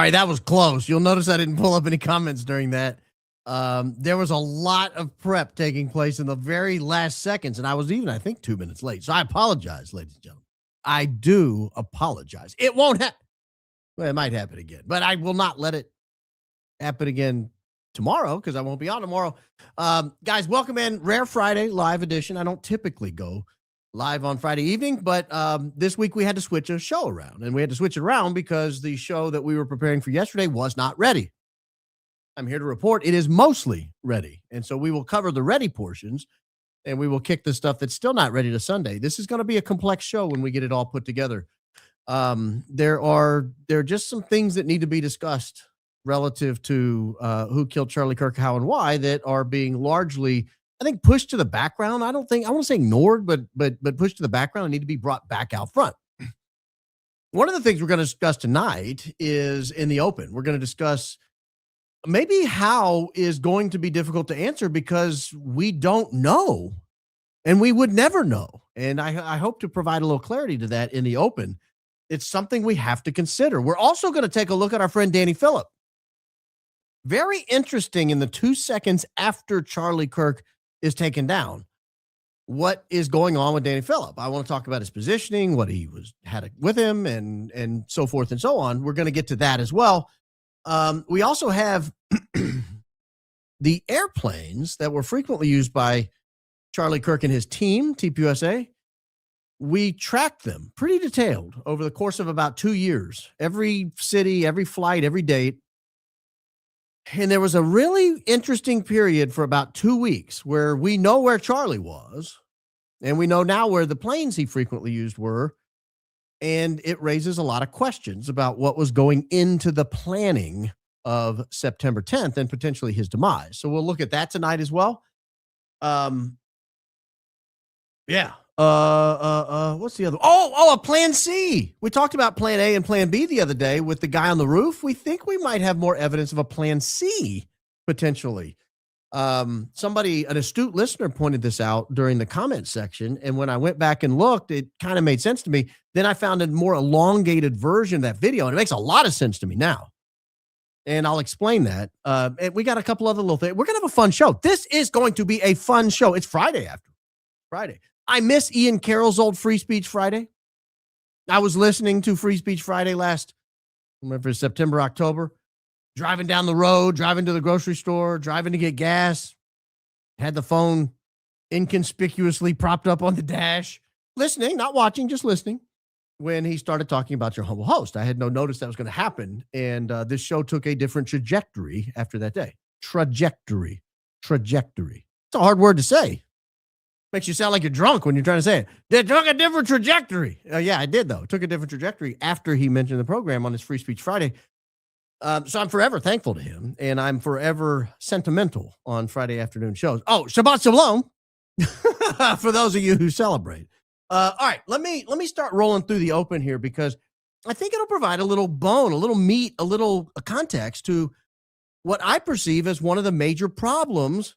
All right, that was close. You'll notice I didn't pull up any comments during that. There was a lot of prep taking place in the very last seconds, and I was even, I think, 2 minutes late. So I apologize, ladies and gentlemen. I do apologize. It won't happen. Well, it might happen again, but I will not let it happen again tomorrow because I won't be on tomorrow. Guys, welcome in. Rare Friday live edition. I don't typically go live on Friday evening, but this week we had to switch a show around, and we had to switch it around because the show that we were preparing for yesterday was not ready. I'm here to report it is mostly ready, and so we will cover the ready portions, and we will kick the stuff that's still not ready to Sunday. This is going to be a complex show when we get it all put together. There are just some things that need to be discussed relative to who killed Charlie Kirk, how, and why that are being largely, I think, pushed to the background. I want to say ignored, but pushed to the background and need to be brought back out front. One of the things we're going to discuss tonight is in the open. We're going to discuss maybe how is going to be difficult to answer because we don't know and we would never know. And I hope to provide a little clarity to that in the open. It's something we have to consider. We're also going to take a look at our friend Danny Phillip. Very interesting in the 2 seconds after Charlie Kirk is taken down, what is going on with Danny Phillip. I want to talk about his positioning, what he had with him, and so forth and so on. We're going to get to that as well. We also have the airplanes that were frequently used by Charlie Kirk and his team, TPUSA. We tracked them pretty detailed over the course of about 2 years. Every city, every flight, every date. And there was a really interesting period for about 2 weeks where we know where Charlie was, and we know now where the planes he frequently used were. And it raises a lot of questions about what was going into the planning of September 10th and potentially his demise. So we'll look at that tonight as well. What's the other? A Plan C. We talked about Plan A and Plan B the other day with the guy on the roof. We think we might have more evidence of a Plan C potentially. Somebody, an astute listener, pointed this out during the comment section, and when I went back and looked, it kind of made sense to me. Then I found a more elongated version of that video, and it makes a lot of sense to me now. And I'll explain that. And we got a couple other little things. We're gonna have a fun show. This is going to be a fun show. It's Friday after Friday. I miss Ian Carroll's old Free Speech Friday. I was listening to Free Speech Friday last, remember, September, October. Driving down the road, driving to the grocery store, driving to get gas, had the phone inconspicuously propped up on the dash, listening, not watching, just listening, when he started talking about your humble host. I had no notice that was going to happen, and this show took a different trajectory after that day. Trajectory. It's a hard word to say. Makes you sound like you're drunk when you're trying to say it. They took a different trajectory. Yeah, I did, though. It took a different trajectory after he mentioned the program on his Free Speech Friday. So I'm forever thankful to him, and I'm forever sentimental on Friday afternoon shows. Oh, Shabbat Shalom for those of you who celebrate. All right, let me start rolling through the open here because I think it'll provide a little bone, a little meat, a little context to what I perceive as one of the major problems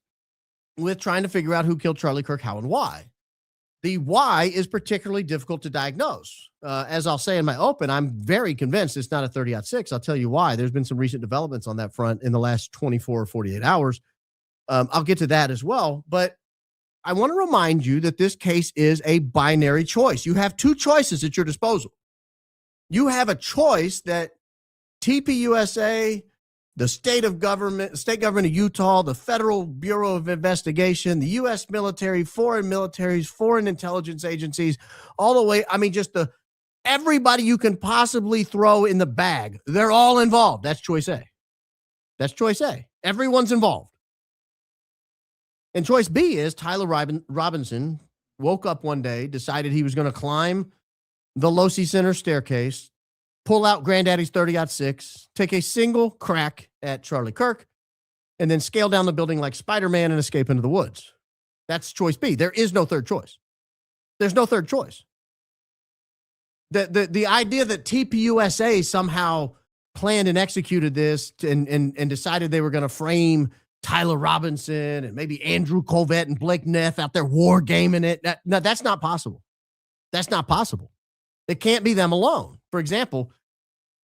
with trying to figure out who killed Charlie Kirk, how, and why. The why is particularly difficult to diagnose. As I'll say in my open, I'm very convinced it's not a 30-06. I'll tell you why. There's been some recent developments on that front in the last 24 or 48 hours. I'll get to that as well. But I want to remind you that this case is a binary choice. You have two choices at your disposal. You have a choice that TPUSA, the state government of Utah, the Federal Bureau of Investigation, the U.S. military, foreign militaries, foreign intelligence agencies, all the way, everybody you can possibly throw in the bag, they're all involved. That's choice A. Everyone's involved. And choice B is Tyler Robinson woke up one day, decided he was going to climb the Losi Center staircase, pull out Granddaddy's 30-06, take a single crack at Charlie Kirk, and then scale down the building like Spider-Man and escape into the woods. That's choice B. There is no third choice. There's no third choice. The idea that TPUSA somehow planned and executed this and decided they were going to frame Tyler Robinson and maybe Andrew Colvett and Blake Neff out there war gaming it. No, that's not possible. That's not possible. It can't be them alone. For example,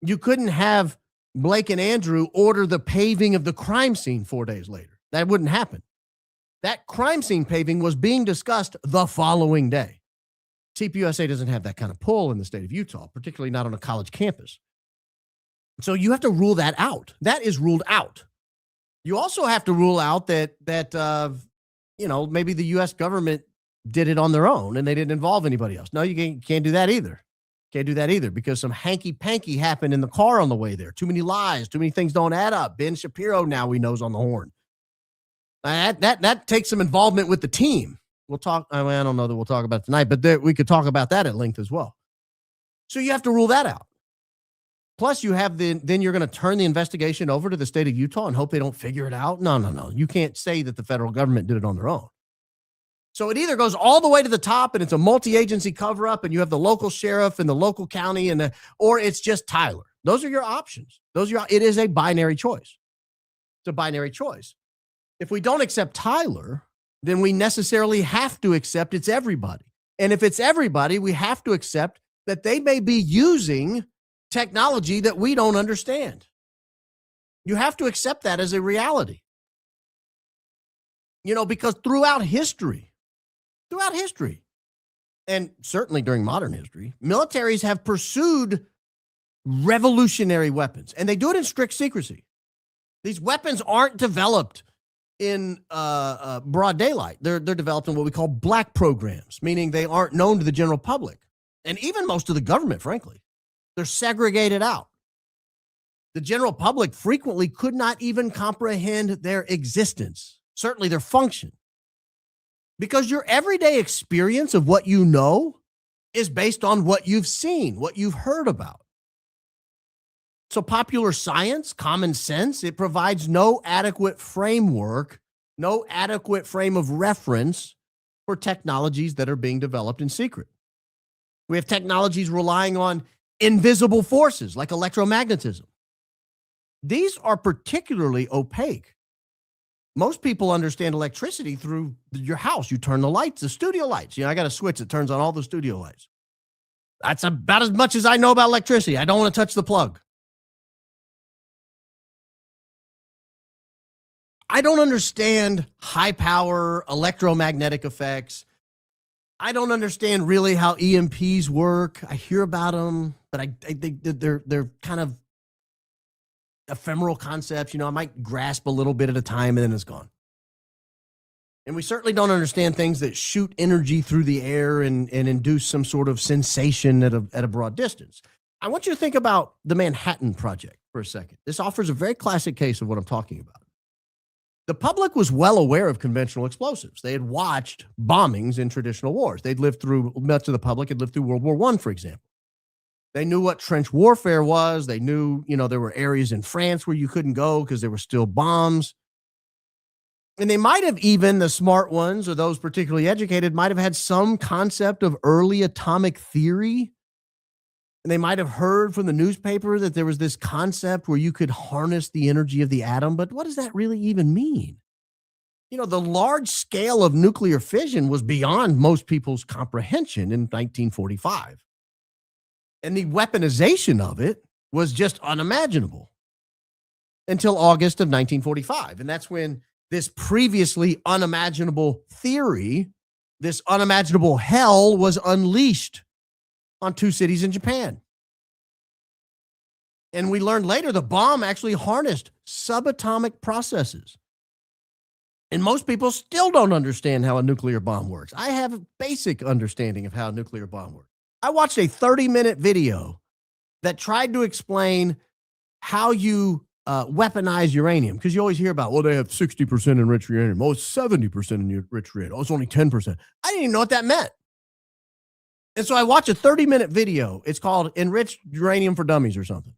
you couldn't have Blake and Andrew order the paving of the crime scene 4 days later. That wouldn't happen. That crime scene paving was being discussed the following day. TPUSA doesn't have that kind of pull in the state of Utah, particularly not on a college campus. So you have to rule that out. That is ruled out. You also have to rule out that maybe the U.S. government did it on their own and they didn't involve anybody else. No, you can't do that either. Can't do that either because some hanky-panky happened in the car on the way there. Too many lies. Too many things don't add up. Ben Shapiro now we know's on the horn. That takes some involvement with the team. We'll talk. I don't know that we'll talk about it tonight, but we could talk about that at length as well. So you have to rule that out. Plus, you have then you're going to turn the investigation over to the state of Utah and hope they don't figure it out. No. You can't say that the federal government did it on their own. So it either goes all the way to the top and it's a multi-agency cover-up and you have the local sheriff and the local county or it's just Tyler. Those are your options. It is a binary choice. It's a binary choice. If we don't accept Tyler, then we necessarily have to accept it's everybody. And if it's everybody, we have to accept that they may be using technology that we don't understand. You have to accept that as a reality. Because throughout history, and certainly during modern history, militaries have pursued revolutionary weapons, and they do it in strict secrecy. These weapons aren't developed in broad daylight. They're developed in what we call black programs, meaning they aren't known to the general public, and even most of the government, frankly. They're segregated out. The general public frequently could not even comprehend their existence, certainly their function. Because your everyday experience of what you know is based on what you've seen, what you've heard about. So popular science, common sense, it provides no adequate framework, no adequate frame of reference for technologies that are being developed in secret. We have technologies relying on invisible forces like electromagnetism. These are particularly opaque. Most people understand electricity through your house. You turn the lights, the studio lights. I got a switch that turns on all the studio lights. That's about as much as I know about electricity. I don't want to touch the plug. I don't understand high power electromagnetic effects. I don't understand really how EMPs work. I hear about them, but I think they're kind of ephemeral concepts. I might grasp a little bit at a time and then it's gone. And we certainly don't understand things that shoot energy through the air and induce some sort of sensation at a broad distance. I want you to think about the Manhattan Project for a second. This offers a very classic case of what I'm talking about. The public was well aware of conventional explosives. They had watched bombings in traditional wars. Much of the public had lived through World War I, for example. They knew what trench warfare was. They knew, there were areas in France where you couldn't go because there were still bombs. And they might have even, the smart ones or those particularly educated, might have had some concept of early atomic theory. And they might have heard from the newspaper that there was this concept where you could harness the energy of the atom. But what does that really even mean? The large scale of nuclear fission was beyond most people's comprehension in 1945. And the weaponization of it was just unimaginable until August of 1945. And that's when this previously unimaginable theory, this unimaginable hell was unleashed on two cities in Japan. And we learned later the bomb actually harnessed subatomic processes. And most people still don't understand how a nuclear bomb works. I have a basic understanding of how a nuclear bomb works. I watched a 30-minute video that tried to explain how you weaponize uranium, because you always hear about, they have 60% enriched uranium. It's 70% enriched uranium. It's only 10%. I didn't even know what that meant. And so I watched a 30-minute video. It's called Enriched Uranium for Dummies or something.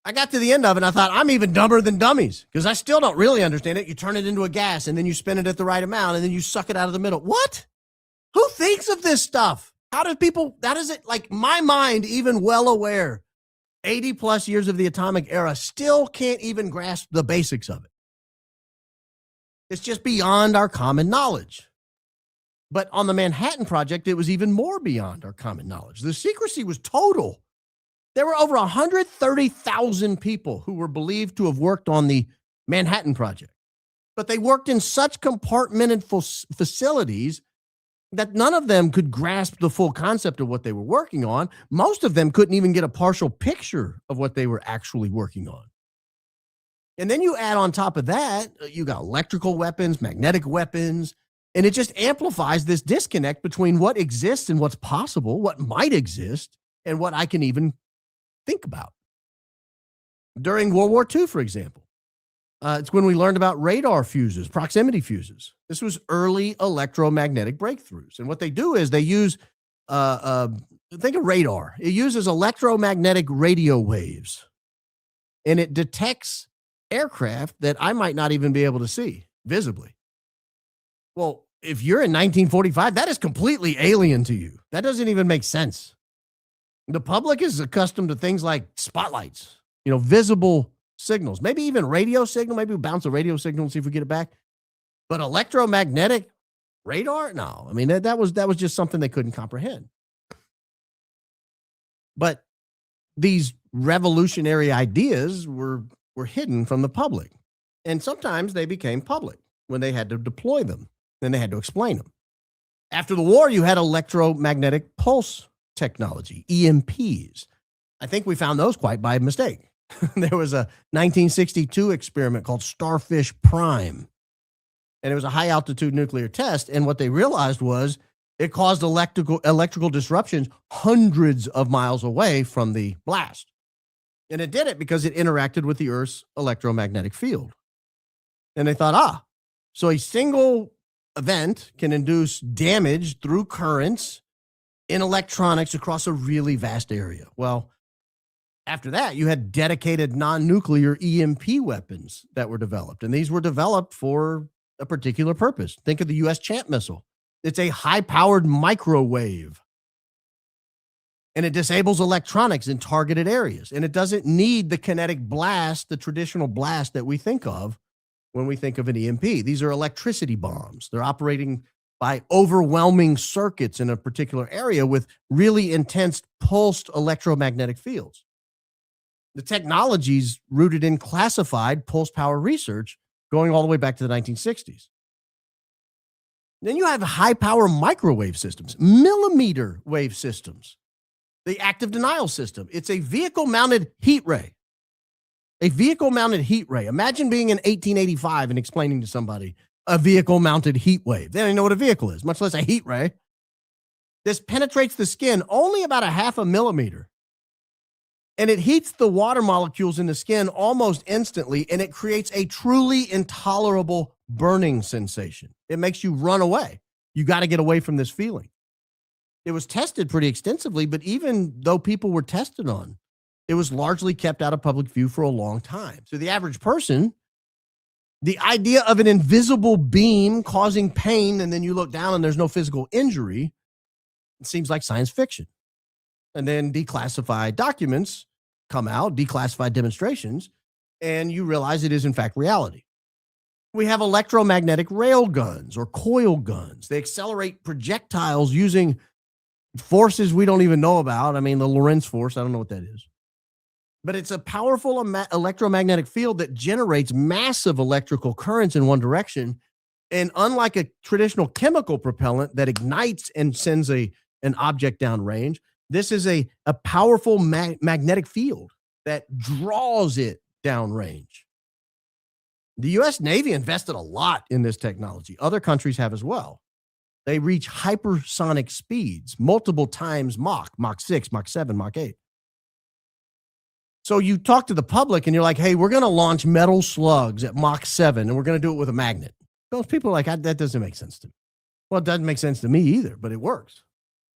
I got to the end of it and I thought, I'm even dumber than dummies because I still don't really understand it. You turn it into a gas and then you spin it at the right amount and then you suck it out of the middle. What? Who thinks of this stuff? My mind, even well aware, 80 plus years of the atomic era, still can't even grasp the basics of it. It's just beyond our common knowledge. But on the Manhattan Project, it was even more beyond our common knowledge. The secrecy was total. There were over 130,000 people who were believed to have worked on the Manhattan Project, but they worked in such compartmented facilities that none of them could grasp the full concept of what they were working on. Most of them couldn't even get a partial picture of what they were actually working on. And then you add on top of that, you got electrical weapons, magnetic weapons, and it just amplifies this disconnect between what exists and what's possible, what might exist, and what I can even think about. During World War II, for example, it's when we learned about radar fuses, proximity fuses. This was early electromagnetic breakthroughs. And what they do is they use, think of radar. It uses electromagnetic radio waves, and it detects aircraft that I might not even be able to see visibly. Well, if you're in 1945, that is completely alien to you. That doesn't even make sense. The public is accustomed to things like spotlights, visible signals, maybe even radio signal. Maybe we bounce a radio signal and see if we get it back. But electromagnetic radar? No. I mean, that was just something they couldn't comprehend. But these revolutionary ideas were hidden from the public. And sometimes they became public when they had to deploy them. Then they had to explain them. After the war, you had electromagnetic pulse technology, EMPs. I think we found those quite by mistake. There was a 1962 experiment called Starfish Prime, and it was a high-altitude nuclear test, and what they realized was it caused electrical disruptions hundreds of miles away from the blast. And it did it because it interacted with the Earth's electromagnetic field. And they thought, so a single event can induce damage through currents in electronics across a really vast area. Well, after that, you had dedicated non-nuclear EMP weapons that were developed, and these were developed for a particular purpose. Think of the U.S. Champ missile. It's a high-powered microwave, and it disables electronics in targeted areas, and it doesn't need the kinetic blast, the traditional blast that we think of when we think of an EMP. These are electricity bombs. They're operating by overwhelming circuits in a particular area with really intense pulsed electromagnetic fields. The technology's rooted in classified pulse power research going all the way back to the 1960s. Then you have high power microwave systems, millimeter wave systems, the active denial system. It's a vehicle mounted heat ray. A vehicle mounted heat ray. Imagine being in 1885 and explaining to somebody a vehicle mounted heat wave. They don't even know what a vehicle is, much less a heat ray. This penetrates the skin only about a half a millimeter. And it heats the water molecules in the skin almost instantly, and it creates a truly intolerable burning sensation. It makes you run away. You got to get away from this feeling. It was tested pretty extensively, but even though people were tested on, it was largely kept out of public view for a long time. So the average person, the idea of an invisible beam causing pain, and then you look down and there's no physical injury, it seems like science fiction. And then declassified documents come out, declassified demonstrations, and you realize it is in fact reality. We have electromagnetic rail guns or coil guns. They accelerate projectiles using forces we don't even know about. I mean, the Lorentz force, I don't know what that is. But it's a powerful electromagnetic field that generates massive electrical currents in one direction. And unlike a traditional chemical propellant that ignites and sends an object downrange, this is a powerful magnetic field that draws it downrange. The U.S. Navy invested a lot in this technology. Other countries have as well. They reach hypersonic speeds, multiple times Mach 6, Mach 7, Mach 8. So you talk to the public and you're like, hey, we're going to launch metal slugs at Mach 7 and we're going to do it with a magnet. Those people are like, that doesn't make sense to me. Well, it doesn't make sense to me either, but it works.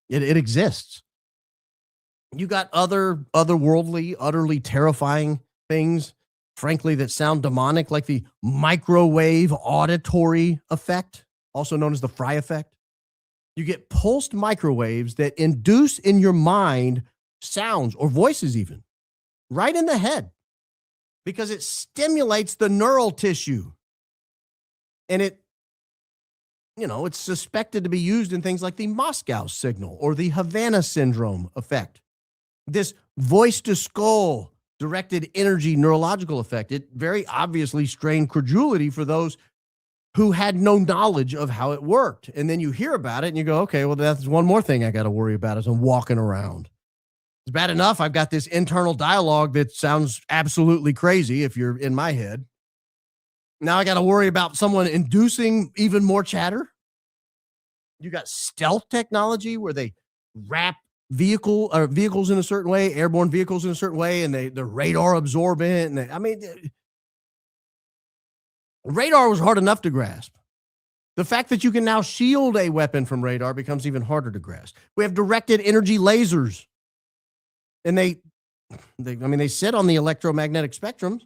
It exists. You got otherworldly, utterly terrifying things, frankly, that sound demonic, like the microwave auditory effect, also known as the Fry effect. You get pulsed microwaves that induce in your mind sounds or voices even, right in the head, because it stimulates the neural tissue. And it's suspected to be used in things like the Moscow signal or the Havana syndrome effect. This voice to skull directed energy neurological effect. It very obviously strained credulity for those who had no knowledge of how it worked. And then you hear about it and you go, okay, well, that's one more thing I got to worry about as I'm walking around. It's bad enough I've got this internal dialogue that sounds absolutely crazy if you're in my head. Now I got to worry about someone inducing even more chatter. You got stealth technology where they wrap vehicles in a certain way, airborne vehicles in a certain way, and they're radar absorbent. And radar was hard enough to grasp. The fact that you can now shield a weapon from radar becomes even harder to grasp. We have directed energy lasers, and they sit on the electromagnetic spectrum.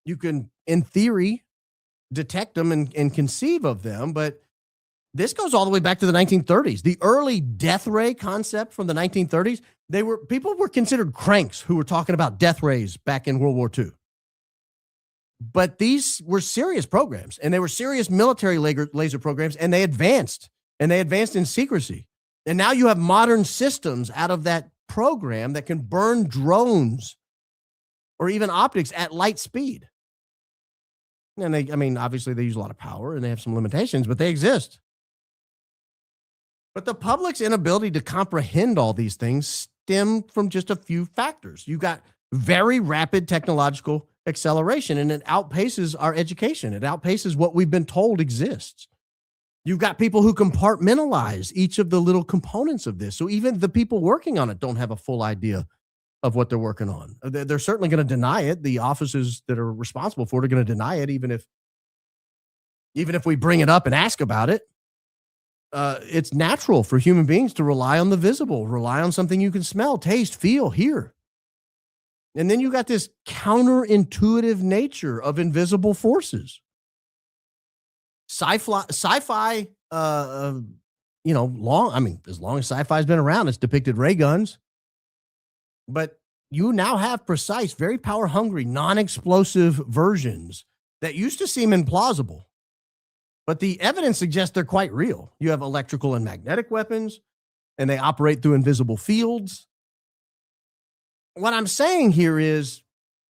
You can, in theory, detect them and conceive of them, but this goes all the way back to the 1930s. The early death ray concept from the 1930s, people were considered cranks who were talking about death rays back in World War II. But these were serious programs, and they were serious military laser programs, and they advanced in secrecy. And now you have modern systems out of that program that can burn drones or even optics at light speed. And obviously they use a lot of power and they have some limitations, but they exist. But the public's inability to comprehend all these things stem from just a few factors. You got very rapid technological acceleration, and it outpaces our education. It outpaces what we've been told exists. You've got people who compartmentalize each of the little components of this. So even the people working on it don't have a full idea of what they're working on. They're certainly going to deny it. The offices that are responsible for it are going to deny it, even if we bring it up and ask about it. It's natural for human beings to rely on the visible, rely on something you can smell, taste, feel, hear. And then you got this counterintuitive nature of invisible forces. Sci-fi, as long as sci-fi's been around, it's depicted ray guns. But you now have precise, very power-hungry, non-explosive versions that used to seem implausible. But the evidence suggests they're quite real. You have electrical and magnetic weapons, and they operate through invisible fields. What I'm saying here is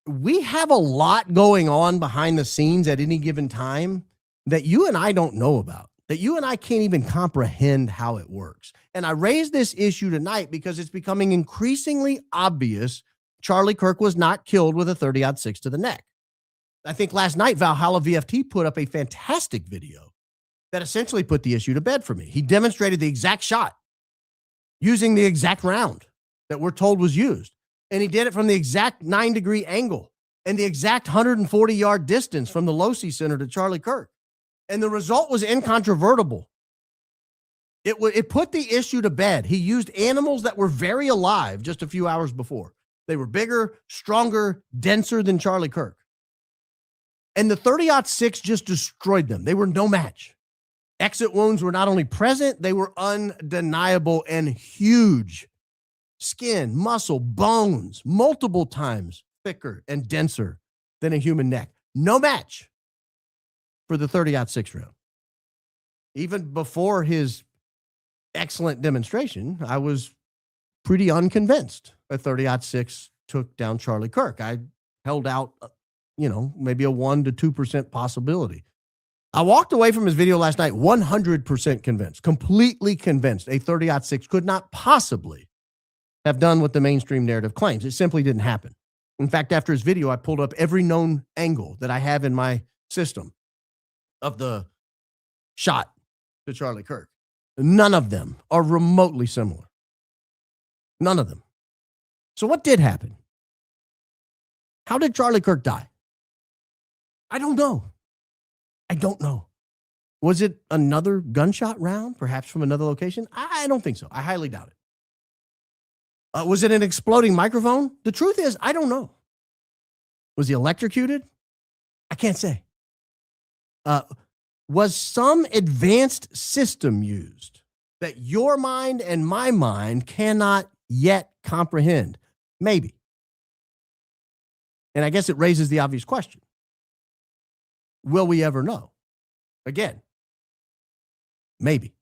we have a lot going on behind the scenes at any given time that you and I don't know about, that you and I can't even comprehend how it works. And I raise this issue tonight because it's becoming increasingly obvious Charlie Kirk was not killed with a 30-06 to the neck. I think last night Valhalla VFT put up a fantastic video that essentially put the issue to bed for me. He demonstrated the exact shot using the exact round that we're told was used. And he did it from the exact 9-degree angle and the exact 140-yard distance from the Losi Center to Charlie Kirk. And the result was incontrovertible. It put the issue to bed. He used animals that were very alive just a few hours before. They were bigger, stronger, denser than Charlie Kirk. And the 30-06 just destroyed them. They were no match. Exit wounds were not only present, they were undeniable and huge. Skin, muscle, bones, multiple times thicker and denser than a human neck. No match for the 30-06 round. Even before his excellent demonstration, I was pretty unconvinced a 30-06 took down Charlie Kirk. I held out, maybe a 1% to 2% possibility. I walked away from his video last night 100% convinced, completely convinced a 30-06 could not possibly have done what the mainstream narrative claims. It simply didn't happen. In fact, after his video, I pulled up every known angle that I have in my system of the shot to Charlie Kirk. None of them are remotely similar. None of them. So what did happen? How did Charlie Kirk die? I don't know. Was it another gunshot round, perhaps from another location? I don't think so. I highly doubt it. Was it an exploding microphone? The truth is, I don't know. Was he electrocuted? I can't say. Was some advanced system used that your mind and my mind cannot yet comprehend? Maybe. And I guess it raises the obvious question. Will we ever know? Again, maybe.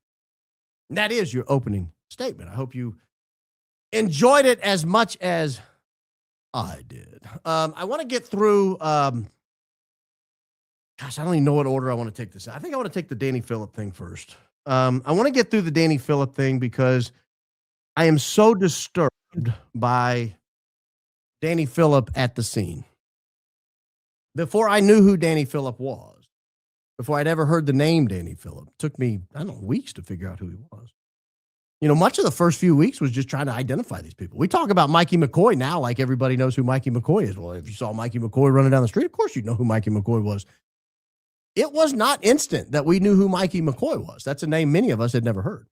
And that is your opening statement. I hope you enjoyed it as much as I did. I want to get through. Gosh, I don't even know what order I want to take this. I think I want to take the Danny Phillip thing first. I want to get through the Danny Phillip thing because I am so disturbed by Danny Phillip at the scene. Before I knew who Danny Phillip was, before I'd ever heard the name Danny Phillip, it took me, I don't know, weeks to figure out who he was. You know, much of the first few weeks was just trying to identify these people. We talk about Mikey McCoy now like everybody knows who Mikey McCoy is. Well, if you saw Mikey McCoy running down the street, of course you'd know who Mikey McCoy was. It was not instant that we knew who Mikey McCoy was. That's a name many of us had never heard.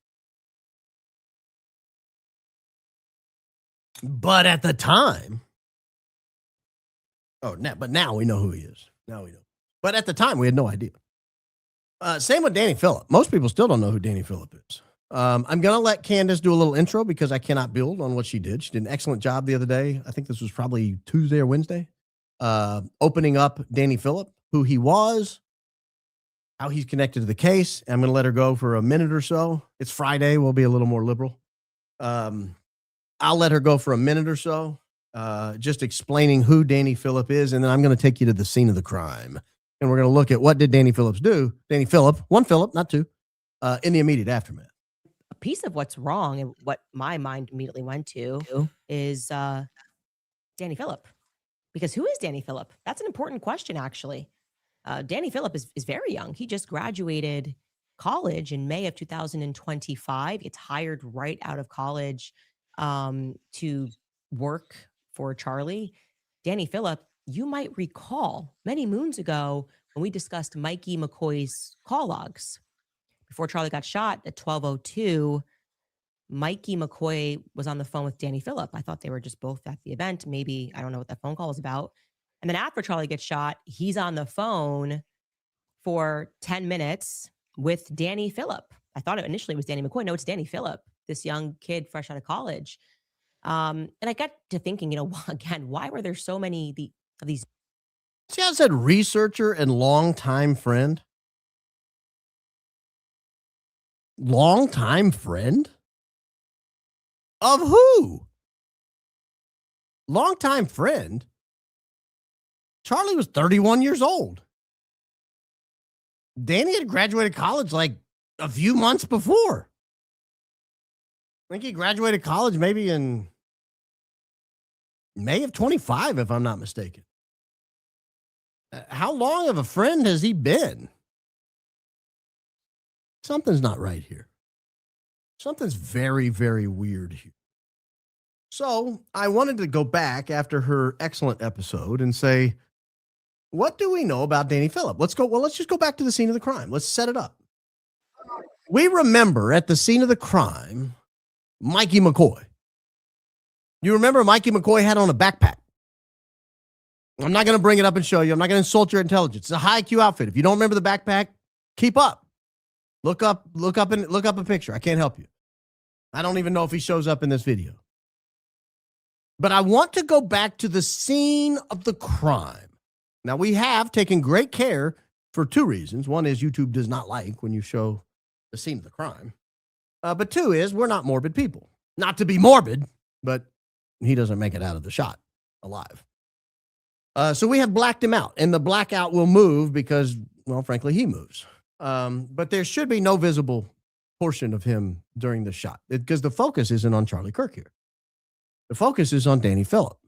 But at the time, but now we know who he is. Now we know. But at the time, we had no idea. Same with Danny Phillip. Most people still don't know who Danny Phillip is. I'm going to let Candace do a little intro because I cannot build on what she did. She did an excellent job the other day. I think this was probably Tuesday or Wednesday, opening up Danny Phillip, who he was, how he's connected to the case. I'm going to let her go for a minute or so. It's Friday. We'll be a little more liberal. I'll let her go for a minute or so, just explaining who Danny Phillip is, and then I'm going to take you to the scene of the crime. And we're going to look at what did Danny Phillips do. Danny Phillip, one Phillip, not two, in the immediate aftermath. A piece of what's wrong and what my mind immediately went to is Danny Phillip. Because who is Danny Phillip? That's an important question, actually. Danny Phillip is very young. He just graduated college in May of 2025. Gets hired right out of college to work for Charlie. Danny Phillip, you might recall many moons ago when we discussed Mikey McCoy's call logs. Before Charlie got shot at 12:02, Mikey McCoy was on the phone with Danny Phillip. I thought they were just both at the event. Maybe, I don't know what that phone call was about. And then after Charlie gets shot, he's on the phone for 10 minutes with Danny Phillip. I thought it initially was Danny McCoy. No, it's Danny Phillip, this young kid fresh out of college. And I got to thinking, again, why were there so many of these? See how I said researcher and longtime friend? Longtime friend? Of who? Longtime friend? Charlie was 31 years old. Danny had graduated college like a few months before. I think he graduated college maybe in May of 25, if I'm not mistaken. How long of a friend has he been? Something's not right here. Something's very, very weird here. So I wanted to go back after her excellent episode and say, what do we know about Danny Phillip? Let's just go back to the scene of the crime. Let's set it up. We remember at the scene of the crime, Mikey McCoy. You remember Mikey McCoy had on a backpack. I'm not going to bring it up and show you. I'm not going to insult your intelligence. It's a high IQ outfit. If you don't remember the backpack, keep up. Look up a picture. I can't help you. I don't even know if he shows up in this video. But I want to go back to the scene of the crime. Now, we have taken great care for two reasons. One is YouTube does not like when you show the scene of the crime. But two is we're not morbid people. Not to be morbid, but he doesn't make it out of the shot alive. So we have blacked him out, and the blackout will move because, well, frankly, he moves. But there should be no visible portion of him during the shot because the focus isn't on Charlie Kirk here. The focus is on Danny Phillip,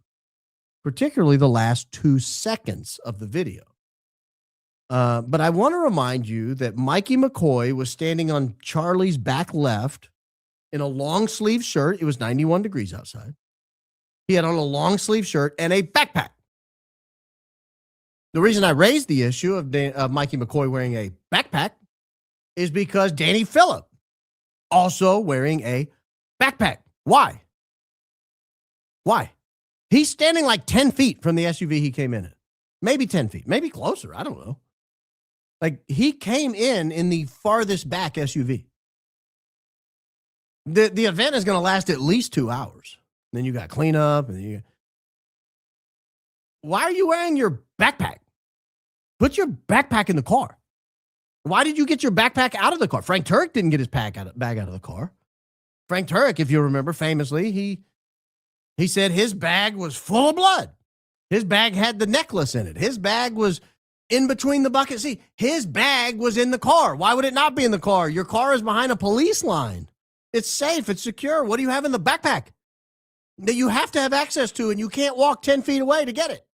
particularly the last 2 seconds of the video. But I want to remind you that Mikey McCoy was standing on Charlie's back left in a long sleeve shirt. It was 91 degrees outside. He had on a long sleeve shirt and a backpack. The reason I raised the issue of Mikey McCoy wearing a backpack is because Danny Phillip also wearing a backpack. Why? Why? He's standing like 10 feet from the SUV he came in. Maybe 10 feet, maybe closer. I don't know. Like he came in the farthest back SUV. The event is going to last at least 2 hours. Then you got cleanup and why are you wearing your backpack? Put your backpack in the car. Why did you get your backpack out of the car? Frank Turek didn't get his bag out of the car. Frank Turek, if you remember, famously, he He said his bag was full of blood. His bag had the necklace in it. His bag was in between the bucket seat. His bag was in the car. Why would it not be in the car? Your car is behind a police line. It's safe. It's secure. What do you have in the backpack that you have to have access to, and you can't walk 10 feet away to get it?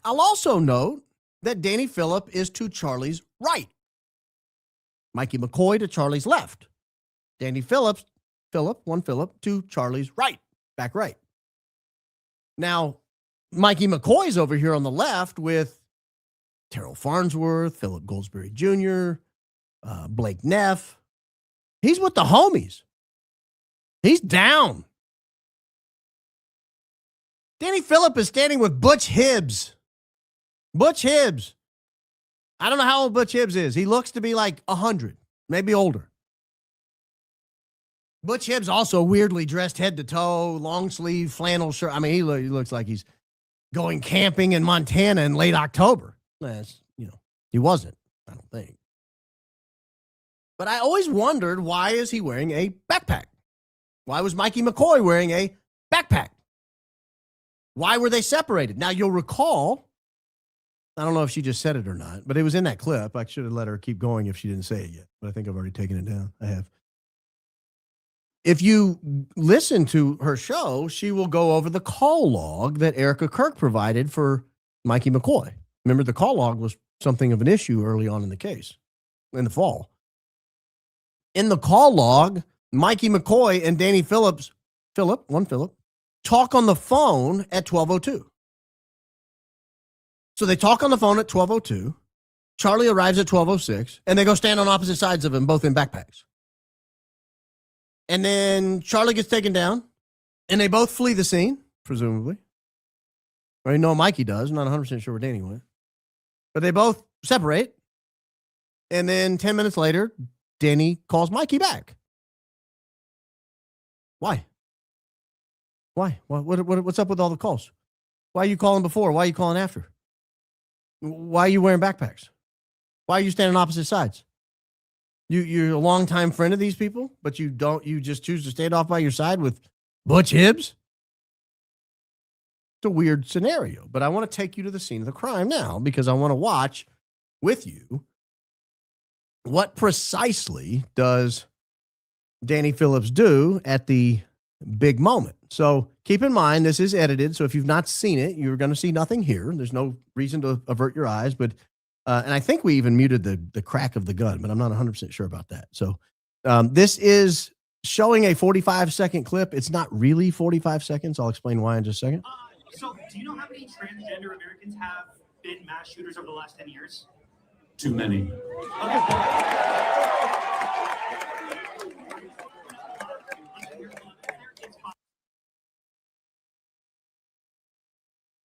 I'll also note that Danny Phillip is to Charlie's right. Mikey McCoy to Charlie's left. Danny Phillip to Charlie's right, back right. Now, Mikey McCoy's over here on the left with Terrell Farnsworth, Philip Goldsberry Jr., Blake Neff. He's with the homies. He's down. Danny Phillip is standing with Butch Hibbs. Butch Hibbs. I don't know how old Butch Hibbs is. He looks to be like 100, maybe older. Butch Hibbs also weirdly dressed head to toe, long sleeve flannel shirt. I mean, he looks like he's going camping in Montana in late October. He wasn't, I don't think. But I always wondered, why is he wearing a backpack? Why was Mikey McCoy wearing a backpack? Why were they separated? Now, you'll recall, I don't know if she just said it or not, but it was in that clip. I should have let her keep going if she didn't say it yet, but I think I've already taken it down. I have. If you listen to her show, she will go over the call log that Erica Kirk provided for Mikey McCoy. Remember, the call log was something of an issue early on in the case, in the fall. In the call log, Mikey McCoy and Danny Phillip, talk on the phone at 12:02. So they talk on the phone at 12:02. Charlie arrives at 12:06, and they go stand on opposite sides of him, both in backpacks. And then Charlie gets taken down, and they both flee the scene, presumably. Or you know Mikey does. I'm not 100% sure where Danny went. But they both separate. And then 10 minutes later, Danny calls Mikey back. Why? What's up with all the calls? Why are you calling before? Why are you calling after? Why are you wearing backpacks? Why are you standing opposite sides? You're a longtime friend of these people, but you just choose to stand off by your side with Butch Hibbs? It's a weird scenario, but I want to take you to the scene of the crime now because I want to watch with you what precisely does Danny Phillips do at the big moment. So keep in mind, this is edited, so if you've not seen it, you're going to see nothing here. There's no reason to avert your eyes, but and I think we even muted the crack of the gun, but I'm not 100% sure about that. So this is showing a 45-second clip. It's not really 45 seconds. I'll explain why in just a second. So do you know how many transgender Americans have been mass shooters over the last 10 years? Too many.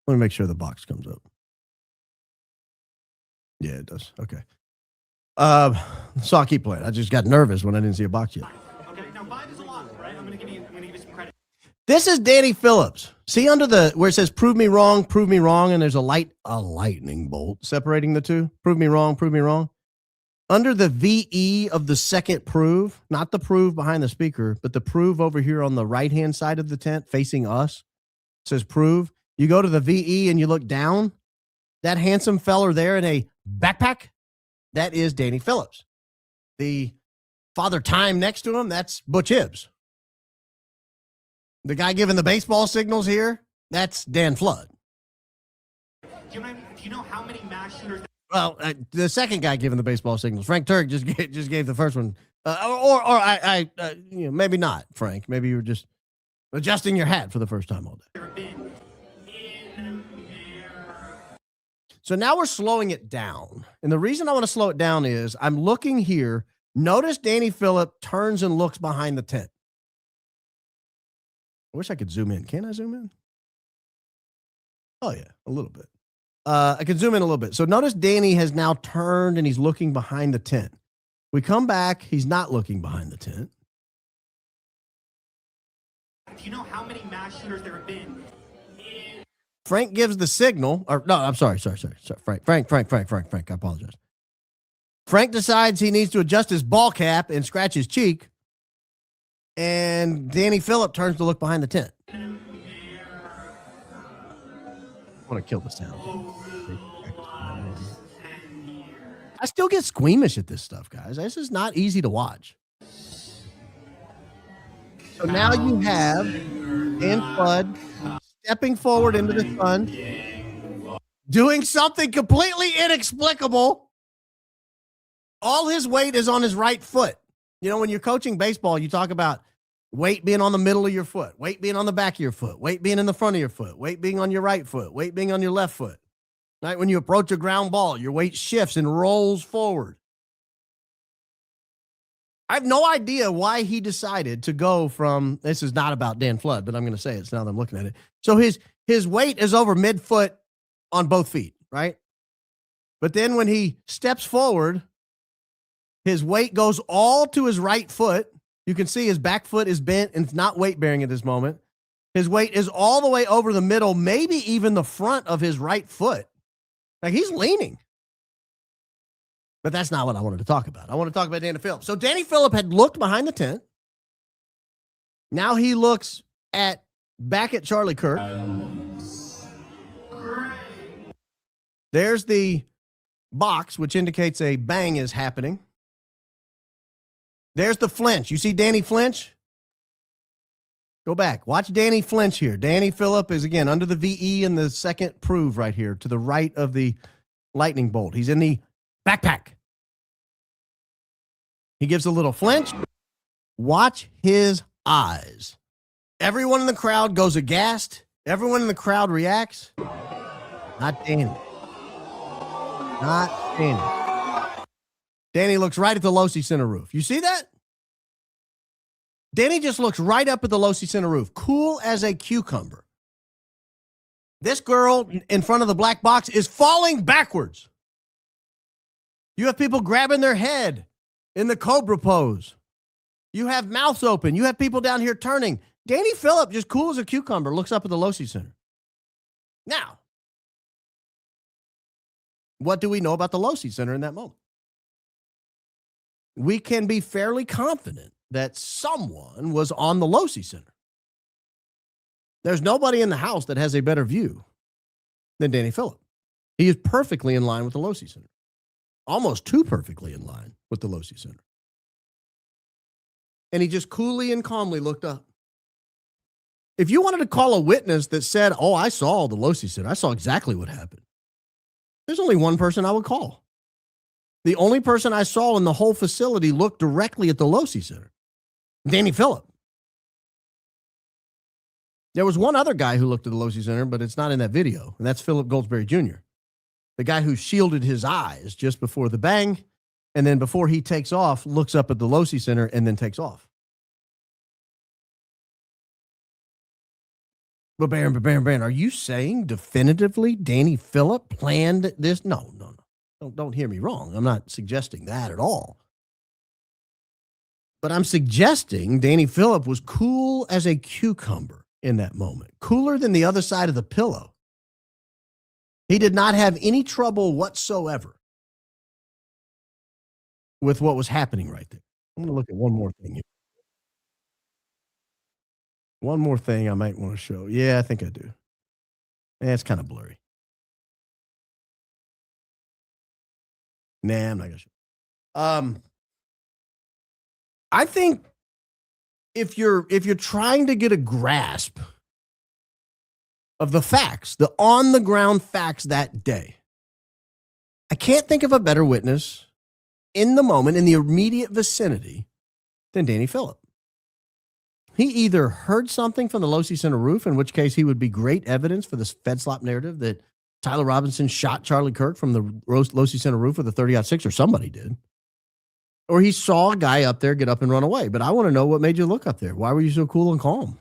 Let me make sure the box comes up. Yeah, it does. Okay. So I'll keep playing. I just got nervous when I didn't see a box yet. Okay, now 5 is a lot, right? I'm gonna give you some credit. This is Danny Phillips. See under where it says prove me wrong, and there's a lightning bolt separating the two. Prove me wrong. Under the VE of the second prove, not the prove behind the speaker, but the prove over here on the right-hand side of the tent facing us, it says prove. You go to the VE and you look down. That handsome feller there in a backpack, that is Danny Phillips. The Father Time next to him, that's Butch Hibbs. The guy giving the baseball signals here, that's Dan Flood. Do you know how many mass shooters? Well, the second guy giving the baseball signals, Frank Turk, just gave the first one. Maybe not, Frank. Maybe you were just adjusting your hat for the first time all day. So now we're slowing it down. And the reason I want to slow it down is I'm looking here. Notice Danny Phillip turns and looks behind the tent. I wish I could zoom in. Can I zoom in? Oh, yeah, a little bit. I can zoom in a little bit. So notice Danny has now turned and he's looking behind the tent. We come back. He's not looking behind the tent. Do you know how many mass shooters there have been? Frank gives the signal. Or no, I'm sorry. Frank, I apologize. Frank decides he needs to adjust his ball cap and scratch his cheek. And Danny Phillip turns to look behind the tent. I want to kill the sound. I still get squeamish at this stuff, guys. This is not easy to watch. So now you have Dan Flood stepping forward into the sun, doing something completely inexplicable. All his weight is on his right foot. You know, when you're coaching baseball, you talk about weight being on the middle of your foot, weight being on the back of your foot, weight being in the front of your foot, weight being on your right foot, weight being on your left foot. Right? When you approach a ground ball, your weight shifts and rolls forward. I have no idea why he decided to go from, this is not about Dan Flood, but I'm going to say it now that I'm looking at it. So his weight is over midfoot on both feet, right? But then when he steps forward, his weight goes all to his right foot. You can see his back foot is bent and it's not weight bearing at this moment. His weight is all the way over the middle, maybe even the front of his right foot. Like he's leaning. But that's not what I wanted to talk about. I want to talk about Danny Phillip. So Danny Phillip had looked behind the tent. Now he looks back at Charlie Kirk. There's the box, which indicates a bang is happening. There's the flinch. You see Danny flinch? Go back. Watch Danny flinch here. Danny Phillip is, again, under the VE in the second prove right here to the right of the lightning bolt. He's in the backpack. He gives a little flinch. Watch his eyes. Everyone in the crowd goes aghast. Everyone in the crowd reacts. Not Danny. Not Danny. Danny looks right at the Losi Center roof. You see that? Danny just looks right up at the Losi Center roof, cool as a cucumber. This girl in front of the black box is falling backwards. You have people grabbing their head in the cobra pose. You have mouths open. You have people down here turning. Danny Phillip, just cool as a cucumber, looks up at the Losi Center. Now, what do we know about the Losi Center in that moment? We can be fairly confident that someone was on the Losi Center. There's nobody in the house that has a better view than Danny Phillip. He is perfectly in line with the Losi Center. Almost too perfectly in line with the Losi Center. And he just coolly and calmly looked up. If you wanted to call a witness that said, oh, I saw the Losi Center, I saw exactly what happened, there's only one person I would call. The only person I saw in the whole facility look directly at the Losi Center. Danny Phillip. There was one other guy who looked at the Losi Center, but it's not in that video, and that's Philip Goldsberry Jr., the guy who shielded his eyes just before the bang, and then before he takes off, looks up at the Losi Center and then takes off. But Baron, are you saying definitively Danny Phillip planned this? No. Don't hear me wrong. I'm not suggesting that at all. But I'm suggesting Danny Phillip was cool as a cucumber in that moment. Cooler than the other side of the pillow. He did not have any trouble whatsoever with what was happening right there. I'm going to look at one more thing here. One more thing I might want to show. Yeah, I think I do. It's kind of blurry. Nah, I'm not going to show. I think if you're trying to get a grasp of the facts, the on-the-ground facts that day, I can't think of a better witness in the moment, in the immediate vicinity, than Danny Phillip. He either heard something from the Losi Center roof, in which case he would be great evidence for this Fed slop narrative that Tyler Robinson shot Charlie Kirk from the Losi Center roof with a 30-06, or somebody did. Or he saw a guy up there get up and run away. But I want to know what made you look up there. Why were you so cool and calm?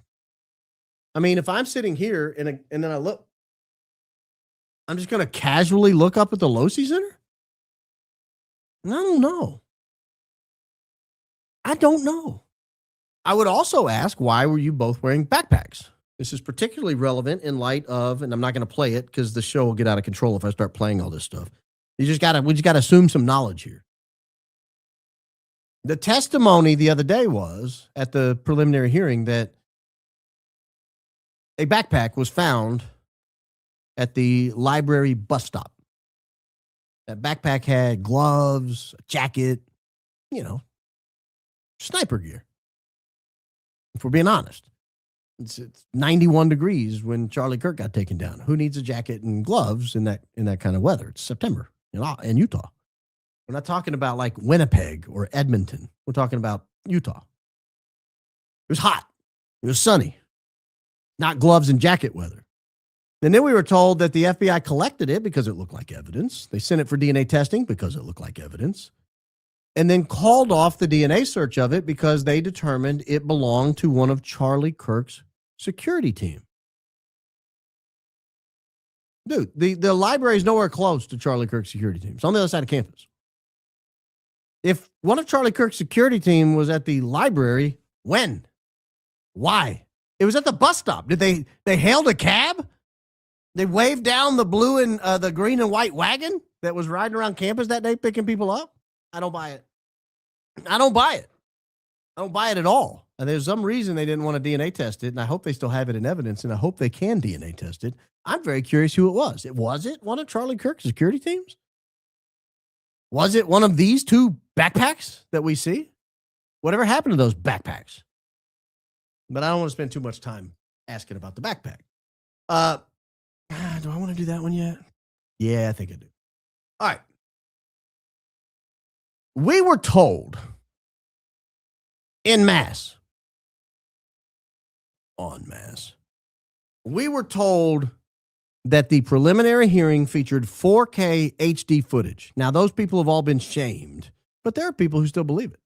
I mean, if I'm sitting here and then I look, I'm just going to casually look up at the Losi Center? I don't know. I don't know. I would also ask, why were you both wearing backpacks? This is particularly relevant in light of, and I'm not going to play it because the show will get out of control if I start playing all this stuff. We just got to assume some knowledge here. The testimony the other day was at the preliminary hearing that a backpack was found at the library bus stop. That backpack had gloves, a jacket, sniper gear. If we're being honest, it's 91 degrees when Charlie Kirk got taken down. Who needs a jacket and gloves in that kind of weather? It's September in Utah. We're not talking about like Winnipeg or Edmonton. We're talking about Utah. It was hot. It was sunny. Not gloves and jacket weather. And then we were told that the FBI collected it because it looked like evidence. They sent it for DNA testing because it looked like evidence. And then called off the DNA search of it because they determined it belonged to one of Charlie Kirk's security team. Dude, the library is nowhere close to Charlie Kirk's security team. It's on the other side of campus. If one of Charlie Kirk's security team was at the library, when? Why? It was at the bus stop. Did they hailed a cab? They waved down the blue and the green and white wagon that was riding around campus that day picking people up? I don't buy it. I don't buy it. I don't buy it at all. And there's some reason they didn't want to DNA test it, and I hope they still have it in evidence, and I hope they can DNA test it. I'm very curious who it was. Was it one of Charlie Kirk's security teams? Was it one of these two backpacks that we see? Whatever happened to those backpacks? But I don't want to spend too much time asking about the backpack. Do I want to do that one yet? Yeah, I think I do. All right. We were told en masse, we were told that the preliminary hearing featured 4K HD footage. Now, those people have all been shamed, but there are people who still believe it.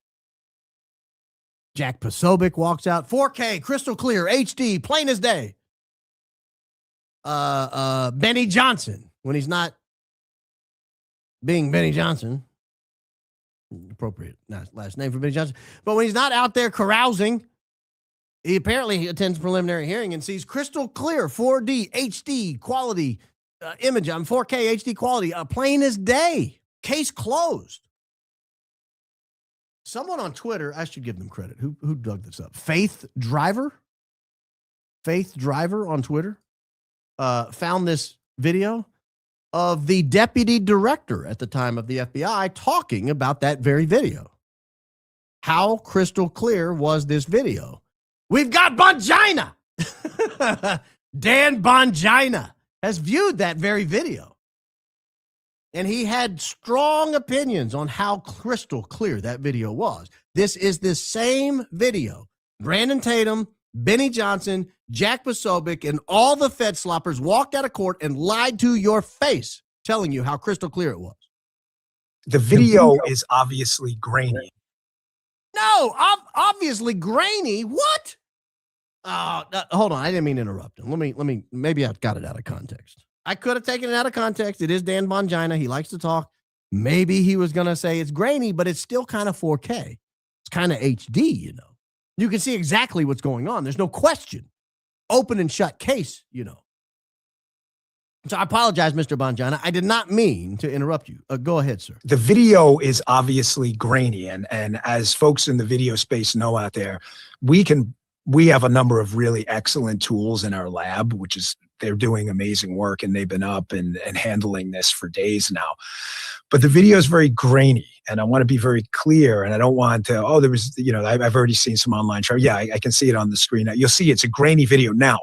Jack Posobiec walks out, 4K, crystal clear, HD, plain as day. Benny Johnson, when he's not being Benny Johnson, appropriate last name for Benny Johnson, but when he's not out there carousing, he apparently attends preliminary hearing and sees crystal clear 4D HD quality image on 4K HD quality, plain as day. Case closed. Someone on Twitter, I should give them credit. Who dug this up? Faith Driver on Twitter found this video of the deputy director at the time of the FBI talking about that very video. How crystal clear was this video? We've got Bongina. Dan Bongina has viewed that very video. And he had strong opinions on how crystal clear that video was. This is the same video. Brandon Tatum, Benny Johnson, Jack Posobiec, and all the Fed sloppers walked out of court and lied to your face, telling you how crystal clear it was. The video is obviously grainy. No, obviously grainy. What? Hold on. I didn't mean to interrupt him. Maybe I got it out of context. I could have taken it out of context. It is Dan Bongina. He likes to talk. Maybe he was going to say it's grainy, but it's still kind of 4K. It's kind of HD, you know. You can see exactly what's going on. There's no question. Open and shut case, you know. So I apologize, Mr. Bongina. I did not mean to interrupt you. Go ahead, sir. The video is obviously grainy. And as folks in the video space know out there, we have a number of really excellent tools in our lab, which is they're doing amazing work, and they've been up and handling this for days now. But the video is very grainy, and I want to be very clear. And I don't want to, there was, I've already seen some online show. Yeah, I can see it on the screen. You'll see it's a grainy video. Now,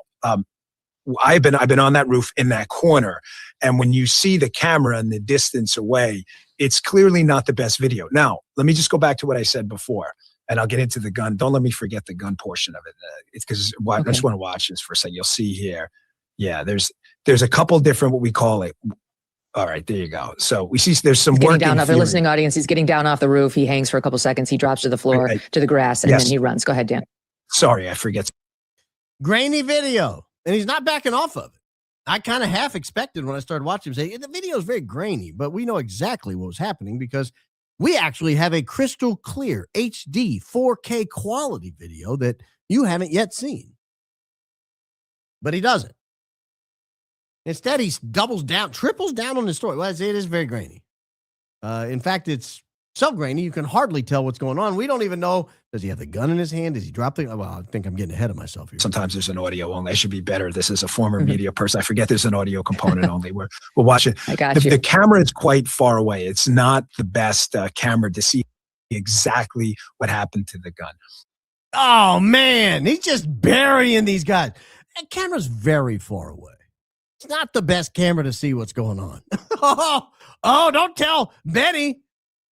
I've been on that roof in that corner. And when you see the camera and the distance away, it's clearly not the best video. Now, let me just go back to what I said before, and I'll get into the gun. Don't let me forget the gun portion of it. It's because I just want to watch this for a second. You'll see here. Yeah, there's a couple different, what we call it. All right, there you go. So we see there's some getting working down off the theory. listening audience. He's getting down off the roof. He hangs for a couple seconds. He drops to the floor, to the grass, and Yes. then he runs. Go ahead, Dan. Sorry, I forget. Grainy video. And he's not backing off of it. I kind of half expected when I started watching him say, the video is very grainy, but we know exactly what was happening because we actually have a crystal clear HD 4K quality video that you haven't yet seen. But he doesn't. Instead, he triples down on the story. Well, it is very grainy. In fact, it's So grainy, you can hardly tell what's going on. We don't even know, does he have the gun in his hand? Does he drop the, well, I think I'm getting ahead of myself here. Sometimes there's an audio only. I should be better. This is a former media person. I forget there's an audio component only. We're watching. I got you. The camera is quite far away. It's not the best camera to see exactly what happened to the gun. Oh, man, he's just burying these guys. That camera's very far away. It's not the best camera to see what's going on. Oh, don't tell Benny.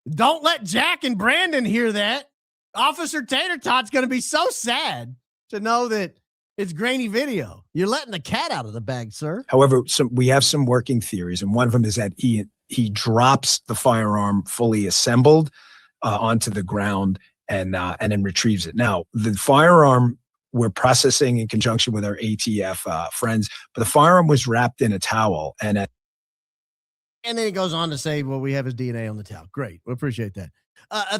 Don't let Jack and Brandon hear that. Officer Tater Tot's going to be so sad to know that it's grainy video. You're letting the cat out of the bag, sir. However, we have some working theories, and one of them is that he drops the firearm fully assembled onto the ground and then retrieves it. Now, the firearm we're processing in conjunction with our ATF friends, but the firearm was wrapped in a towel. And then he goes on to say, well, we have his DNA on the towel. Great. We appreciate that.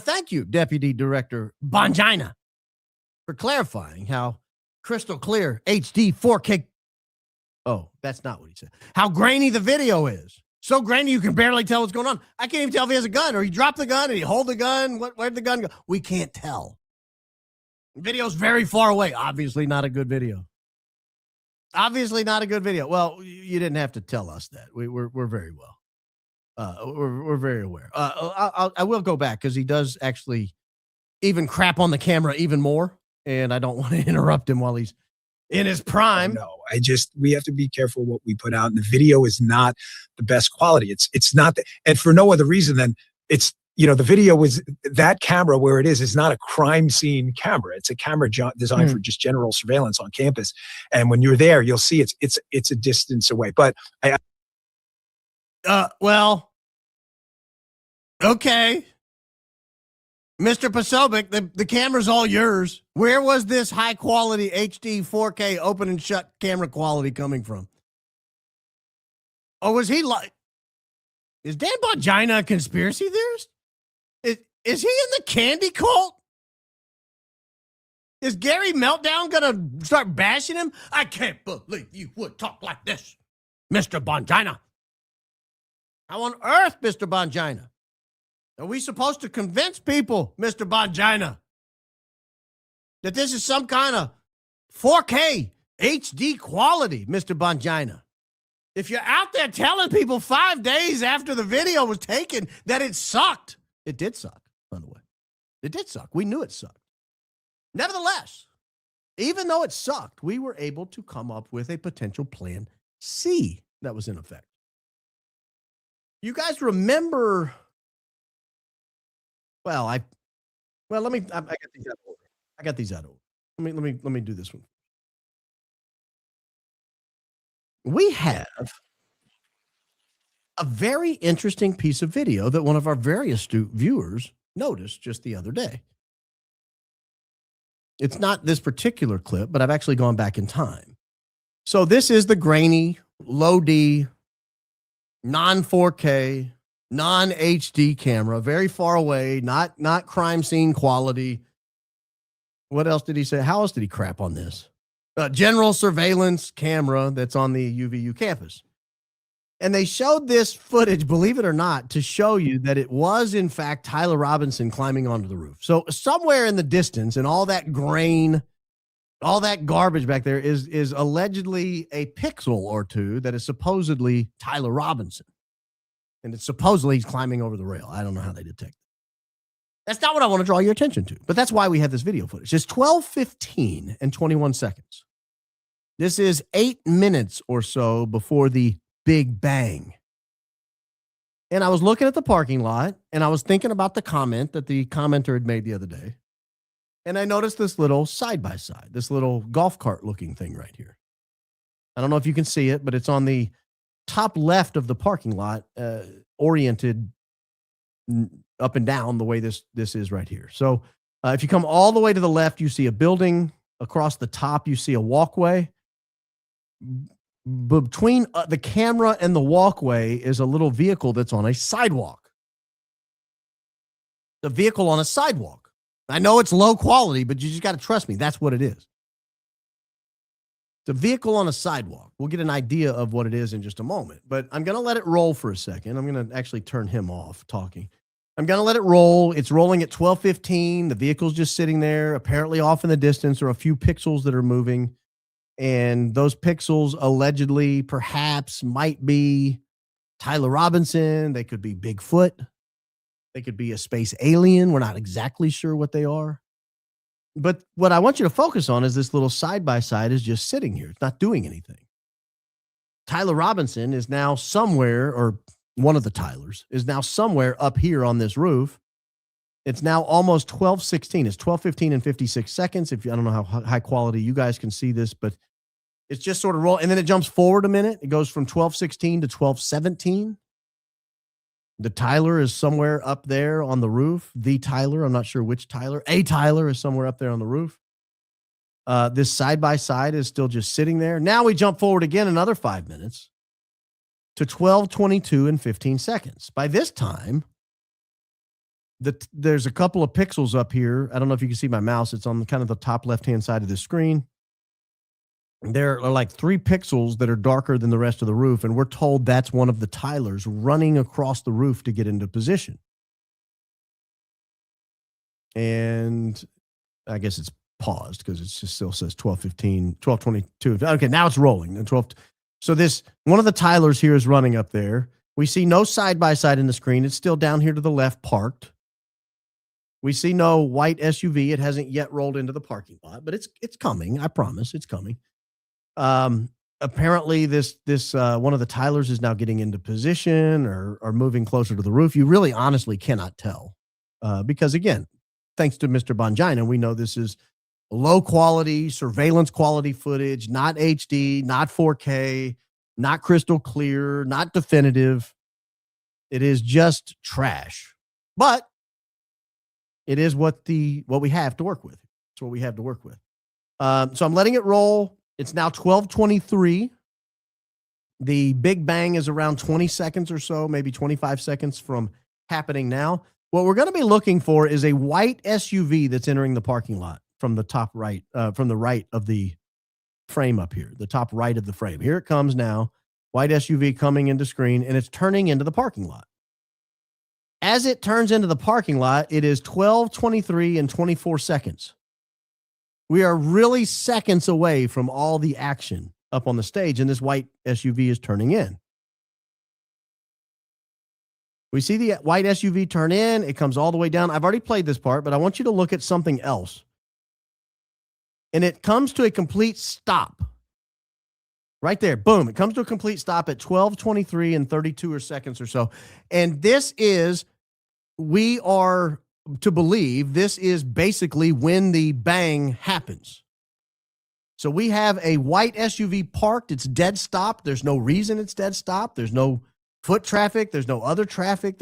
Thank you, Deputy Director Bongina, for clarifying how crystal clear HD 4K. Oh, that's not what he said. How grainy the video is. So grainy you can barely tell what's going on. I can't even tell if he has a gun or he dropped the gun and he hold the gun. Where'd the gun go? We can't tell. The video's very far away. Obviously not a good video. Obviously not a good video. Well, you didn't have to tell us that. We're very well. We're very aware. I will go back because he does actually even crap on the camera even more, and I don't want to interrupt him while he's in his prime. No, we have to be careful what we put out. And the video is not the best quality. It's not, and for no other reason than it's, the video was that camera where it is not a crime scene camera. It's a camera designed for just general surveillance on campus. And when you're there, you'll see it's a distance away. But well, okay. Mr. Posobiec, the camera's all yours. Where was this high quality HD 4K open and shut camera quality coming from? Or was he is Dan Bongina a conspiracy theorist? Is he in the candy cult? Is Gary Meltdown gonna start bashing him? I can't believe you would talk like this, Mr. Bongina. How on earth, Mr. Bongina? Are we supposed to convince people, Mr. Bongina, that this is some kind of 4K HD quality, Mr. Bongina? If you're out there telling people 5 days after the video was taken that it sucked, it did suck, by the way. It did suck. We knew it sucked. Nevertheless, even though it sucked, we were able to come up with a potential plan C that was in effect. You guys remember? Well, I got these out of order. I got these out of order. Let me do this one. We have a very interesting piece of video that one of our very astute viewers noticed just the other day. It's not this particular clip, but I've actually gone back in time. So this is the grainy, low D, non-4K, non-HD camera, very far away, not crime scene quality. What else did he say? How else did he crap on this? General surveillance camera that's on the UVU campus. And they showed this footage, believe it or not, to show you that it was, in fact, Tyler Robinson climbing onto the roof. So somewhere in the distance and all that grain, all that garbage back there is allegedly a pixel or two that is supposedly Tyler Robinson. And it's supposedly he's climbing over the rail. I don't know how they detect it. That's not what I want to draw your attention to, but that's why we have this video footage. It's 12:15 and 21 seconds. This is 8 minutes or so before the Big Bang. And I was looking at the parking lot and I was thinking about the comment that the commenter had made the other day. And I noticed this little side-by-side, this little golf cart looking thing right here. I don't know if you can see it, but it's on the top left of the parking lot, oriented up and down the way this is right here. So if you come all the way to the left, you see a building. Across the top, you see a walkway. Between the camera and the walkway is a little vehicle that's on a sidewalk. The vehicle on a sidewalk. I know it's low quality, but you just got to trust me. That's what it is. The vehicle on a sidewalk. We'll get an idea of what it is in just a moment, but I'm going to let it roll for a second. I'm going to actually turn him off talking. I'm going to let it roll. It's rolling at 12:15. The vehicle's just sitting there, apparently off in the distance. There are a few pixels that are moving. And those pixels allegedly, perhaps, might be Tyler Robinson. They could be Bigfoot. They could be a space alien. We're not exactly sure what they are. But what I want you to focus on is this little side-by-side is just sitting here. It's not doing anything. Tyler Robinson is now somewhere, or one of the Tylers is now somewhere up here on this roof. It's now almost 12:16. It's 12:15 and 56 seconds. I don't know how high quality you guys can see this, but it's just sort of roll. And then it jumps forward a minute. It goes from 12:16 to 12:17. The Tyler is somewhere up there on the roof. The Tyler, I'm not sure which Tyler. A Tyler is somewhere up there on the roof. This side-by-side is still just sitting there. Now we jump forward again another 5 minutes to 12:22 and 15 seconds. By this time, there's a couple of pixels up here. I don't know if you can see my mouse. It's on kind of the top left-hand side of the screen. There are like 3 pixels that are darker than the rest of the roof, and we're told that's one of the Tylers running across the roof to get into position. And I guess it's paused because it just still says 12:15, 12:22. Okay, now it's rolling. And 12. So this one of the Tylers here is running up there. We see no side-by-side in the screen. It's still down here to the left, parked. We see no white SUV. It hasn't yet rolled into the parking lot, but it's coming. I promise it's coming. Apparently this one of the Tylers is now getting into position or moving closer to the roof. You really honestly cannot tell. Because again, thanks to Mr. Bongina, we know this is low quality, surveillance quality footage, not HD, not 4K, not crystal clear, not definitive. It is just trash. But it is what we have to work with. It's what we have to work with. So I'm letting it roll. It's now 12:23. The Big Bang is around 20 seconds or so, maybe 25 seconds from happening now. What we're going to be looking for is a white SUV that's entering the parking lot from the top right, from the right of the frame up here, the top right of the frame. Here it comes now. White SUV coming into screen, and it's turning into the parking lot. As it turns into the parking lot, it is 12:23 and 24 seconds. We are really seconds away from all the action up on the stage, and this white SUV is turning in. We see the white SUV turn in. It comes all the way down. I've already played this part, but I want you to look at something else. And it comes to a complete stop. Right there. Boom. It comes to a complete stop at 12:23 and 32 seconds or so. And we are to believe this is basically when the bang happens. So we have a white SUV parked. It's dead stop. There's no reason it's dead stop. There's no foot traffic. There's no other traffic.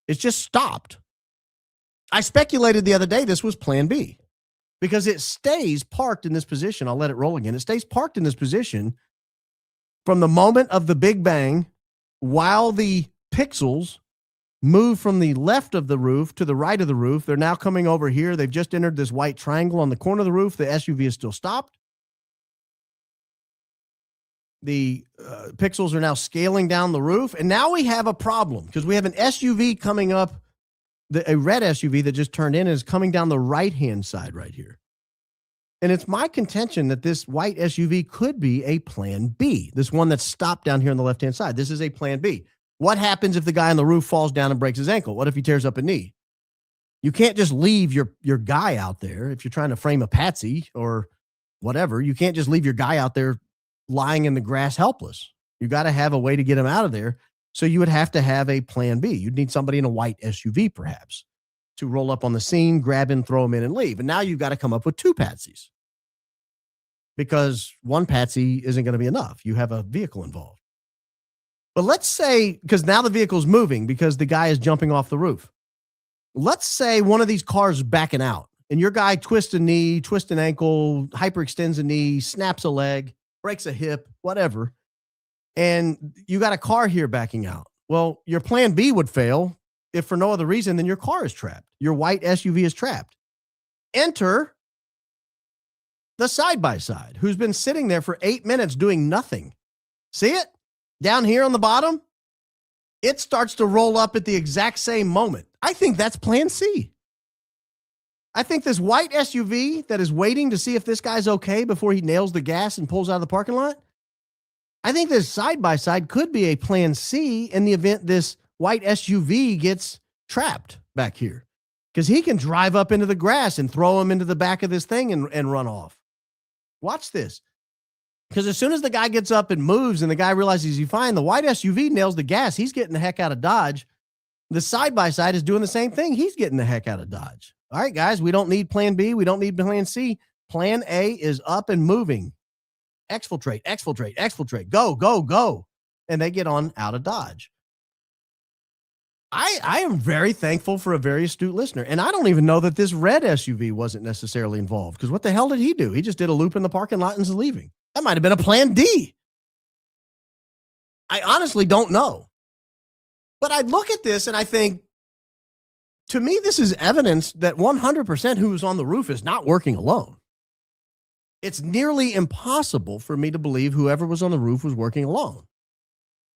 It's just stopped. I speculated the other day this was plan B because it stays parked in this position. I'll let it roll again. It stays parked in this position from the moment of the Big Bang while the pixels move from the left of the roof to the right of the roof. They're now coming over here. They've just entered this white triangle on the corner of the roof. The SUV is still stopped. The pixels are now scaling down the roof. And now we have a problem because we have an SUV coming up, a red SUV that just turned in and is coming down the right-hand side right here. And it's my contention that this white SUV could be a plan B, this one that's stopped down here on the left-hand side. This is a plan B. What happens if the guy on the roof falls down and breaks his ankle? What if he tears up a knee? You can't just leave your guy out there if you're trying to frame a patsy or whatever. You can't just leave your guy out there lying in the grass helpless. You got to have a way to get him out of there. So you would have to have a plan B. You'd need somebody in a white SUV perhaps to roll up on the scene, grab him, throw him in and leave. And now you've got to come up with 2 patsies because one patsy isn't going to be enough. You have a vehicle involved. But let's say, because now the vehicle's moving because the guy is jumping off the roof. Let's say one of these cars is backing out and your guy twists a knee, twists an ankle, hyperextends a knee, snaps a leg, breaks a hip, whatever. And you got a car here backing out. Well, your plan B would fail if for no other reason than your car is trapped. Your white SUV is trapped. Enter the side-by-side who's been sitting there for 8 minutes doing nothing. See it? Down here on the bottom, it starts to roll up at the exact same moment. I think that's plan C. I think this white SUV that is waiting to see if this guy's okay before he nails the gas and pulls out of the parking lot, I think this side-by-side could be a plan C in the event this white SUV gets trapped back here. Because he can drive up into the grass and throw him into the back of this thing and run off. Watch this. Because as soon as the guy gets up and moves and the guy realizes he's fine, the white SUV nails the gas. He's getting the heck out of Dodge. The side-by-side is doing the same thing. He's getting the heck out of Dodge. All right, guys, we don't need plan B. We don't need plan C. Plan A is up and moving. Exfiltrate, exfiltrate, exfiltrate. Go, go, go. And they get on out of Dodge. I am very thankful for a very astute listener. And I don't even know that this red SUV wasn't necessarily involved. Because what the hell did he do? He just did a loop in the parking lot and is leaving. That might have been a plan D. I honestly don't know. But I look at this and I think, to me, this is evidence that 100% who was on the roof is not working alone. It's nearly impossible for me to believe whoever was on the roof was working alone.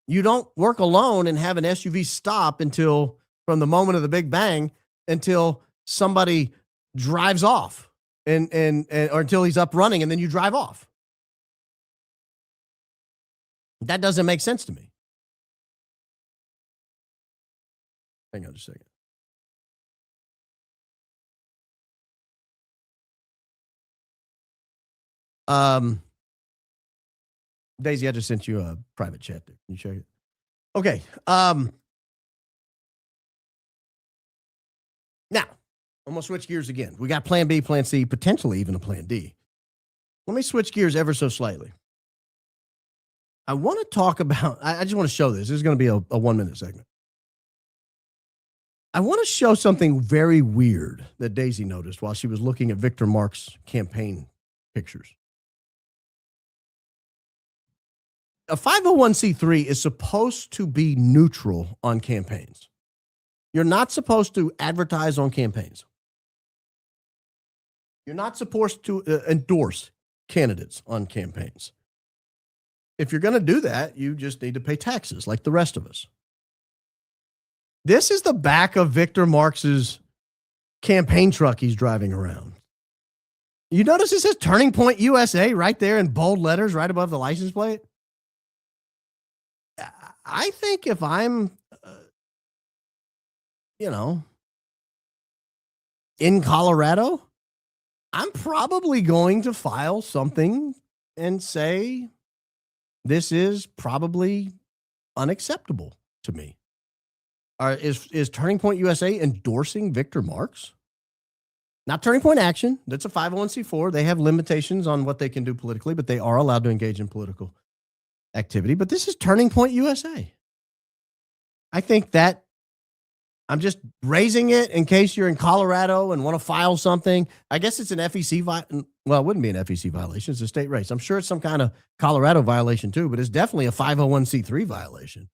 You don't work alone and have an SUV stop until, from the moment of the Big Bang, until somebody drives off or until he's up running and then you drive off. That doesn't make sense to me. Hang on just a second. Daisy, I just sent you a private chat there. Can you check it? Okay. Now, I'm going to switch gears again. We got plan B, plan C, potentially even a plan D. Let me switch gears ever so slightly. I want to talk about, I just want to show this. This is going to be a 1-minute segment. I want to show something very weird that Daisy noticed while she was looking at Victor Marx campaign pictures. A 501c3 is supposed to be neutral on campaigns. You're not supposed to advertise on campaigns. You're not supposed to endorse candidates on campaigns. If you're going to do that, you just need to pay taxes like the rest of us. This is the back of Victor Marx's campaign truck he's driving around. You notice it says Turning Point USA right there in bold letters right above the license plate? I think if I'm, in Colorado, I'm probably going to file something and say this is probably unacceptable to me. Is Turning Point USA endorsing Victor Marx? Not Turning Point Action. That's a 501c4. They have limitations on what they can do politically, but they are allowed to engage in political activity. But this is Turning Point USA. I think that I'm just raising it in case you're in Colorado and want to file something. I guess it's an FEC well, it wouldn't be an FEC violation. It's a state race. I'm sure it's some kind of Colorado violation too, but it's definitely a 501c3 violation.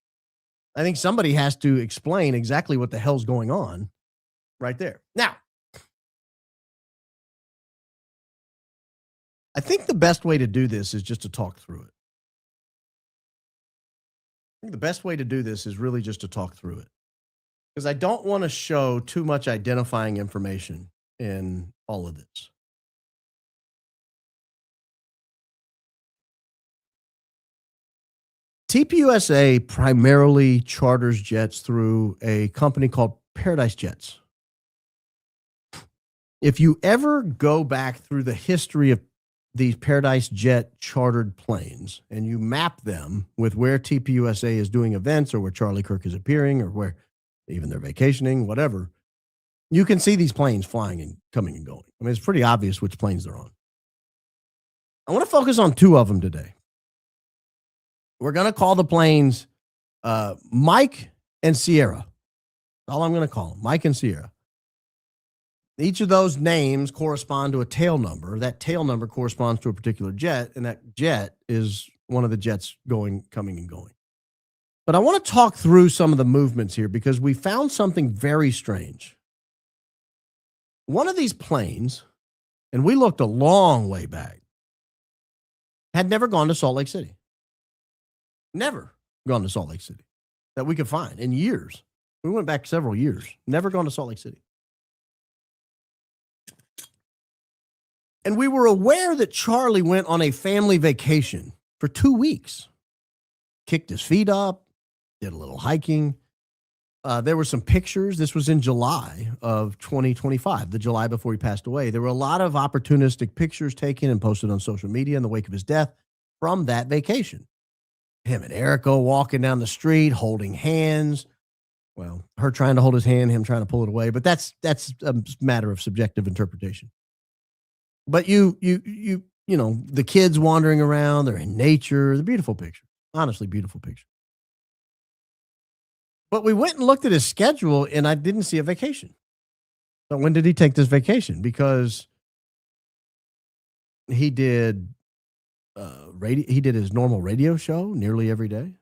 I think somebody has to explain exactly what the hell's going on right there. Now, I think the best way to do this is just to talk through it. I think the best way to do this is really just to talk through it. Because I don't want to show too much identifying information in all of this. TPUSA primarily charters jets through a company called Paradise Jets. If you ever go back through the history of these Paradise Jet chartered planes and you map them with where TPUSA is doing events or where Charlie Kirk is appearing or where even they're vacationing, whatever, you can see these planes flying and coming and going. I mean, it's pretty obvious which planes they're on. I want to focus on two of them today. We're going to call the planes Mike and Sierra. That's all I'm going to call them, Mike and Sierra. Each of those names correspond to a tail number. That tail number corresponds to a particular jet, and that jet is one of the jets coming and going. But I want to talk through some of the movements here because we found something very strange. One of these planes, and we looked a long way back, had never gone to Salt Lake City. Never gone to Salt Lake City that we could find in years. We went back several years. Never gone to Salt Lake City. And we were aware that Charlie went on a family vacation for 2 weeks. Kicked his feet up, did a little hiking. There were some pictures. This was in July of 2025, the July before he passed away. There were a lot of opportunistic pictures taken and posted on social media in the wake of his death from that vacation. Him and Erica walking down the street, holding hands. Well, her trying to hold his hand, him trying to pull it away. But that's a matter of subjective interpretation. But you know, the kids wandering around, they're in nature, the beautiful picture. Honestly, beautiful picture. But we went and looked at his schedule, and I didn't see a vacation. So when did he take this vacation? Because he did he did his normal radio show nearly every day.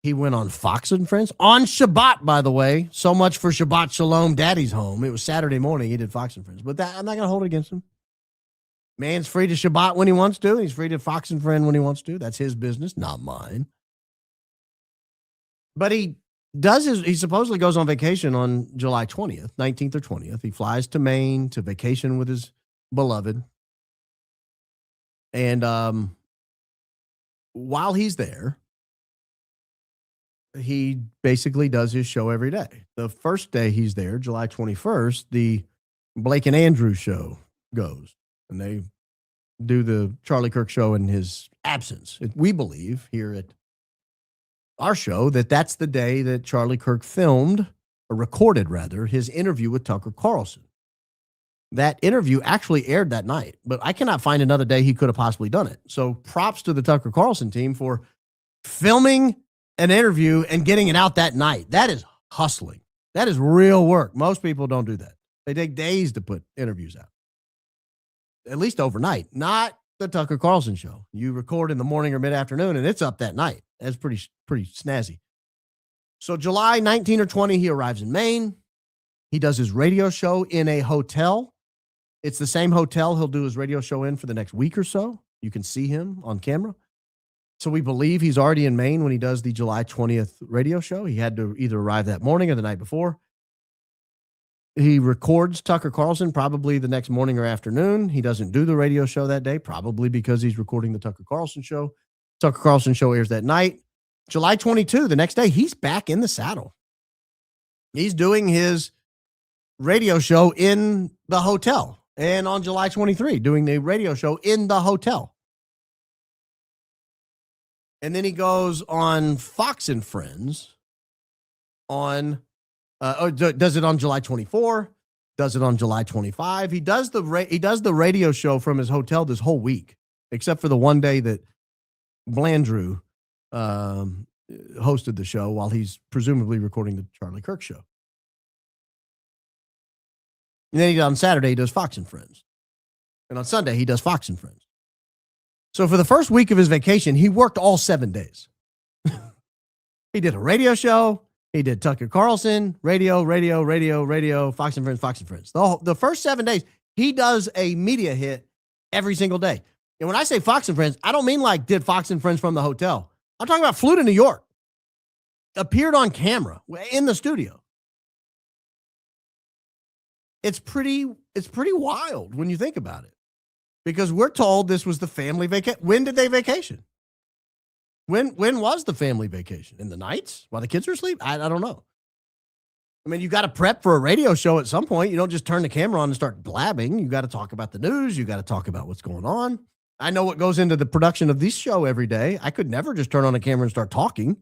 He went on Fox and Friends on Shabbat, by the way. So much for Shabbat Shalom, Daddy's home. It was Saturday morning. He did Fox and Friends, but I'm not going to hold it against him. Man's free to Shabbat when he wants to. He's free to Fox and Friend when he wants to. That's his business, not mine. But he supposedly goes on vacation on July 20th, 19th or 20th. He flies to Maine to vacation with his beloved. And while he's there, he basically does his show every day. The first day he's there, July 21st, the Blake and Andrew show goes. And they do the Charlie Kirk show in his absence. We believe here at our show that that's the day that Charlie Kirk filmed, or recorded rather, his interview with Tucker Carlson. That interview actually aired that night, but I cannot find another day he could have possibly done it. So props to the Tucker Carlson team for filming an interview and getting it out that night. That is hustling. That is real work. Most people don't do that. They take days to put interviews out, at least overnight. Not the Tucker Carlson show. You record in the morning or mid-afternoon, and it's up that night. That's pretty snazzy. So July 19 or 20, he arrives in Maine. He does his radio show in a hotel. It's the same hotel he'll do his radio show in for the next week or so. You can see him on camera. So we believe he's already in Maine when he does the July 20th radio show. He had to either arrive that morning or the night before. He records Tucker Carlson probably the next morning or afternoon. He doesn't do the radio show that day, probably because he's recording the Tucker Carlson show. Tucker Carlson show airs that night. July 22, the next day, he's back in the saddle. He's doing his radio show in the hotel. And on July 23, doing the radio show in the hotel. And then he goes on Fox and Friends on, does it on July 24, does it on July 25. He does the radio show from his hotel this whole week, except for the one day that Blandrew hosted the show while he's presumably recording the Charlie Kirk show. And then on Saturday, he does Fox and Friends. And on Sunday, he does Fox and Friends. So for the first week of his vacation, he worked all 7 days. He did a radio show. He did Tucker Carlson, radio, Fox and Friends. The first 7 days, he does a media hit every single day. And when I say Fox and Friends, I don't mean like did Fox and Friends from the hotel. I'm talking about flew to New York, appeared on camera in the studio. It's pretty wild when you think about it, because we're told this was the family vacation. When did they vacation? When was the family vacation? In the nights while the kids are asleep? I don't know. I mean, you got to prep for a radio show at some point. You don't just turn the camera on and start blabbing. You got to talk about the news. You got to talk about what's going on. I know what goes into the production of this show every day. I could never just turn on a camera and start talking.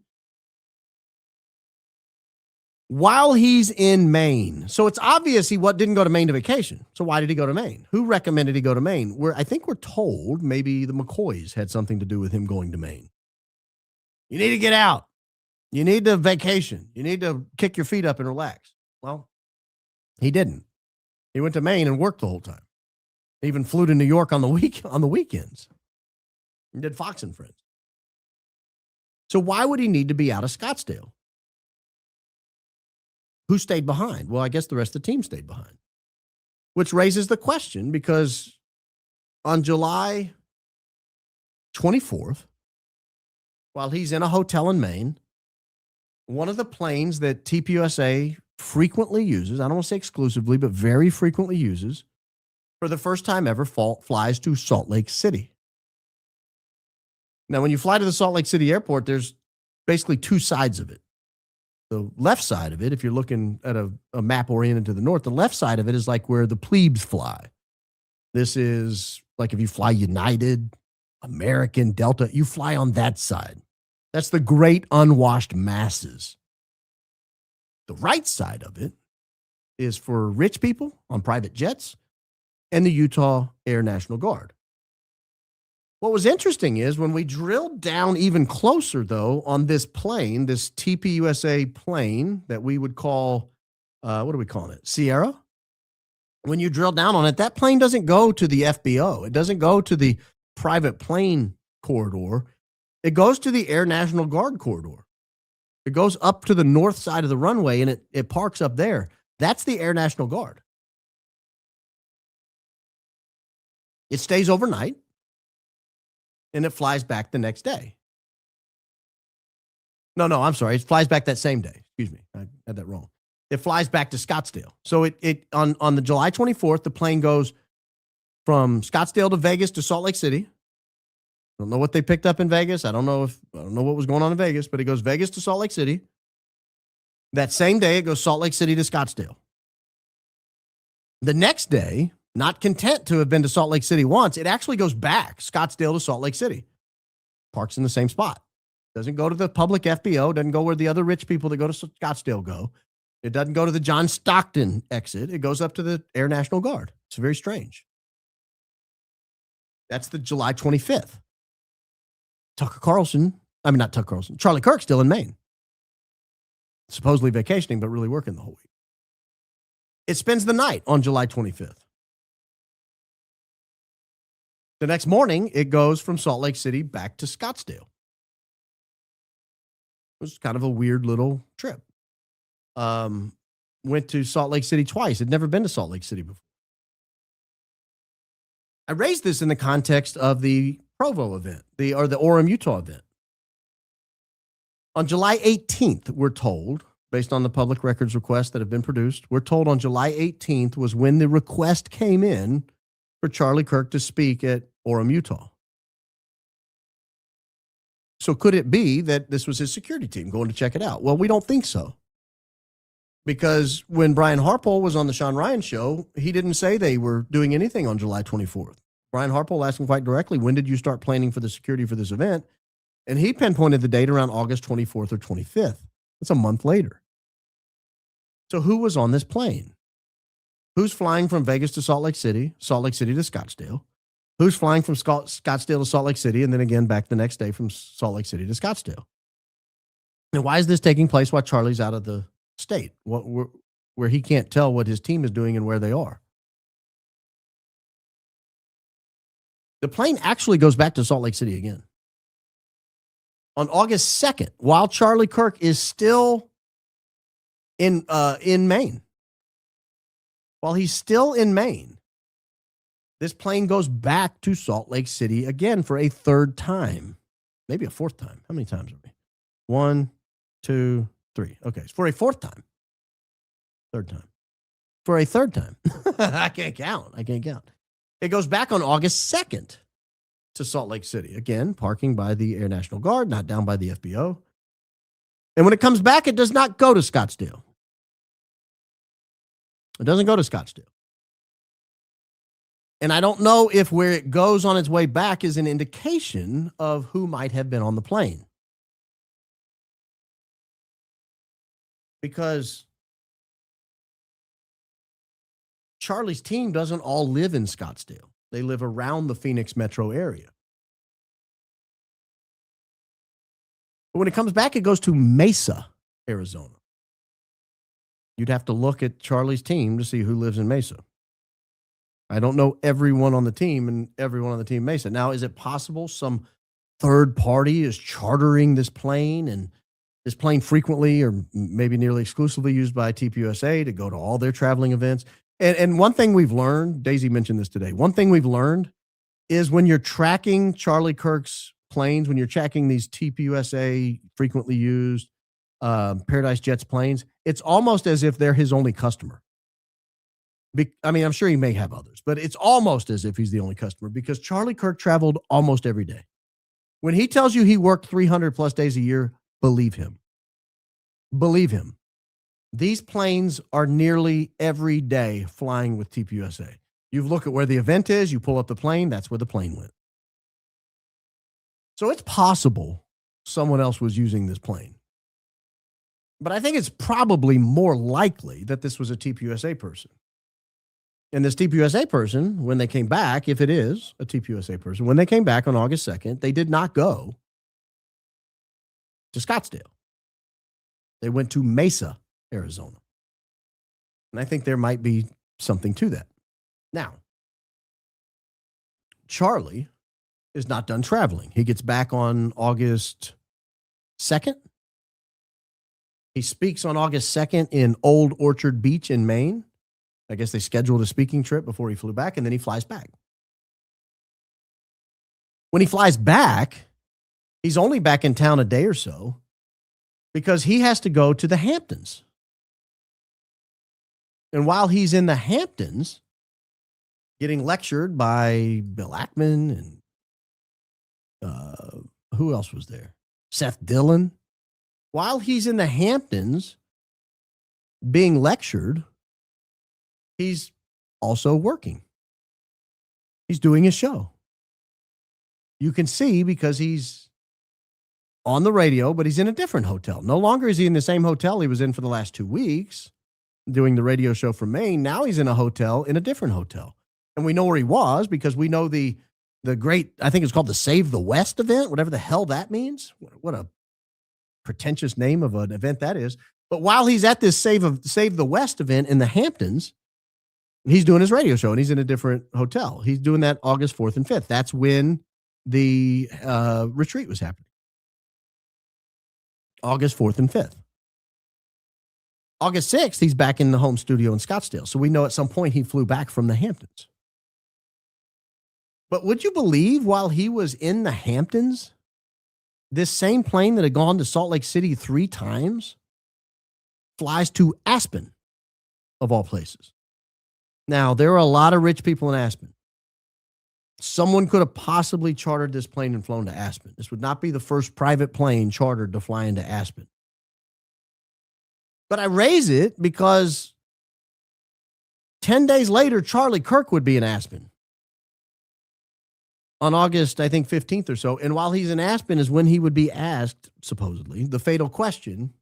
While he's in Maine. So it's obvious he didn't go to Maine to vacation. So why did he go to Maine? Who recommended he go to Maine? I think we're told maybe the McCoys had something to do with him going to Maine. You need to get out. You need to vacation. You need to kick your feet up and relax. Well, he didn't. He went to Maine and worked the whole time. He even flew to New York on the weekends. And did Fox and Friends. So why would he need to be out of Scottsdale? Who stayed behind? Well, I guess the rest of the team stayed behind. Which raises the question, because on July 24th, while he's in a hotel in Maine, one of the planes that TPUSA frequently uses, I don't want to say exclusively, but very frequently uses, for the first time ever, flies to Salt Lake City. Now, when you fly to the Salt Lake City airport, there's basically two sides of it. The left side of it, if you're looking at a map oriented to the north, the left side of it is like where the plebes fly. This is like if you fly United, American, Delta, you fly on that side. That's the great unwashed masses. The right side of it is for rich people on private jets and the Utah Air National Guard. What was interesting is when we drilled down even closer, though, on this plane, this TPUSA plane that we would call, what are we calling it? Sierra. When you drill down on it, that plane doesn't go to the FBO. It doesn't go to the private plane corridor. It goes to the Air National Guard corridor. It goes up to the north side of the runway and it parks up there. That's the Air National Guard. It stays overnight and it flies back the next day. No, I'm sorry. It flies back that same day. Excuse me. I had that wrong. It flies back to Scottsdale. So it on the July 24th, the plane goes from Scottsdale to Vegas to Salt Lake City. I don't know what they picked up in Vegas. I don't know what was going on in Vegas, but it goes Vegas to Salt Lake City. That same day, it goes Salt Lake City to Scottsdale. The next day, not content to have been to Salt Lake City once, it actually goes back Scottsdale to Salt Lake City. Parks in the same spot. Doesn't go to the public FBO, doesn't go where the other rich people that go to Scottsdale go. It doesn't go to the John Stockton exit. It goes up to the Air National Guard. It's very strange. That's the July 25th. Charlie Kirk still in Maine. Supposedly vacationing, but really working the whole week. It spends the night on July 25th. The next morning, it goes from Salt Lake City back to Scottsdale. It was kind of a weird little trip. Went to Salt Lake City twice. Had never been to Salt Lake City before. I raised this in the context of the Provo event, the Orem, Utah event. On July 18th, we're told, based on the public records requests that have been produced, we're told on July 18th was when the request came in for Charlie Kirk to speak at Orem, Utah. So could it be that this was his security team going to check it out? Well, we don't think so. Because when Brian Harpole was on the Sean Ryan show, he didn't say they were doing anything on July 24th. Brian Harpole asked him quite directly, when did you start planning for the security for this event? And he pinpointed the date around August 24th or 25th. That's a month later. So who was on this plane? Who's flying from Vegas to Salt Lake City to Scottsdale? Who's flying from Scottsdale to Salt Lake City and then again back the next day from Salt Lake City to Scottsdale? And why is this taking place while Charlie's out of the state, where he can't tell what his team is doing and where they are? The plane actually goes back to Salt Lake City again. On August 2nd, while Charlie Kirk is still in Maine. While he's still in Maine, this plane goes back to Salt Lake City again for a third time. Maybe a fourth time. How many times are we? 1, 2, 3. Okay, it's for a fourth time. Third time. For a third time. I can't count. It goes back on August 2nd to Salt Lake City. Again, parking by the Air National Guard, not down by the FBO. And when it comes back, it does not go to Scottsdale. It doesn't go to Scottsdale. And I don't know if where it goes on its way back is an indication of who might have been on the plane. Because Charlie's team doesn't all live in Scottsdale. They live around the Phoenix metro area. But when it comes back, it goes to Mesa, Arizona. You'd have to look at Charlie's team to see who lives in Mesa. I don't know everyone on the team and everyone on the team Mesa. Now, is it possible some third party is chartering this plane, and this plane frequently or maybe nearly exclusively used by TPUSA to go to all their traveling events? And one thing we've learned, Daisy mentioned this today, one thing we've learned is when you're tracking Charlie Kirk's planes, when you're tracking these TPUSA frequently used Paradise Jet's planes, it's almost as if they're his only customer. I mean, I'm sure he may have others, but it's almost as if he's the only customer because Charlie Kirk traveled almost every day. When he tells you he worked 300 plus days a year, believe him. Believe him. These planes are nearly every day flying with TPUSA. You look at where the event is, you pull up the plane, that's where the plane went. So it's possible someone else was using this plane. But I think it's probably more likely that this was a TPUSA person. And this TPUSA person, when they came back, if it is a TPUSA person, when they came back on August 2nd, they did not go to Scottsdale. They went to Mesa, Arizona. And I think there might be something to that. Now, Charlie is not done traveling. He gets back on August 2nd. He speaks on August 2nd in Old Orchard Beach in Maine. I guess they scheduled a speaking trip before he flew back, and then he flies back. When he flies back, he's only back in town a day or so because he has to go to the Hamptons. And while he's in the Hamptons, getting lectured by Bill Ackman and who else was there? Seth Dillon. While he's in the Hamptons being lectured, he's also working. He's doing his show. You can see because he's on the radio, but he's in a different hotel. No longer is he in the same hotel he was in for the last 2 weeks doing the radio show from Maine. Now he's in a hotel in a different hotel. And we know where he was because we know the great, I think it's called the Save the West event, whatever the hell that means. What a pretentious name of an event that is. But while he's at this Save the West event in the Hamptons, he's doing his radio show and he's in a different hotel. He's doing that August 4th and 5th. That's when the retreat was happening. August 4th and 5th. August 6th, he's back in the home studio in Scottsdale. So we know at some point he flew back from the Hamptons. But would you believe while he was in the Hamptons, this same plane that had gone to Salt Lake City 3 times flies to Aspen, of all places? Now, there are a lot of rich people in Aspen. Someone could have possibly chartered this plane and flown to Aspen. This would not be the first private plane chartered to fly into Aspen. But I raise it because 10 days later, Charlie Kirk would be in Aspen on August, I think, 15th or so. And while he's in Aspen is when he would be asked, supposedly, the fatal question.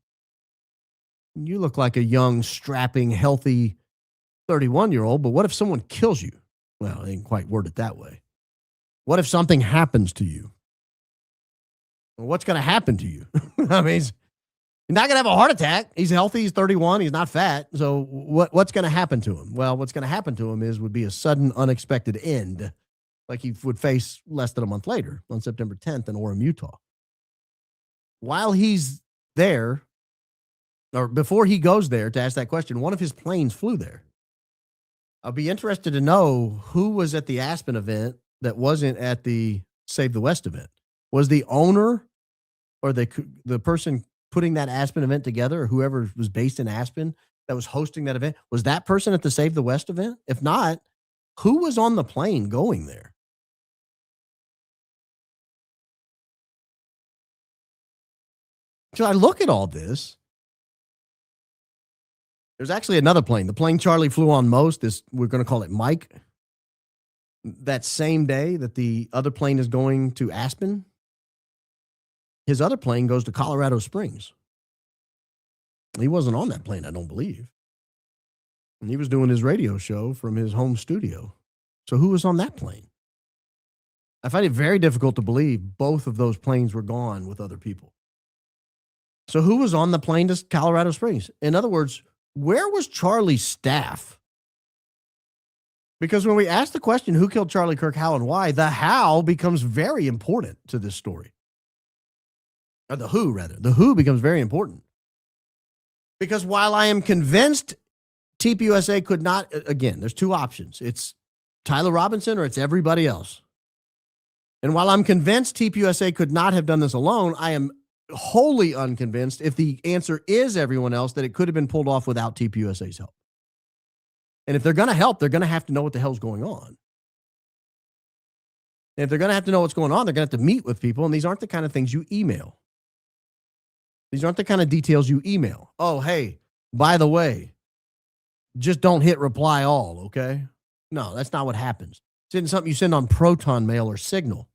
You look like a young, strapping, healthy 31-year-old, but what if someone kills you? Well, I didn't quite word it that way. What if something happens to you? Well, what's going to happen to you? I mean, he's not going to have a heart attack. He's healthy. He's 31. He's not fat. So what's going to happen to him? Well, what's going to happen to him would be a sudden, unexpected end, like he would face less than a month later on September 10th in Orem, Utah. While he's there, or before he goes there to ask that question, one of his planes flew there. I'll be interested to know who was at the Aspen event that wasn't at the Save the West event. Was the owner or the person putting that Aspen event together, or whoever was based in Aspen that was hosting that event, was that person at the Save the West event? If not, who was on the plane going there? So I look at all this. There's actually another plane. The plane Charlie flew on most, we're going to call it Mike. That same day that the other plane is going to Aspen, his other plane goes to Colorado Springs. He wasn't on that plane, I don't believe. And he was doing his radio show from his home studio. So who was on that plane? I find it very difficult to believe both of those planes were gone with other people. So who was on the plane to Colorado Springs? In other words, where was Charlie's staff? Because when we ask the question, who killed Charlie Kirk, how, and why, the how becomes very important to this story. Or the who, rather. The who becomes very important. Because while I am convinced TPUSA could not, again, there's 2 options. It's Tyler Robinson or it's everybody else. And while I'm convinced TPUSA could not have done this alone, I am wholly unconvinced, if the answer is everyone else, that it could have been pulled off without TPUSA's help. And if they're going to help, they're going to have to know what the hell's going on. And if they're going to have to know what's going on, they're going to have to meet with people. And these aren't the kind of things you email. These aren't the kind of details you email. Oh, hey, by the way, just don't hit reply all, okay? No, that's not what happens. It's isn't something you send on Proton Mail or Signal.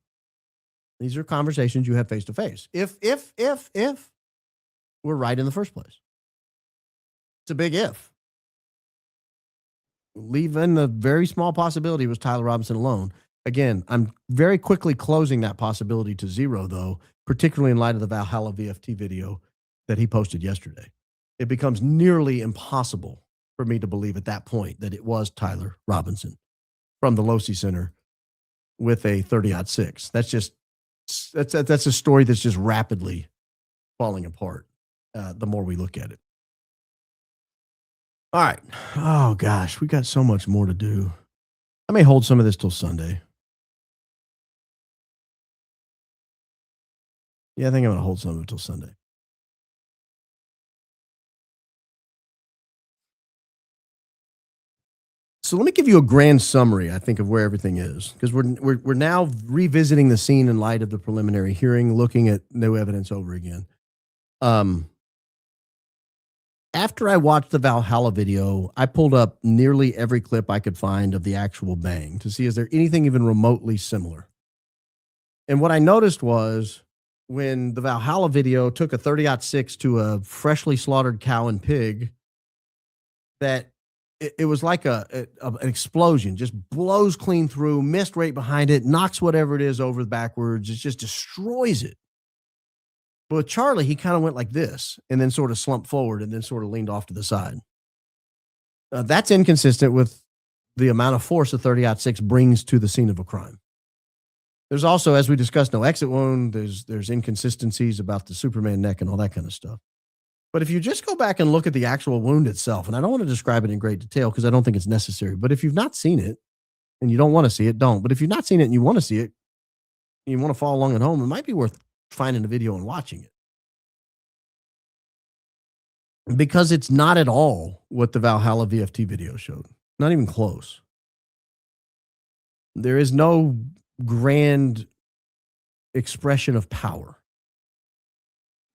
These are conversations you have face to face. If we're right in the first place. It's a big if. Leaving the very small possibility was Tyler Robinson alone. Again, I'm very quickly closing that possibility to zero, though, particularly in light of the Valhalla VFT video that he posted yesterday. It becomes nearly impossible for me to believe at that point that it was Tyler Robinson from the Losi Center with a 30-06. That's a story that's just rapidly falling apart the more we look at it. All right. Oh, gosh, we got so much more to do. I may hold some of this till Sunday. Yeah, I think I'm going to hold some of it till Sunday. So let me give you a grand summary, I think, of where everything is, because we're now revisiting the scene in light of the preliminary hearing, looking at new evidence over again. After I watched the Valhalla video, I pulled up nearly every clip I could find of the actual bang to see, is there anything even remotely similar? And what I noticed was when the Valhalla video took a 30-06 to a freshly slaughtered cow and pig, that it was like an explosion, just blows clean through, missed right behind it, knocks whatever it is over backwards. It just destroys it. But with Charlie, he kind of went like this and then sort of slumped forward and then sort of leaned off to the side. That's inconsistent with the amount of force a 30-06 brings to the scene of a crime. There's also, as we discussed, no exit wound. There's inconsistencies about the Superman neck and all that kind of stuff. But if you just go back and look at the actual wound itself, and I don't want to describe it in great detail because I don't think it's necessary, but if you've not seen it and you don't want to see it, don't. But if you've not seen it and you want to see it, and you want to follow along at home, it might be worth finding a video and watching it. Because it's not at all what the Valhalla VFT video showed. Not even close. There is no grand expression of power.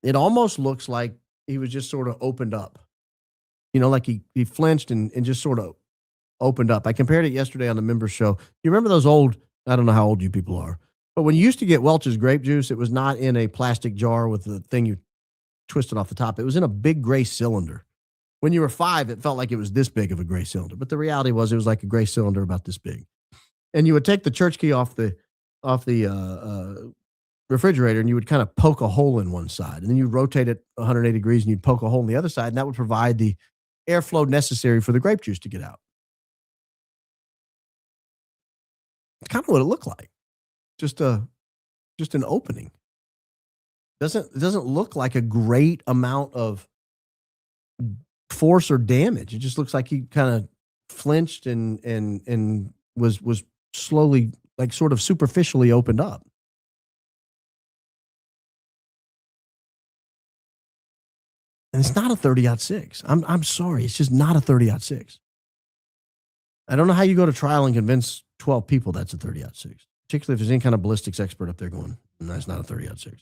It almost looks like he was just sort of opened up. You know, like he flinched and just sort of opened up. I compared it yesterday on the members show. You remember those old, I don't know how old you people are, but when you used to get Welch's grape juice, it was not in a plastic jar with the thing you twisted off the top. It was in a big gray cylinder. When you were 5, it felt like it was this big of a gray cylinder, but the reality was it was like a gray cylinder about this big. And you would take the church key off the refrigerator and you would kind of poke a hole in one side, and then you rotate it 180 degrees and you'd poke a hole in the other side, and that would provide the airflow necessary for the grape juice to get out. It's kind of what it looked like. Just an opening. It doesn't look like a great amount of force or damage. It just looks like he kind of flinched and was slowly, like sort of superficially opened up. And it's not a 30-06. I'm sorry. It's just not a 30-06. I don't know how you go to trial and convince 12 people that's a 30-06, particularly if there's any kind of ballistics expert up there going, that's not a 30-06.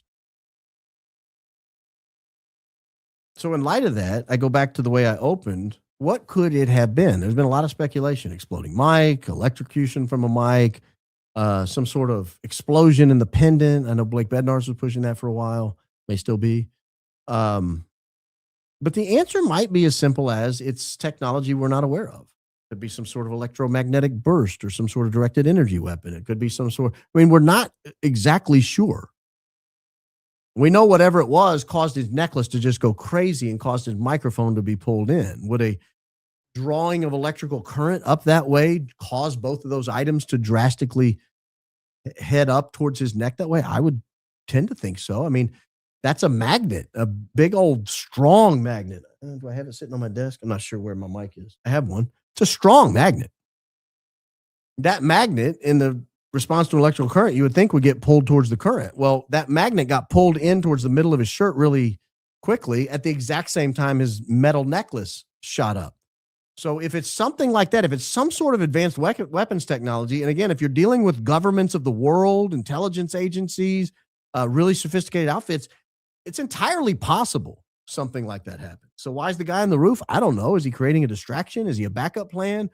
So in light of that, I go back to the way I opened. What could it have been? There's been a lot of speculation. Exploding mic, electrocution from a mic, some sort of explosion in the pendant. I know Blake Bednarz was pushing that for a while. May still be. But the answer might be as simple as it's technology we're not aware of. It could be some sort of electromagnetic burst or some sort of directed energy weapon. It could be some sort. I mean, we're not exactly sure. We know whatever it was caused his necklace to just go crazy and caused his microphone to be pulled in. Would a drawing of electrical current up that way cause both of those items to drastically head up towards his neck that way? I would tend to think so. I mean, that's a magnet, a big old strong magnet. Do I have it sitting on my desk? I'm not sure where my mic is. I have one. It's a strong magnet. That magnet in the responds to an electrical current, you would think would get pulled towards the current. Well, that magnet got pulled in towards the middle of his shirt really quickly at the exact same time his metal necklace shot up. So if it's something like that, if it's some sort of advanced weapons technology, and again, if you're dealing with governments of the world, intelligence agencies, really sophisticated outfits, it's entirely possible something like that happened. So why is the guy on the roof? I don't know. Is he creating a distraction? Is he a backup plan?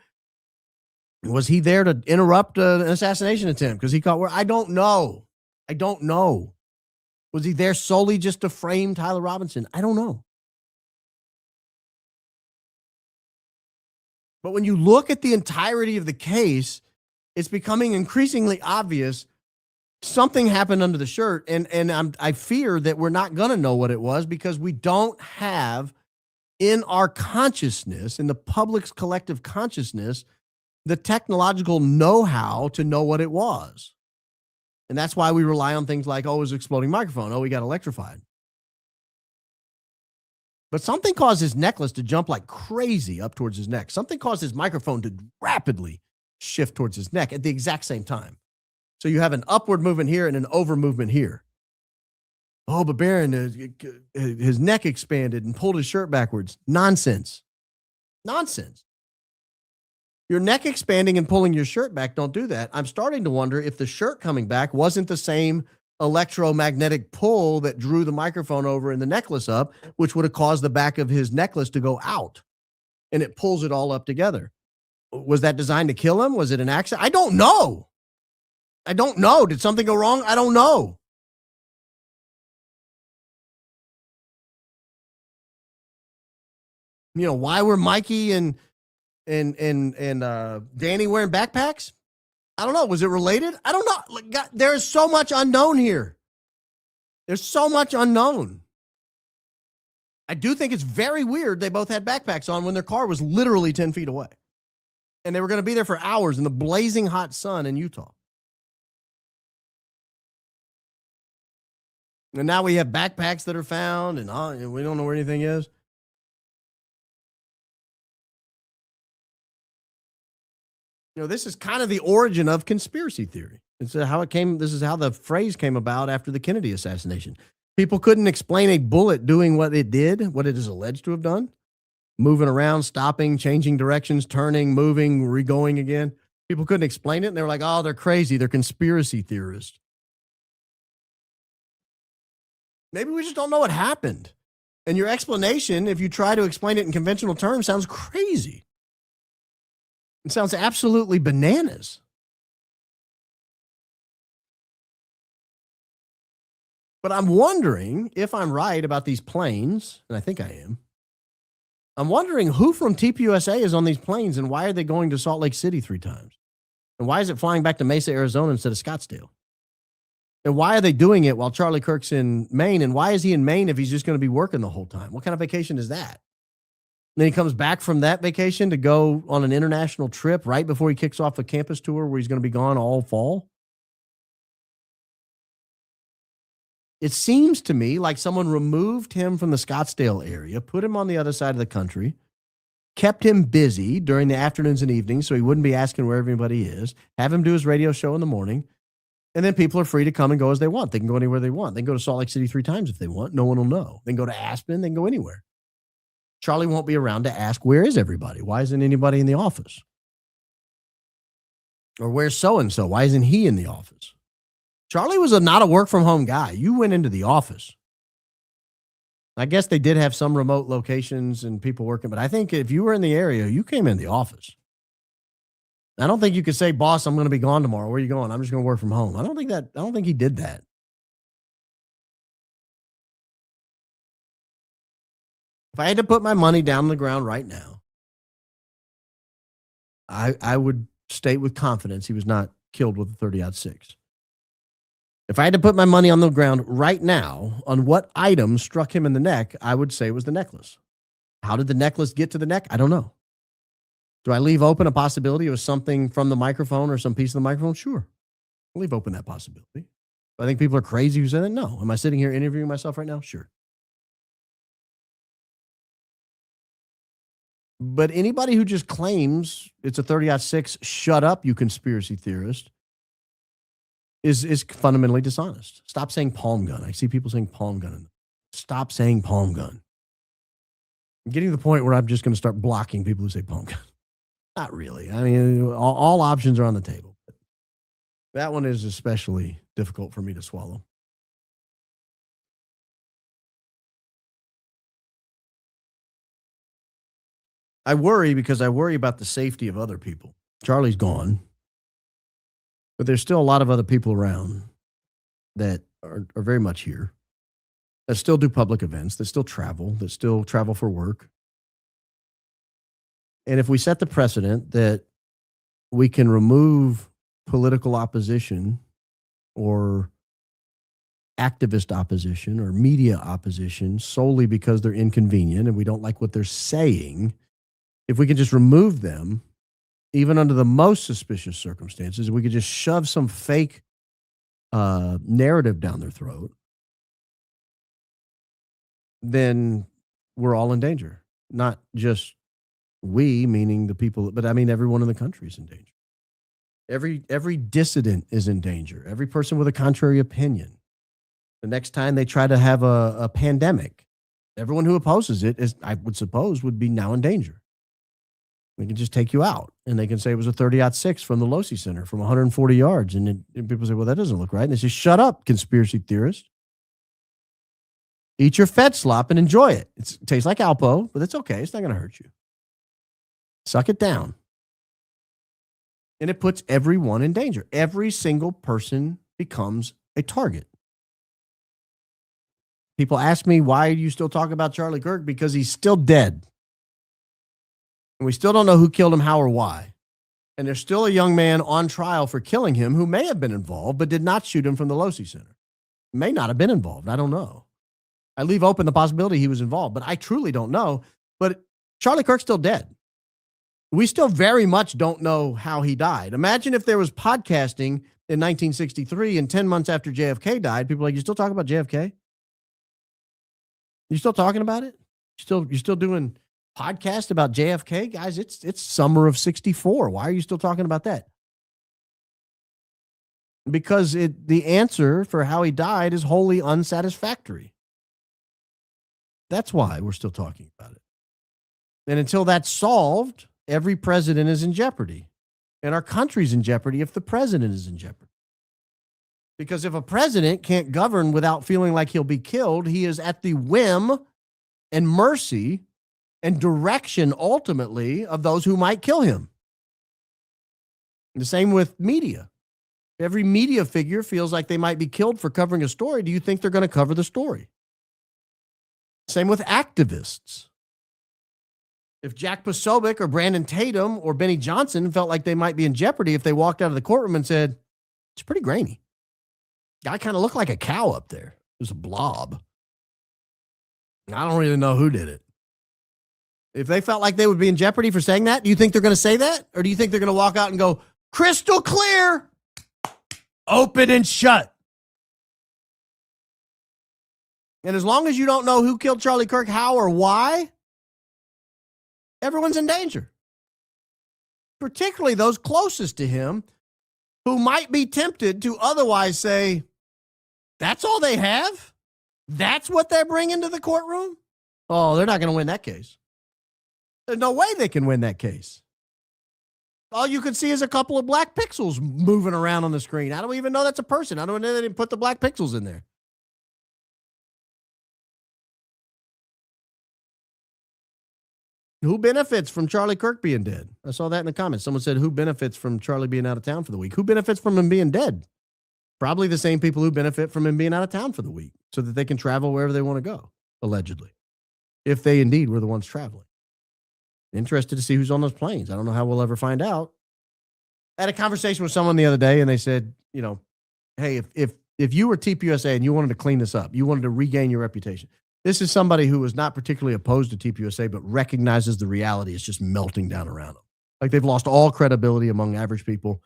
Was he there to interrupt an assassination attempt because he caught where? I don't know. I don't know. Was he there solely just to frame Tyler Robinson? I don't know. But when you look at the entirety of the case, it's becoming increasingly obvious something happened under the shirt. And I fear that we're not going to know what it was because we don't have in our consciousness, in the public's collective consciousness, the technological know-how to know what it was. And that's why we rely on things like, oh, it was an exploding microphone. Oh, we got electrified. But something caused his necklace to jump like crazy up towards his neck. Something caused his microphone to rapidly shift towards his neck at the exact same time. So you have an upward movement here and an over movement here. Oh, but Barron, his neck expanded and pulled his shirt backwards. Nonsense. Nonsense. Your neck expanding and pulling your shirt back don't do that. I'm starting to wonder if the shirt coming back wasn't the same electromagnetic pull that drew the microphone over and the necklace up, which would have caused the back of his necklace to go out, and it pulls it all up together. Was that designed to kill him? Was it an accident? I don't know. I don't know. Did something go wrong? I don't know. You know, why were Mikey and Danny wearing backpacks? I don't know. Was it related? I don't know. God, there's so much unknown here. There's so much unknown. I do think it's very weird they both had backpacks on when their car was literally 10 feet away. And they were going to be there for hours in the blazing hot sun in Utah. And now we have backpacks that are found, and we don't know where anything is. You know, this is kind of the origin of conspiracy theory. It's how it came. This is how the phrase came about after the Kennedy assassination. People couldn't explain a bullet doing what it did, what it is alleged to have done, moving around, stopping, changing directions, turning, moving, re-going again. People couldn't explain it, and they were like, oh, they're crazy. They're conspiracy theorists. Maybe we just don't know what happened. And your explanation, if you try to explain it in conventional terms, sounds crazy. It sounds absolutely bananas. But I'm wondering if I'm right about these planes, and I think I am. I'm wondering who from TPUSA is on these planes and why are they going to Salt Lake City 3 times? And why is it flying back to Mesa, Arizona instead of Scottsdale? And why are they doing it while Charlie Kirk's in Maine? And why is he in Maine if he's just going to be working the whole time? What kind of vacation is that? And then he comes back from that vacation to go on an international trip right before he kicks off a campus tour where he's going to be gone all fall. It seems to me like someone removed him from the Scottsdale area, put him on the other side of the country, kept him busy during the afternoons and evenings so he wouldn't be asking where everybody is, have him do his radio show in the morning, and then people are free to come and go as they want. They can go anywhere they want. They can go to Salt Lake City 3 times if they want. No one will know. They can go to Aspen. They can go anywhere. Charlie won't be around to ask, where is everybody? Why isn't anybody in the office? Or where's so-and-so? Why isn't he in the office? Charlie was not a work-from-home guy. You went into the office. I guess they did have some remote locations and people working, but I think if you were in the area, you came in the office. I don't think you could say, boss, I'm going to be gone tomorrow. Where are you going? I'm just going to work from home. I don't think he did that. If I had to put my money down on the ground right now, I would state with confidence he was not killed with a 30-06. If I had to put my money on the ground right now on what item struck him in the neck, I would say it was the necklace. How did the necklace get to the neck? I don't know. Do I leave open a possibility it was something from the microphone or some piece of the microphone? Sure. I'll leave open that possibility. Do I think people are crazy who say that? No. Am I sitting here interviewing myself right now? Sure. But anybody who just claims it's a 30-06, shut up, you conspiracy theorist, is fundamentally dishonest. Stop saying palm gun. I see people saying palm gun. Stop saying palm gun. I'm getting to the point where I'm just going to start blocking people who say palm gun. Not really. I mean, all options are on the table. That one is especially difficult for me to swallow. I worry because I worry about the safety of other people. Charlie's gone, but there's still a lot of other people around that are very much here, that still do public events, that still travel for work. And if we set the precedent that we can remove political opposition or activist opposition or media opposition solely because they're inconvenient and we don't like what they're saying, if we can just remove them, even under the most suspicious circumstances, we could just shove some fake narrative down their throat, then we're all in danger. Not just we, meaning the people, but I mean everyone in the country is in danger. Every dissident is in danger. Every person with a contrary opinion. The next time they try to have a pandemic, everyone who opposes it, is, I would suppose, would be now in danger. They can just take you out, and they can say it was a 30-06 from the Losi Center from 140 yards. And people say, well, that doesn't look right. And they say, shut up, conspiracy theorist. Eat your fed slop and enjoy it. It tastes like Alpo, but it's okay. It's not going to hurt you. Suck it down. And it puts everyone in danger. Every single person becomes a target. People ask me, why do you still talk about Charlie Kirk? Because he's still dead. And we still don't know who killed him, how, or why. And there's still a young man on trial for killing him who may have been involved, but did not shoot him from the Losi Center. May not have been involved. I don't know. I leave open the possibility he was involved, but I truly don't know. But Charlie Kirk's still dead. We still very much don't know how he died. Imagine if there was podcasting in 1963 and 10 months after JFK died, people are like, you still talking about JFK? You still talking about it? You're still doing podcasts about JFK? Guys, it's summer of 64. Why are you still talking about that? Because the answer for how he died is wholly unsatisfactory. That's why we're still talking about it. And until that's solved, every president is in jeopardy. And our country's in jeopardy if the president is in jeopardy. Because if a president can't govern without feeling like he'll be killed, he is at the whim and mercy and direction, ultimately, of those who might kill him. And the same with media. Every media figure feels like they might be killed for covering a story. Do you think they're going to cover the story? Same with activists. If Jack Posobiec or Brandon Tatum or Benny Johnson felt like they might be in jeopardy if they walked out of the courtroom and said, it's pretty grainy. Guy kind of looked like a cow up there. It was a blob. I don't really know who did it. If they felt like they would be in jeopardy for saying that, do you think they're going to say that? Or do you think they're going to walk out and go, crystal clear, open and shut? And as long as you don't know who killed Charlie Kirk, how, or why, everyone's in danger. Particularly those closest to him who might be tempted to otherwise say, that's all they have? That's what they're bringing to the courtroom? Oh, they're not going to win that case. There's no way they can win that case. All you can see is a couple of black pixels moving around on the screen. I don't even know that's a person. I don't know they didn't put the black pixels in there. Who benefits from Charlie Kirk being dead? I saw that in the comments. Someone said, who benefits from Charlie being out of town for the week? Who benefits from him being dead? Probably the same people who benefit from him being out of town for the week so that they can travel wherever they want to go, allegedly, if they indeed were the ones traveling. Interested to see who's on those planes. I don't know how we'll ever find out. I had a conversation with someone the other day, and they said, you know, hey, if you were TPUSA and you wanted to clean this up, you wanted to regain your reputation. This is somebody who is not particularly opposed to TPUSA, but recognizes the reality is just melting down around them. Like they've lost all credibility among average people.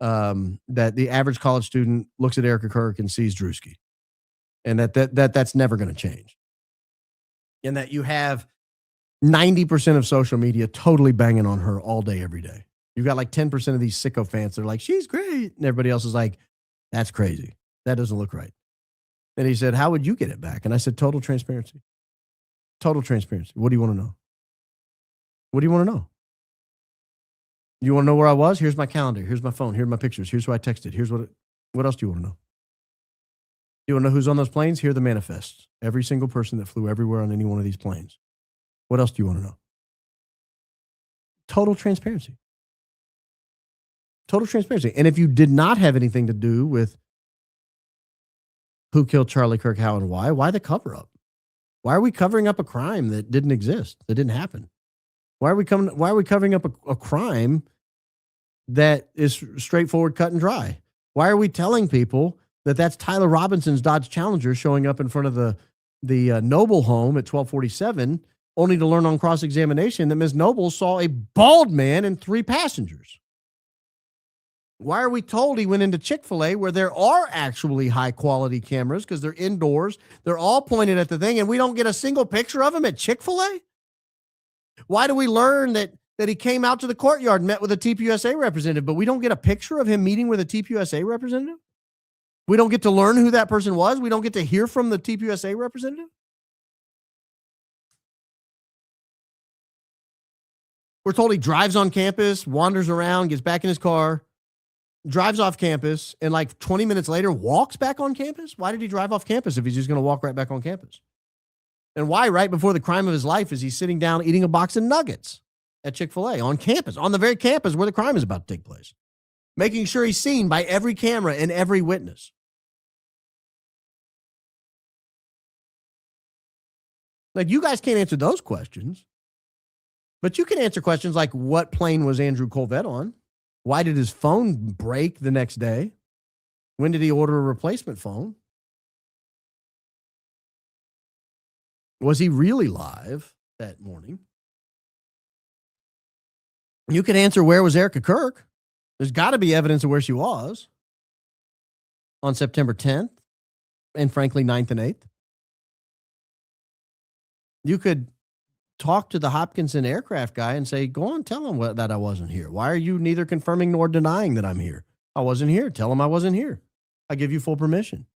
That the average college student looks at Erica Kirk and sees Drewski, and that's never going to change. And that you have 90% of social media totally banging on her all day, every day. You've got like 10% of these sycophants. They're like, she's great. And everybody else is like, That's crazy. That doesn't look right. And he said, how would you get it back? And I said, total transparency. Total transparency. What do you want to know? What do you want to know? You want to know where I was? Here's my calendar. Here's my phone. Here's my pictures. Here's who I texted. Here's what else do you want to know? You want to know who's on those planes? Here are the manifests. Every single person that flew everywhere on any one of these planes. What else do you want to know? Total transparency. Total transparency. And if you did not have anything to do with who killed Charlie Kirk, how, and why the cover up? Why are we covering up a crime that didn't exist, that didn't happen? Why are we covering up a crime that is straightforward, cut and dry? Why are we telling people that that's Tyler Robinson's Dodge Challenger showing up in front of the Noble home at 1247, only to learn on cross-examination that Ms. Noble saw a bald man and 3 passengers? Why are we told he went into Chick-fil-A where there are actually high-quality cameras because they're indoors, they're all pointed at the thing, and we don't get a single picture of him at Chick-fil-A? Why do we learn that he came out to the courtyard and met with a TPUSA representative, but we don't get a picture of him meeting with a TPUSA representative? We don't get to learn who that person was? We don't get to hear from the TPUSA representative? We're told he drives on campus, wanders around, gets back in his car, drives off campus, and like 20 minutes later walks back on campus? Why did he drive off campus if he's just going to walk right back on campus? And why, right before the crime of his life, is he sitting down eating a box of nuggets at Chick-fil-A on campus, on the very campus where the crime is about to take place, making sure he's seen by every camera and every witness? Like, you guys can't answer those questions, but you can answer questions like, what plane was Andrew Colvett on? Why did his phone break the next day? When did he order a replacement phone? Was he really live that morning? You can answer, where was Erica Kirk? There's got to be evidence of where she was on September 10th and, frankly, 9th and 8th. You could talk to the Hopkinson aircraft guy and say, go on, tell him that I wasn't here. Why are you neither confirming nor denying that I'm here? I wasn't here. Tell him I wasn't here. I give you full permission.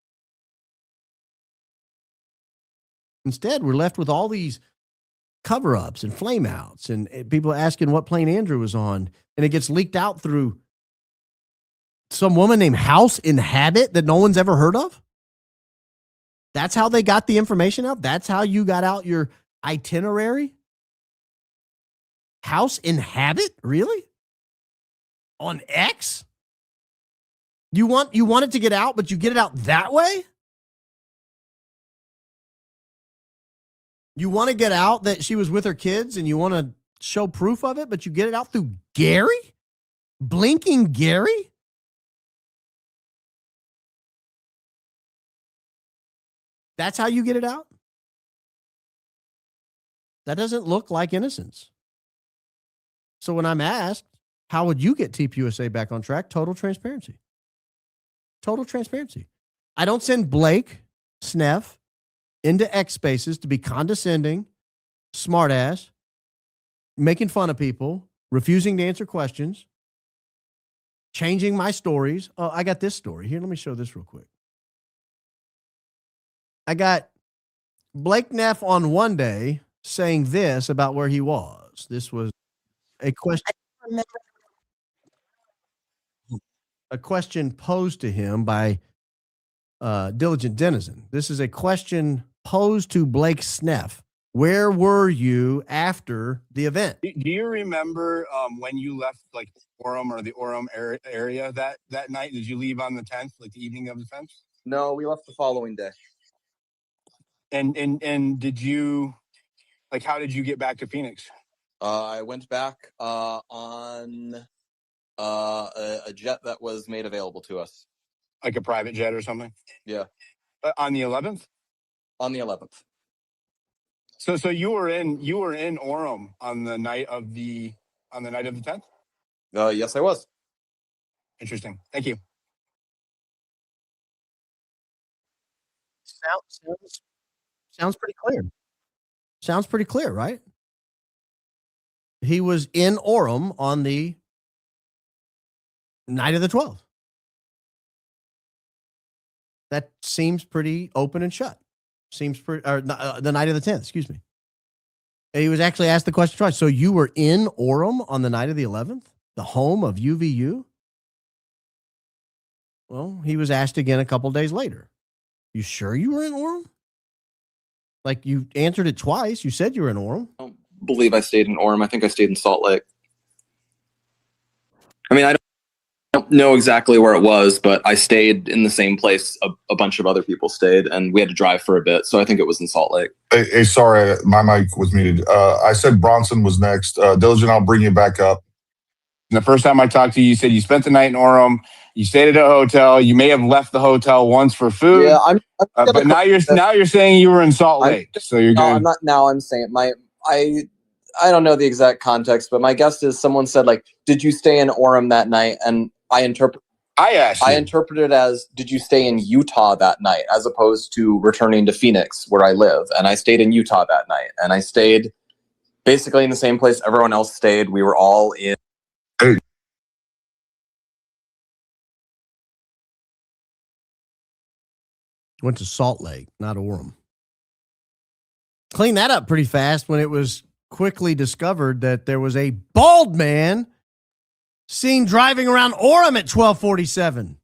Instead, we're left with all these cover-ups and flame-outs and people asking what plane Andrew was on, and it gets leaked out through some woman named House Inhabit that no one's ever heard of. That's how they got the information out? That's how you got out your itinerary? House Inhabit? Really? On X? You want it to get out, but you get it out that way? You want to get out that she was with her kids and you want to show proof of it, but you get it out through Gary? Blinking Gary? That's how you get it out? That doesn't look like innocence. So when I'm asked, how would you get TPUSA back on track? Total transparency. Total transparency. I don't send Blake Neff into X spaces to be condescending, smartass, making fun of people, refusing to answer questions, changing my stories. Oh, I got this story. Here, let me show this real quick. I got Blake Neff on one day saying this about where he was. This was a question posed to him by Diligent Denizen. This is a question posed to Blake Neff. Where were you after the event? Do you remember when you left like Orem or the Orem area that night? Did you leave on the 10th, like the evening of the 10th? No, we left the following day. And did you, like, how did you get back to Phoenix? I went back on a jet that was made available to us. Like a private jet or something? Yeah. On the 11th? On the 11th. So you were in Orem on the night of the 10th? Yes, I was. Interesting. Thank you. Sounds pretty clear. Sounds pretty clear, right? He was in Orem on the night of the 12th. That seems pretty open and shut. Seems pretty, or the night of the 10th, excuse me. And he was actually asked the question twice. So you were in Orem on the night of the 11th, the home of UVU? Well, he was asked again a couple days later. You sure you were in Orem? Like, you answered it twice. You said you were in Orem. I don't believe I stayed in Orem. I think I stayed in Salt Lake. I mean, I don't know exactly where it was, but I stayed in the same place a bunch of other people stayed, and we had to drive for a bit. So I think it was in Salt Lake. Hey, sorry, my mic was muted. I said Bronson was next. Diligent, I'll bring you back up. And the first time I talked to you, you said you spent the night in Orem. You stayed at a hotel. You may have left the hotel once for food. Yeah, I'm but now you're saying you were in Salt Lake. So you're no, good. I'm not. Now I'm saying I don't know the exact context, but my guess is someone said, like, did you stay in Orem that night? And I interpreted it as, did you stay in Utah that night, as opposed to returning to Phoenix where I live? And I stayed in Utah that night, and I stayed basically in the same place everyone else stayed. We were all in. Hey. Went to Salt Lake, not Orem. Cleaned that up pretty fast when it was quickly discovered that there was a bald man seen driving around Orem at 12:47.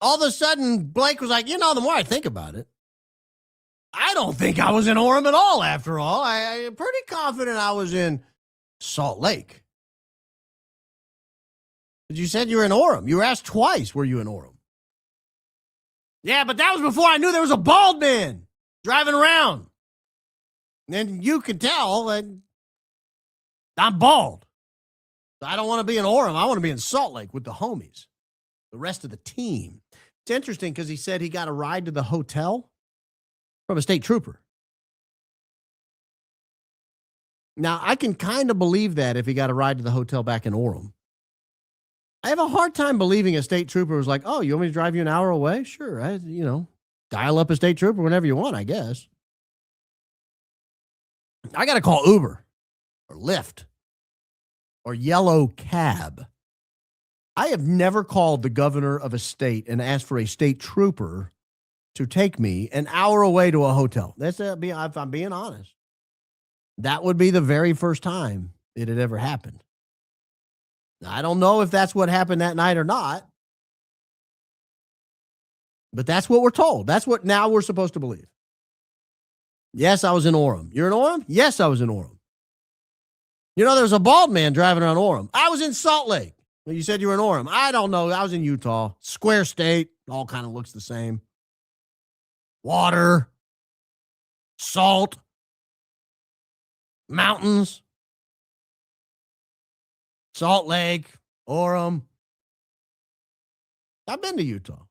All of a sudden, Blake was like, the more I think about it, I don't think I was in Orem at all, after all. I'm pretty confident I was in Salt Lake. But you said you were in Orem. You were asked twice, were you in Orem? Yeah, but that was before I knew there was a bald man driving around. And you could tell that I'm bald. I don't want to be in Orem. I want to be in Salt Lake with the homies, the rest of the team. It's interesting because he said he got a ride to the hotel from a state trooper. Now, I can kind of believe that if he got a ride to the hotel back in Orem. I have a hard time believing a state trooper was like, oh, you want me to drive you an hour away? Sure. Dial up a state trooper whenever you want, I guess. I got to call Uber or Lyft or Yellow Cab. I have never called the governor of a state and asked for a state trooper to take me an hour away to a hotel. If I'm being honest. That would be the very first time it had ever happened. I don't know if that's what happened that night or not, but that's what we're told. That's what now we're supposed to believe. Yes, I was in Orem. You're in Orem? Yes, I was in Orem. There's a bald man driving around Orem. I was in Salt Lake. Well, you said you were in Orem. I don't know. I was in Utah. Square state. All kind of looks the same. Water. Salt. Mountains. Salt Lake, Orem. I've been to Utah.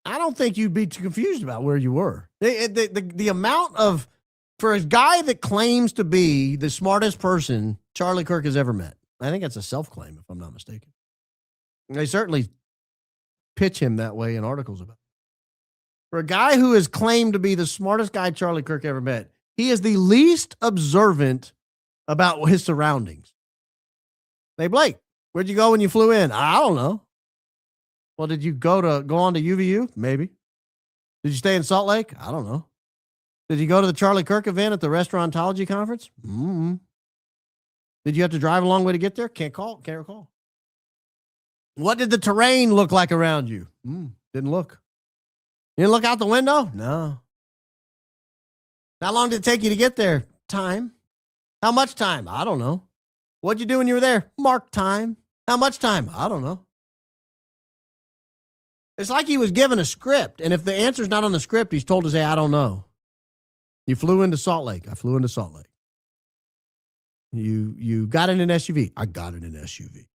I don't think you'd be too confused about where you were. The amount of, for a guy that claims to be the smartest person Charlie Kirk has ever met, I think that's a self-claim, if I'm not mistaken. They certainly pitch him that way in articles about it. For a guy who has claimed to be the smartest guy Charlie Kirk ever met, he is the least observant about his surroundings. Hey, Blake, where'd you go when you flew in? I don't know. Well, did you go on to UVU? Maybe. Did you stay in Salt Lake? I don't know. Did you go to the Charlie Kirk event at the Restauratology Conference? Mm-hmm. Did you have to drive a long way to get there? Can't recall. What did the terrain look like around you? Didn't look. You didn't look out the window? No. How long did it take you to get there? Time. How much time? I don't know. What'd you do when you were there? Mark time. How much time? I don't know. It's like he was given a script, and if the answer's not on the script, he's told to say, I don't know. You flew into Salt Lake. I flew into Salt Lake. You got in an SUV. I got in an SUV.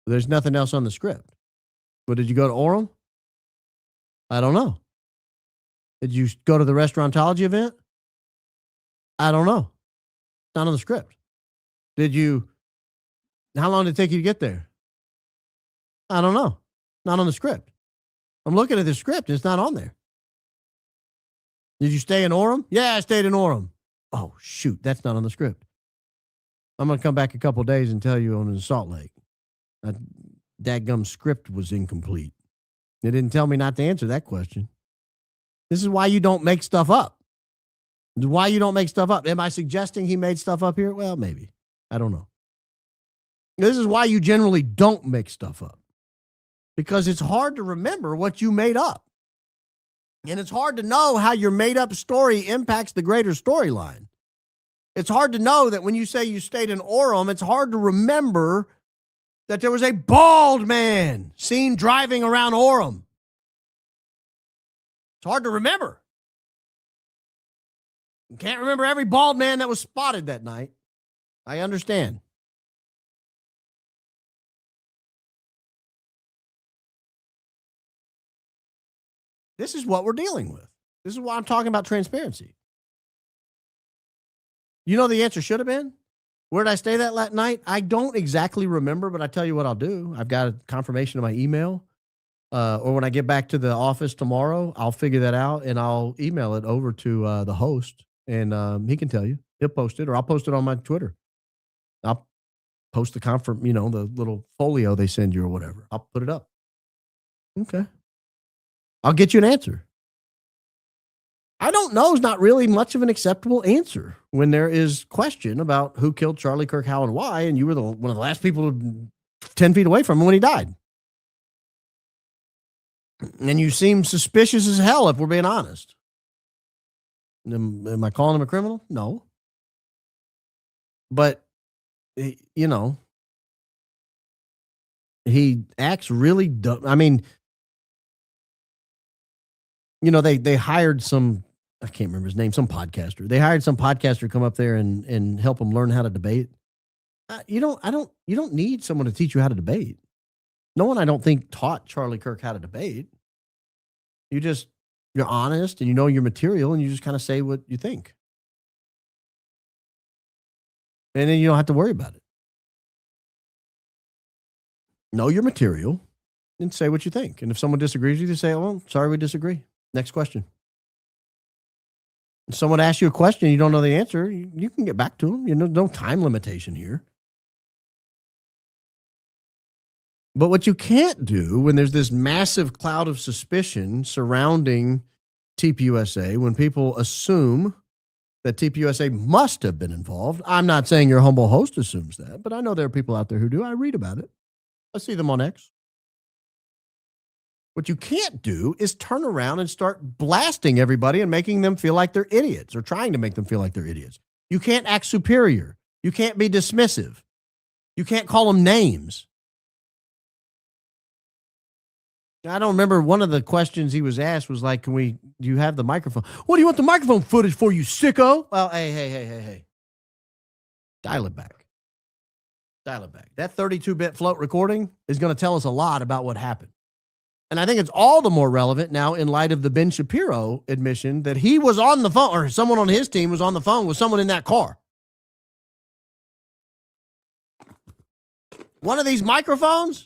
There's nothing else on the script. But did you go to Orem? I don't know. Did you go to the Restauratology event? I don't know. It's not on the script. How long did it take you to get there? I don't know. Not on the script. I'm looking at the script. It's not on there. Did you stay in Orem? Yeah, I stayed in Orem. Oh, shoot. That's not on the script. I'm going to come back a couple of days and tell you I'm in Salt Lake. That dadgum script was incomplete. It didn't tell me not to answer that question. This is why you don't make stuff up. This is why you don't make stuff up. Am I suggesting he made stuff up here? Well, maybe. I don't know. This is why you generally don't make stuff up. Because it's hard to remember what you made up. And it's hard to know how your made up story impacts the greater storyline. It's hard to know that when you say you stayed in Orem, it's hard to remember that there was a bald man seen driving around Orem. It's hard to remember. You can't remember every bald man that was spotted that night. I understand. This is what we're dealing with. This is why I'm talking about transparency. You know the answer should have been? Where did I stay that night? I don't exactly remember, but I tell you what I'll do. I've got a confirmation of my email. Or when I get back to the office tomorrow, I'll figure that out and I'll email it over to the host, and he can tell you. He'll post it, or I'll post it on my Twitter. I'll post the the little folio they send you or whatever. I'll put it up. Okay. I'll get you an answer. I don't know is not really much of an acceptable answer when there is question about who killed Charlie Kirk, how, and why, and you were one of the last people 10 feet away from him when he died. And you seem suspicious as hell, if we're being honest. Am I calling him a criminal? No. But, he acts really dumb. I mean, they hired some, I can't remember his name, some podcaster. They hired some podcaster to come up there and help them learn how to debate. You don't need someone to teach you how to debate. No one, I don't think, taught Charlie Kirk how to debate. You're honest and you know your material and you just kind of say what you think. And then you don't have to worry about it. Know your material and say what you think. And if someone disagrees with you, say, oh, sorry, we disagree. Next question. If someone asks you a question and you don't know the answer, you can get back to them. No time limitation here. But what you can't do when there's this massive cloud of suspicion surrounding TPUSA, when people assume that TPUSA must have been involved. I'm not saying your humble host assumes that, but I know there are people out there who do. I read about it. I see them on X. What you can't do is turn around and start blasting everybody and making them feel like they're idiots, or trying to make them feel like they're idiots. You can't act superior. You can't be dismissive. You can't call them names. I don't remember, one of the questions he was asked was like, do you have the microphone? What do you want the microphone footage for, you sicko? Well, hey. Dial it back. That 32-bit float recording is going to tell us a lot about what happened. And I think it's all the more relevant now in light of the Ben Shapiro admission that he was on the phone, or someone on his team was on the phone with someone in that car. One of these microphones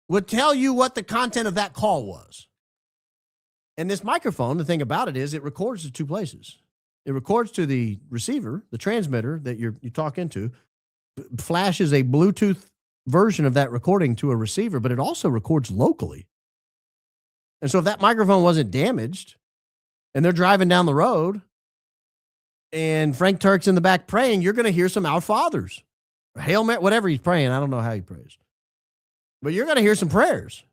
would tell you what the content of that call was. And this microphone, the thing about it is it records to two places. It records to the receiver, the transmitter that you talk into, flashes a Bluetooth version of that recording to a receiver, but it also records locally. And so if that microphone wasn't damaged and they're driving down the road and Frank Turk's in the back praying, you're going to hear some Our Fathers, or Hail Mary, whatever he's praying. I don't know how he prays. But you're going to hear some prayers.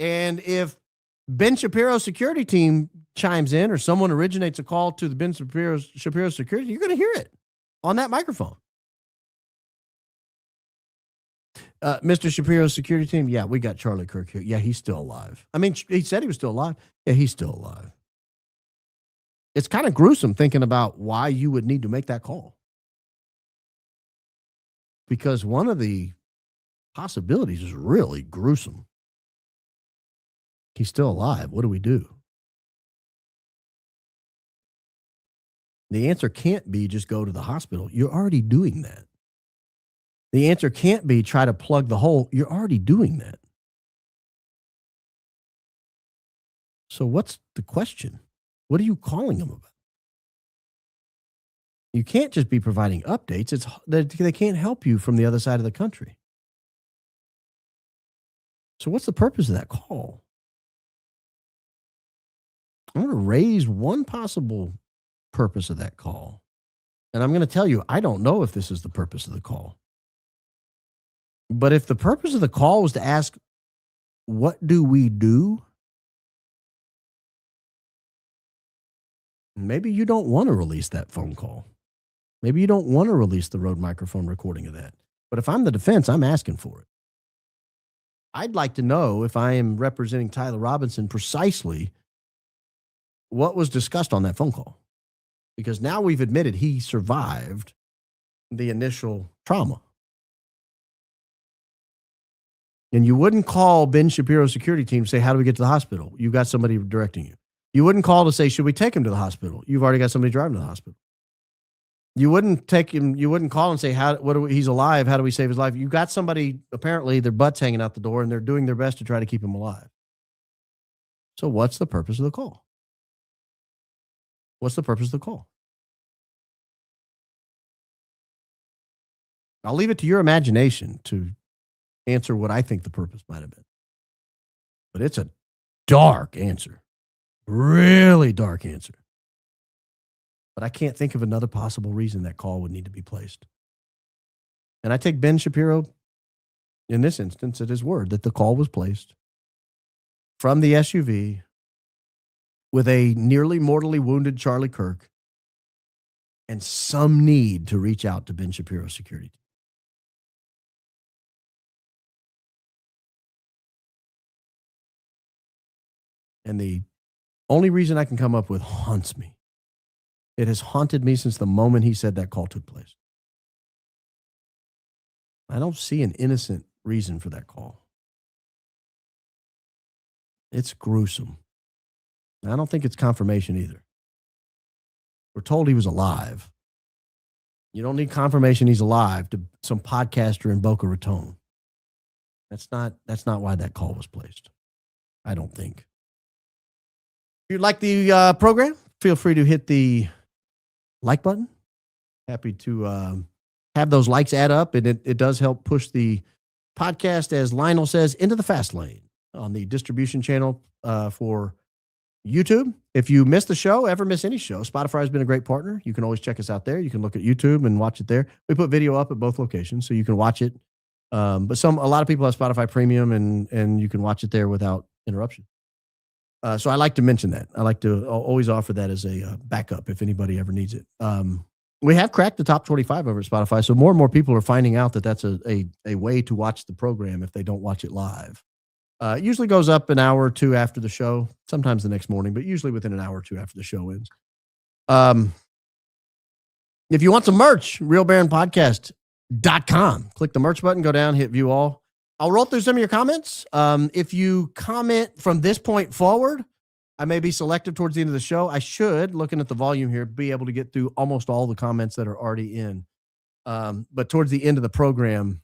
And if Ben Shapiro's security team chimes in or someone originates a call to the Ben Shapiro security, you're going to hear it on that microphone. Mr. Shapiro's security team, yeah, we got Charlie Kirk here. Yeah, he's still alive. I mean, he said he was still alive. Yeah, he's still alive. It's kind of gruesome thinking about why you would need to make that call. Because one of the possibilities is really gruesome. He's still alive. What do we do? The answer can't be just go to the hospital. You're already doing that. The answer can't be try to plug the hole. You're already doing that. So what's the question? What are you calling them about? You can't just be providing updates. They can't help you from the other side of the country. So what's the purpose of that call? I'm going to raise one possible purpose of that call. And I'm going to tell you, I don't know if this is the purpose of the call. But if the purpose of the call was to ask, what do we do? Maybe you don't want to release that phone call. Maybe you don't want to release the Rode microphone recording of that. But if I'm the defense, I'm asking for it. I'd like to know, if I am representing Tyler Robinson, precisely what was discussed on that phone call. Because now we've admitted he survived the initial trauma. And you wouldn't call Ben Shapiro's security team to say, how do we get to the hospital? You got somebody directing you. You wouldn't call to say, should we take him to the hospital? You've already got somebody driving to the hospital. You wouldn't take him, you wouldn't call and say, he's alive, how do we save his life? You got somebody, apparently their butt's hanging out the door and they're doing their best to try to keep him alive. So what's the purpose of the call? What's the purpose of the call? I'll leave it to your imagination to answer what I think the purpose might have been. But it's a dark answer. Really dark answer. But I can't think of another possible reason that call would need to be placed. And I take Ben Shapiro, in this instance, at his word that the call was placed from the SUV with a nearly mortally wounded Charlie Kirk and some need to reach out to Ben Shapiro's security team. And the only reason I can come up with haunts me. It has haunted me since the moment he said that call took place. I don't see an innocent reason for that call. It's gruesome. I don't think it's confirmation either. We're told he was alive. You don't need confirmation he's alive to some podcaster in Boca Raton. That's not why that call was placed. I don't think. If you like the program, feel free to hit the like button. Happy to have those likes add up, and it does help push the podcast, as Lionel says, into the fast lane on the distribution channel for YouTube. If you miss the show, ever miss any show, Spotify has been a great partner. You can always check us out there. You can look at YouTube and watch it there. We put video up at both locations, so you can watch it. But a lot of people have Spotify Premium, and you can watch it there without interruption. So I like to mention that. I like to always offer that as a backup if anybody ever needs it. We have cracked the top 25 over at Spotify, so more and more people are finding out that that's a way to watch the program if they don't watch it live. It usually goes up an hour or two after the show, sometimes the next morning, but usually within an hour or two after the show ends. If you want some merch, realbaronpodcast.com. Click the merch button, go down, hit view all. I'll roll through some of your comments. If you comment from this point forward, I may be selective towards the end of the show. I should, looking at the volume here, be able to get through almost all the comments that are already in. But towards the end of the program,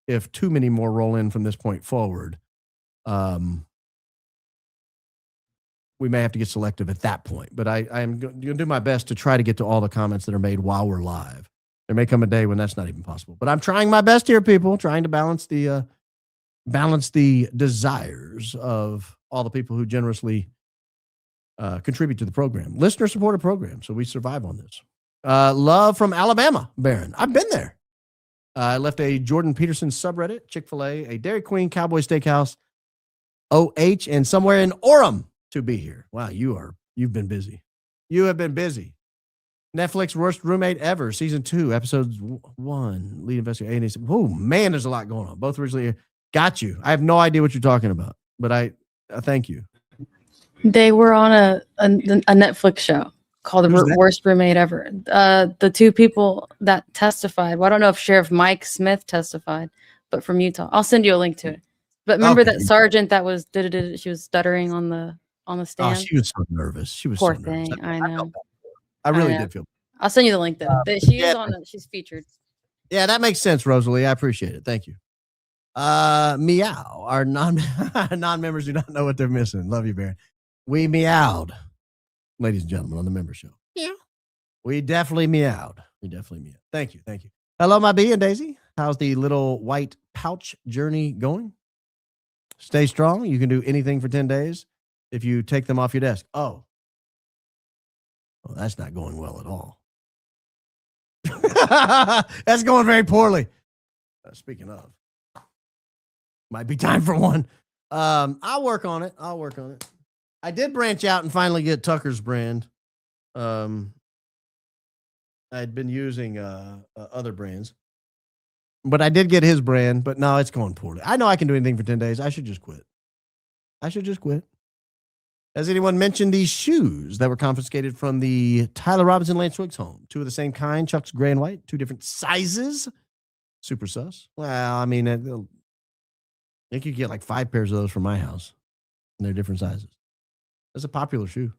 if too many more roll in from this point forward, we may have to get selective at that point. But I am going to do my best to try to get to all the comments that are made while we're live. There may come a day when that's not even possible. But I'm trying my best here, people, trying to balance the desires of all the people who generously contribute to the program. Listener-supported program, so we survive on this. Love from Alabama, Baron. I've been there. I left a Jordan Peterson subreddit, Chick-fil-A, a Dairy Queen, Cowboy Steakhouse, OH, and somewhere in Orem to be here. Wow, you've been busy. You have been busy. Netflix Worst Roommate Ever, Season 2, Episode 1, Lead Investigator. Oh, man, there's a lot going on. Both originally got you. I have no idea what you're talking about, but I thank you. They were on a Netflix show called The Worst Roommate Ever. The two people that testified, well, I don't know if Sheriff Mike Smith testified, but from Utah. I'll send you a link to it. But remember that sergeant that was she was stuttering on the stand? Oh, she was so nervous. She was Poor so thing. nervous. I know. I really did feel. I'll send you the link though. She is on. She's featured. Yeah, that makes sense, Rosalie. I appreciate it. Thank you. Meow. Our non-members do not know what they're missing. Love you, Baron. We meowed, ladies and gentlemen, on the member show. Yeah. We definitely meowed. Thank you. Hello, my bee and Daisy. How's the little white pouch journey going? Stay strong. You can do anything for 10 days if you take them off your desk. Oh, well, that's not going well at all. That's going very poorly. Speaking of, might be time for one. I'll work on it. I did branch out and finally get Tucker's brand. I'd been using other brands, but I did get his brand. But no, it's going poorly. I know I can do anything for 10 days. I should just quit. Has anyone mentioned these shoes that were confiscated from the Tyler Robinson Lance Wiggs home? 2 of the same kind, Chuck's gray and white, 2 different sizes. Super sus. Well, I mean, I think you get like 5 pairs of those from my house, and they're different sizes. That's a popular shoe.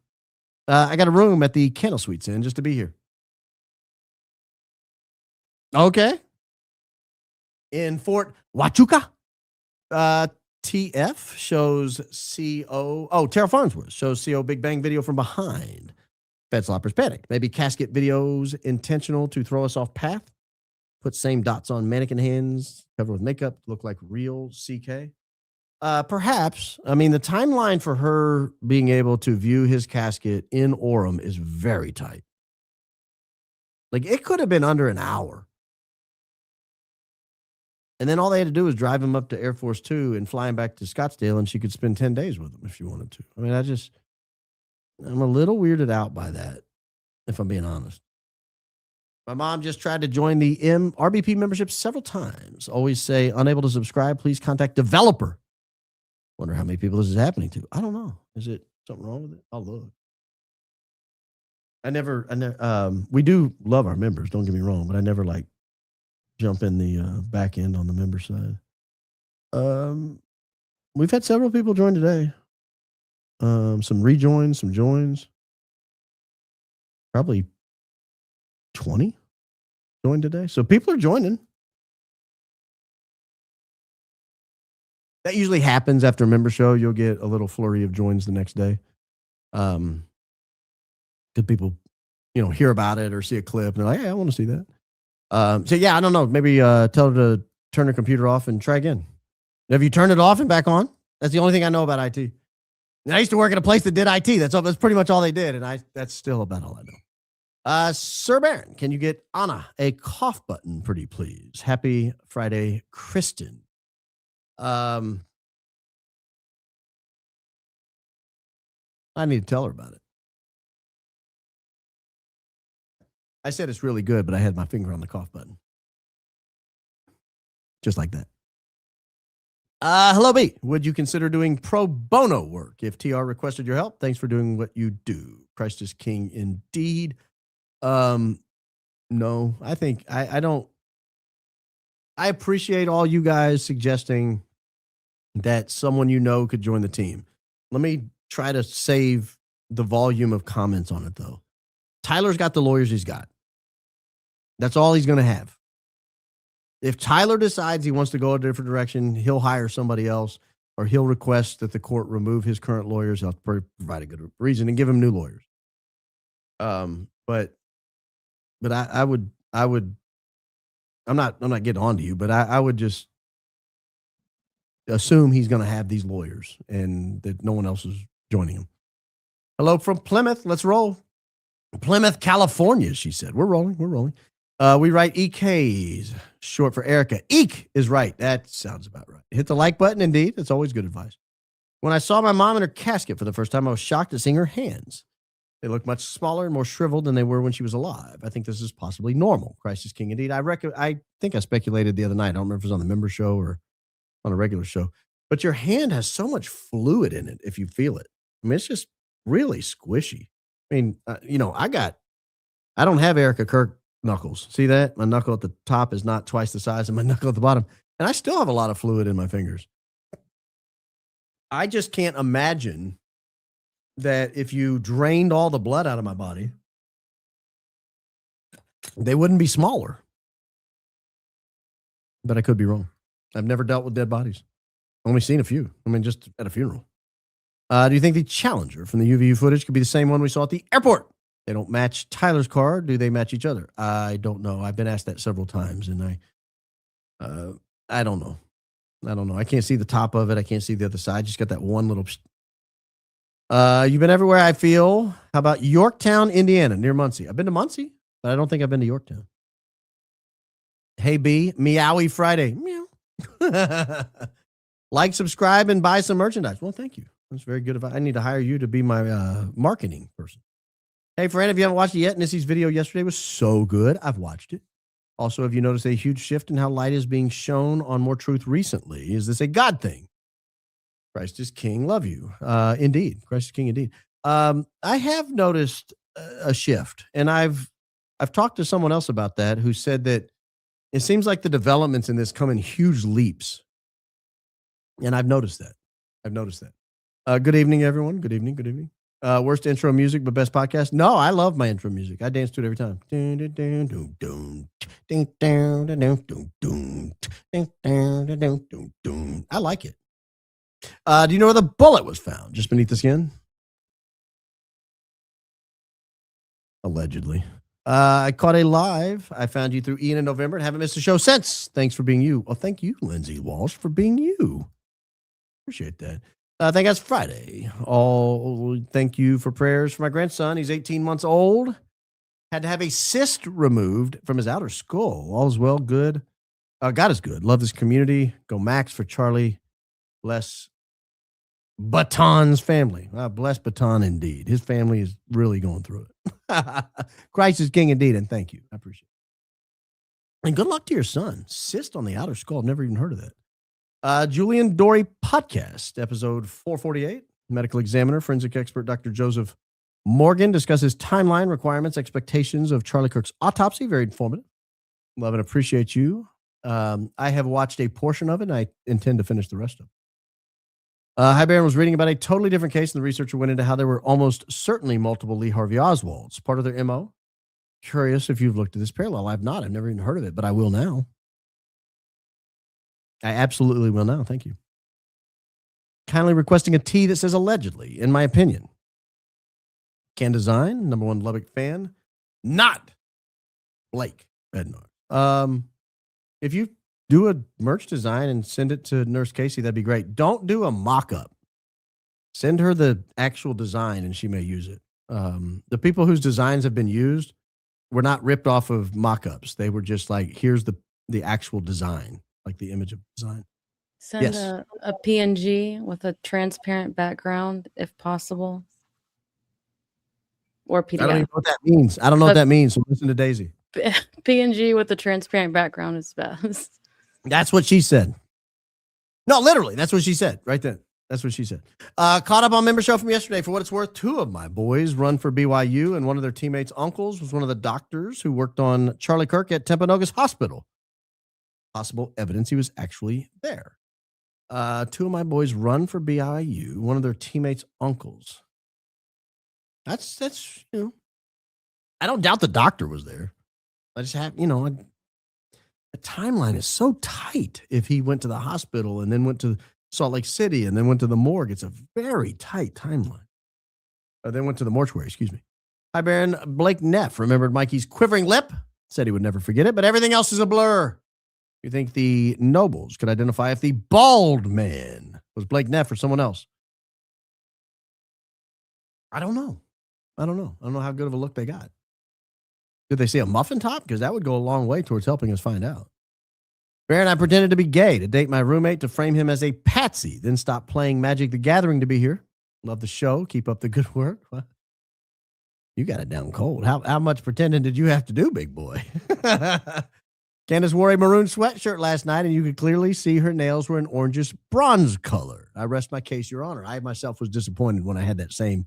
I got a room at the Candle Suites Inn just to be here. Okay. In Fort Huachuca, TF shows CO. Oh, Terrell Farnsworth shows CO Big Bang video from behind. Fed sloppers panic. Maybe casket videos intentional to throw us off path. Put same dots on mannequin hands, covered with makeup, look like real CK. Perhaps. I mean, the timeline for her being able to view his casket in Orem is very tight. Like, it could have been under an hour. And then all they had to do was drive him up to Air Force 2 and fly him back to Scottsdale, and she could spend 10 days with him if she wanted to. I mean, I'm a little weirded out by that, if I'm being honest. My mom just tried to join the RBP membership several times. Always say, unable to subscribe, please contact developer. Wonder how many people this is happening to. I don't know. Is it something wrong with it? I'll look. We do love our members, don't get me wrong, but I never like jump in the back end on the member side. We've had several people join today. Some rejoins, some joins. Probably 20 joined today. So people are joining. That usually happens after a member show. You'll get a little flurry of joins the next day. Because people, hear about it or see a clip and they're like, hey, I want to see that. So yeah, I don't know. Maybe tell her to turn her computer off and try again. Have you turned it off and back on? That's the only thing I know about IT. And I used to work at a place that did IT. That's pretty much all they did. And that's still about all I know. Sir Baron, can you get Anna a cough button, pretty please? Happy Friday, Kristen. I need to tell her about it. I said it's really good, but I had my finger on the cough button. Just like that. Hello, B. Would you consider doing pro bono work if TR requested your help? Thanks for doing what you do. Christ is king indeed. No, I think I don't. I appreciate all you guys suggesting that someone could join the team. Let me try to save the volume of comments on it, though. Tyler's got the lawyers he's got. That's all he's going to have. If Tyler decides he wants to go a different direction, he'll hire somebody else, or he'll request that the court remove his current lawyers. He'll provide a good reason and give him new lawyers. But I would. I'm not getting on to you, but I would just assume he's going to have these lawyers and that no one else is joining him. Hello from Plymouth. Let's roll. Plymouth, California, she said. We're rolling. We write EKs, short for Erica. Eek is right. That sounds about right. Hit the like button, indeed. That's always good advice. When I saw my mom in her casket for the first time, I was shocked at seeing her hands. They look much smaller and more shriveled than they were when she was alive. I think this is possibly normal. Christ is king indeed. I think I speculated the other night. I don't remember if it was on the member show or on a regular show. But your hand has so much fluid in it if you feel it. I mean, it's just really squishy. I mean, I don't have Erica Kirk knuckles. See that? My knuckle at the top is not twice the size of my knuckle at the bottom. And I still have a lot of fluid in my fingers. I just can't imagine that if you drained all the blood out of my body, they wouldn't be smaller. But I could be wrong. I've never dealt with dead bodies. Only seen a few. I mean, just at a funeral. Do you think the Challenger from the UVU footage could be the same one we saw at the airport? They don't match Tyler's car. Do they match each other? I don't know. I've been asked that several times, and I don't know. I don't know. I can't see the top of it. I can't see the other side. Just got that one little. You've been everywhere, I feel. How about Yorktown, Indiana, near Muncie? I've been to Muncie, but I don't think I've been to Yorktown. Hey, B, Meowie Friday. Meow. Like, subscribe, and buy some merchandise. Well, thank you. That's very good. I need to hire you to be my marketing person. Hey, friend, if you haven't watched it yet, Nissy's video yesterday was so good. I've watched it. Also, have you noticed a huge shift in how light is being shown on More Truth recently? Is this a God thing? Christ is King. Love you. Indeed. Christ is King indeed. I have noticed a shift, and I've talked to someone else about that who said that it seems like the developments in this come in huge leaps. And I've noticed that. Good evening, everyone. Good evening. Good evening. Worst intro music, but best podcast? No, I love my intro music. I dance to it every time. I like it. Do you know where the bullet was found? Just beneath the skin? Allegedly. I caught a live. I found you through Ian in November and haven't missed a show since. Thanks for being you. Well, thank you, Lindsay Walsh, for being you. Appreciate that. Thank God it's Friday. Thank you for prayers for my grandson. He's 18 months old. Had to have a cyst removed from his outer skull. All is well, good. God is good. Love this community. Go Max for Charlie. Bless Baton's family. Bless Baton indeed. His family is really going through it. Christ is King indeed, and thank you. I appreciate it. And good luck to your son. Cyst on the outer skull. I've never even heard of that. Julian Dory podcast, episode 448. Medical examiner, forensic expert Dr. Joseph Morgan discusses timeline requirements, expectations of Charlie Kirk's autopsy. Very informative. Love and appreciate you. I have watched a portion of it, and I intend to finish the rest of it. Hi, Baron was reading about a totally different case, and the researcher went into how there were almost certainly multiple Lee Harvey Oswalds, part of their MO. Curious if you've looked at this parallel. I've not. I've never even heard of it, but I will now. I absolutely will now. Thank you. Kindly requesting a T that says allegedly, in my opinion. Can Design, number one Lubbock fan. Not Blake Neff. If you do a merch design and send it to Nurse Casey, that'd be great. Don't do a mock-up. Send her the actual design and she may use it. The people whose designs have been used were not ripped off of mock-ups. They were just like, here's the actual design. Like the image of design. Send Yes. a PNG with a transparent background, if possible. Or PDF. I don't even know what that means. I don't know what that means. So listen to Daisy. PNG with a transparent background is best. That's what she said. No, literally. That's what she said right then. That's what she said. Caught up on member show from yesterday. For what it's worth, two of my boys run for BYU, and one of their teammates' uncles was one of the doctors who worked on Charlie Kirk at Timpanogos Hospital. Possible evidence he was actually there. Two of my boys run for BYU, one of their teammates' uncles. That's I don't doubt the doctor was there. I just have, the timeline is so tight. If he went to the hospital and then went to Salt Lake City and then went to the morgue, it's a very tight timeline. Then went to the mortuary, excuse me. Hi, Baron. Blake Neff remembered Mikey's quivering lip, said he would never forget it, but everything else is a blur. You think the nobles could identify if the bald man was Blake Neff or someone else? I don't know. I don't know how good of a look they got. Did they see a muffin top? Because that would go a long way towards helping us find out. Baron, I pretended to be gay to date my roommate to frame him as a patsy, then stop playing Magic the Gathering to be here. Love the show. Keep up the good work. What? You got it down cold. How much pretending did you have to do, big boy? Candace wore a maroon sweatshirt last night, and you could clearly see her nails were an orangish bronze color. I rest my case, Your Honor. I myself was disappointed when I had that same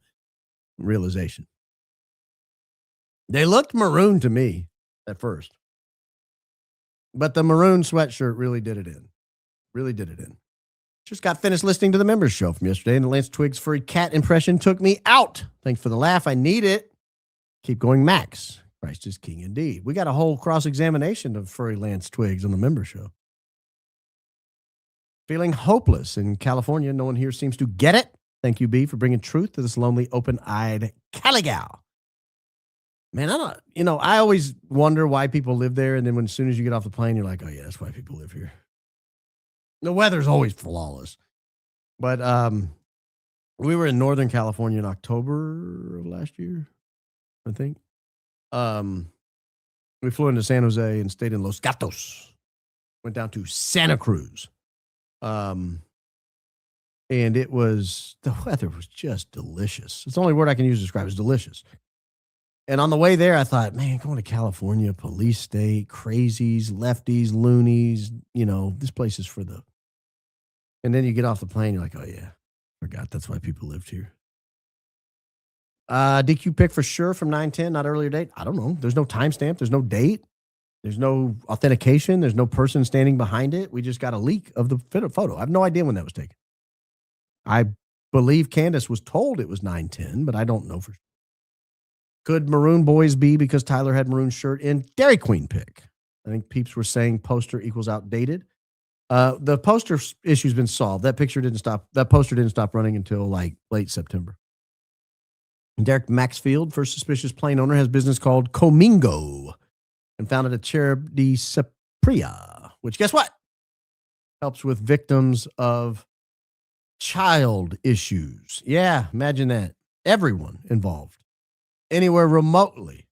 realization. They looked maroon to me at first. But the maroon sweatshirt really did it in. Really did it in. Just got finished listening to the members show from yesterday, and the Lance Twiggs furry cat impression took me out. Thanks for the laugh. I need it. Keep going, Max. Christ is King indeed. We got a whole cross-examination of furry Lance Twiggs on the member show. Feeling hopeless in California. No one here seems to get it. Thank you, B, for bringing truth to this lonely, open-eyed Cali gal. Man, I always wonder why people live there, and then as soon as you get off the plane, you're like, oh yeah, that's why people live here. The weather's always flawless. But we were in Northern California in October of last year, I think. We flew into San Jose and stayed in Los Gatos. Went down to Santa Cruz. And the weather was just delicious. It's the only word I can use to describe it. It's delicious. And on the way there, I thought, man, going to California, police state, crazies, lefties, loonies, this place is for the... And then you get off the plane, you're like, oh, yeah, forgot that's why people lived here. DQ pick for sure from 9/10, not earlier date. I don't know. There's no timestamp. There's no date. There's no authentication. There's no person standing behind it. We just got a leak of the photo. I have no idea when that was taken. I believe Candace was told it was 9/10, but I don't know for sure. Could Maroon Boys be because Tyler had maroon shirt in? Dairy Queen pick. I think peeps were saying poster equals outdated. The poster issue's been solved. That poster didn't stop running until like late September. Derek Maxfield, first suspicious plane owner, has business called Comingo and founded a charity Sapria, which guess what? Helps with victims of child issues. Yeah, imagine that. Everyone involved. Anywhere remotely.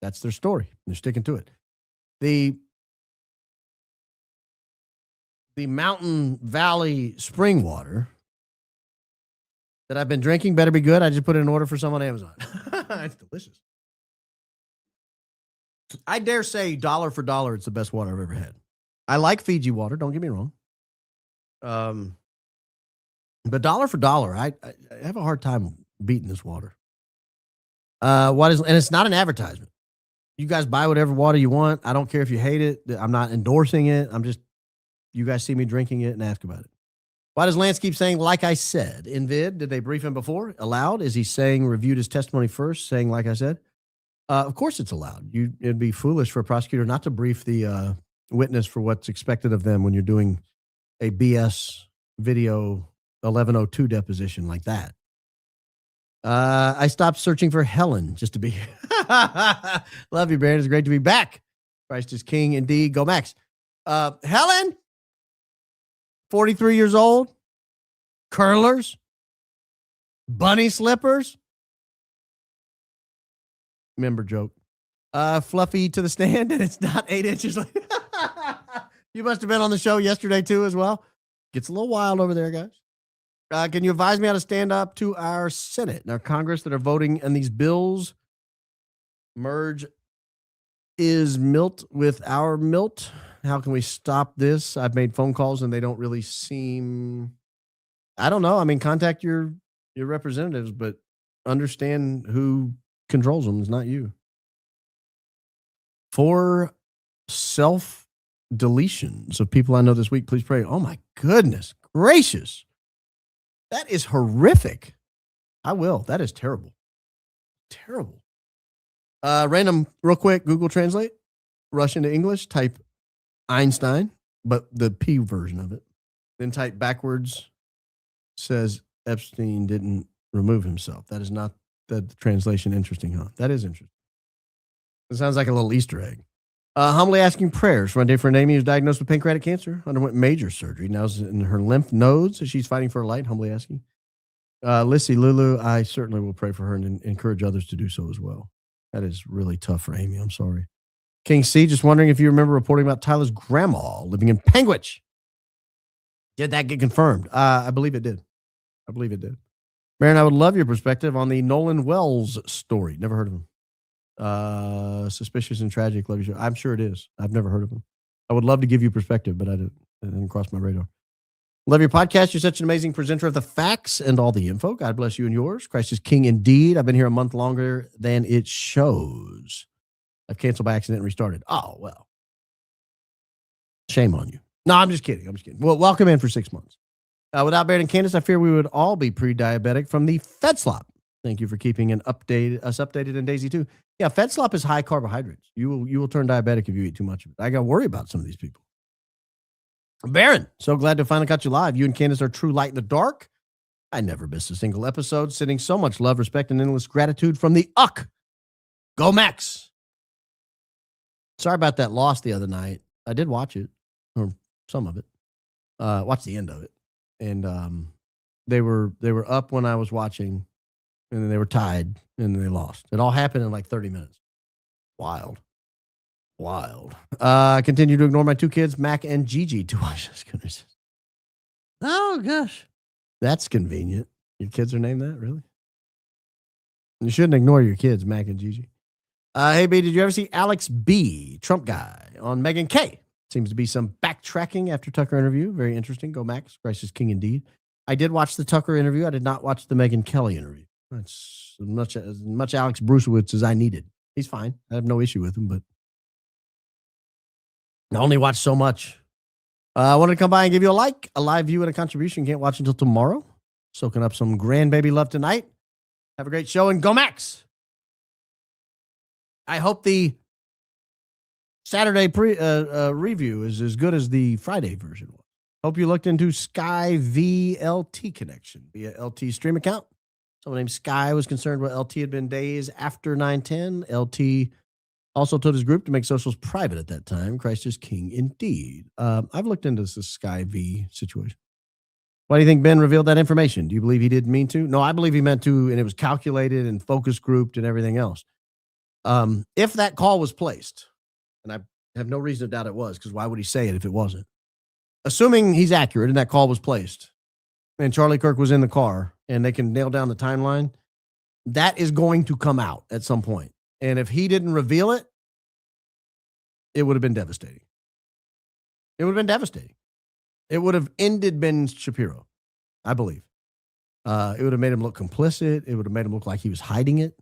That's their story. They're sticking to it. The Mountain Valley spring water that I've been drinking better be good. I just put in an order for some on Amazon. It's delicious. I dare say dollar for dollar, it's the best water I've ever had. I like Fiji water. Don't get me wrong. But dollar for dollar, I have a hard time beating this water. And it's not an advertisement. You guys buy whatever water you want. I don't care if you hate it. I'm not endorsing it. You guys see me drinking it and ask about it. Why does Lance keep saying, like I said? In vid, did they brief him before? Allowed? Is he saying reviewed his testimony first, saying, like I said? Of course it's allowed. It'd be foolish for a prosecutor not to brief the witness for what's expected of them when you're doing a BS video 1102 deposition like that. I stopped searching for Helen just to be here. Love you, Brandon. It's great to be back. Christ is king indeed. Go Max. Helen, 43 years old, curlers, bunny slippers. Member joke. Fluffy to the stand, and it's not 8 inches. You must have been on the show yesterday too as well. Gets a little wild over there, guys. Can you advise me how to stand up to our Senate and our Congress that are voting on these bills? Merge is milt with our milt. How can we stop this? I've made phone calls and they don't really seem... I don't know. I mean, contact your representatives, but understand who controls them. It's not you. For self-deletions of people I know this week, please pray. Oh my goodness gracious. That is horrific. I will. That is terrible. Terrible. Random, real quick, Google Translate. Russian to English, type Einstein, but the P version of it. Then type backwards, says Epstein didn't remove himself. That is not the translation. Interesting, huh? That is interesting. It sounds like a little Easter egg. Humbly asking prayers for my dear friend Amy, who's diagnosed with pancreatic cancer, underwent major surgery. Now is in her lymph nodes. She's fighting for her light. Humbly asking. Lissy Lulu, I certainly will pray for her and encourage others to do so as well. That is really tough for Amy. I'm sorry. King C, just wondering if you remember reporting about Tyler's grandma living in Panguitch. Did that get confirmed? I believe it did. Baron, I would love your perspective on the Nolan Wells story. Never heard of him. Suspicious and tragic. Love you. I'm sure it is. I've never heard of him. I would love to give you perspective, but it didn't cross my radar. Love your podcast. You're such an amazing presenter of the facts and all the info. God bless you and yours. Christ is king indeed. I've been here a month longer than it shows. I've canceled by accident and restarted. Oh, well. Shame on you. No, I'm just kidding. Well, welcome in for 6 months. Without Baron and Candace, I fear we would all be pre-diabetic from the Fed slop. Thank you for keeping us updated in Daisy too. Yeah, Fed slop is high carbohydrates. You will turn diabetic if you eat too much of it. I got to worry about some of these people. Baron, so glad to finally got you live. You and Candace are true light in the dark. I never miss a single episode. Sending so much love, respect, and endless gratitude from the UCK. Go Max. Sorry about that loss the other night. I did watch it. Or some of it. Watched the end of it, and they were up when I was watching, and then they were tied, and then they lost. It all happened in like 30 minutes. Wild. I continue to ignore my two kids, Mac and Gigi, to watch this. Goodness. Oh gosh, that's convenient. Your kids are named that, really? You shouldn't ignore your kids, Mac and Gigi. Hey B, did you ever see Alex B, Trump guy, on Megyn K? Seems to be some backtracking after Tucker interview. Very interesting. Go Max. Christ is king indeed. I did watch the Tucker interview. I did not watch the Megyn Kelly interview. That's as much Alex Brucewitz as I needed. He's fine. I have no issue with him, but I only watch so much. I wanted to come by and give you a like, a live view, and a contribution. Can't watch until tomorrow. Soaking up some grandbaby love tonight. Have a great show, and go Max. I hope the Saturday review is as good as the Friday version was. Hope you looked into Sky VLT connection via LT stream account. Someone named Sky was concerned what LT had been days after 9/10. LT also told his group to make socials private at that time. Christ is king indeed. I've looked into this Sky V situation. Why do you think Ben revealed that information? Do you believe he didn't mean to? No, I believe he meant to, and it was calculated and focus grouped and everything else. If that call was placed, and I have no reason to doubt it was, because why would he say it if it wasn't? Assuming he's accurate and that call was placed, and Charlie Kirk was in the car, and they can nail down the timeline, that is going to come out at some point. And if he didn't reveal it, it would have been devastating. It would have been devastating. It would have ended Ben Shapiro, I believe. It would have made him look complicit. It would have made him look like he was hiding it.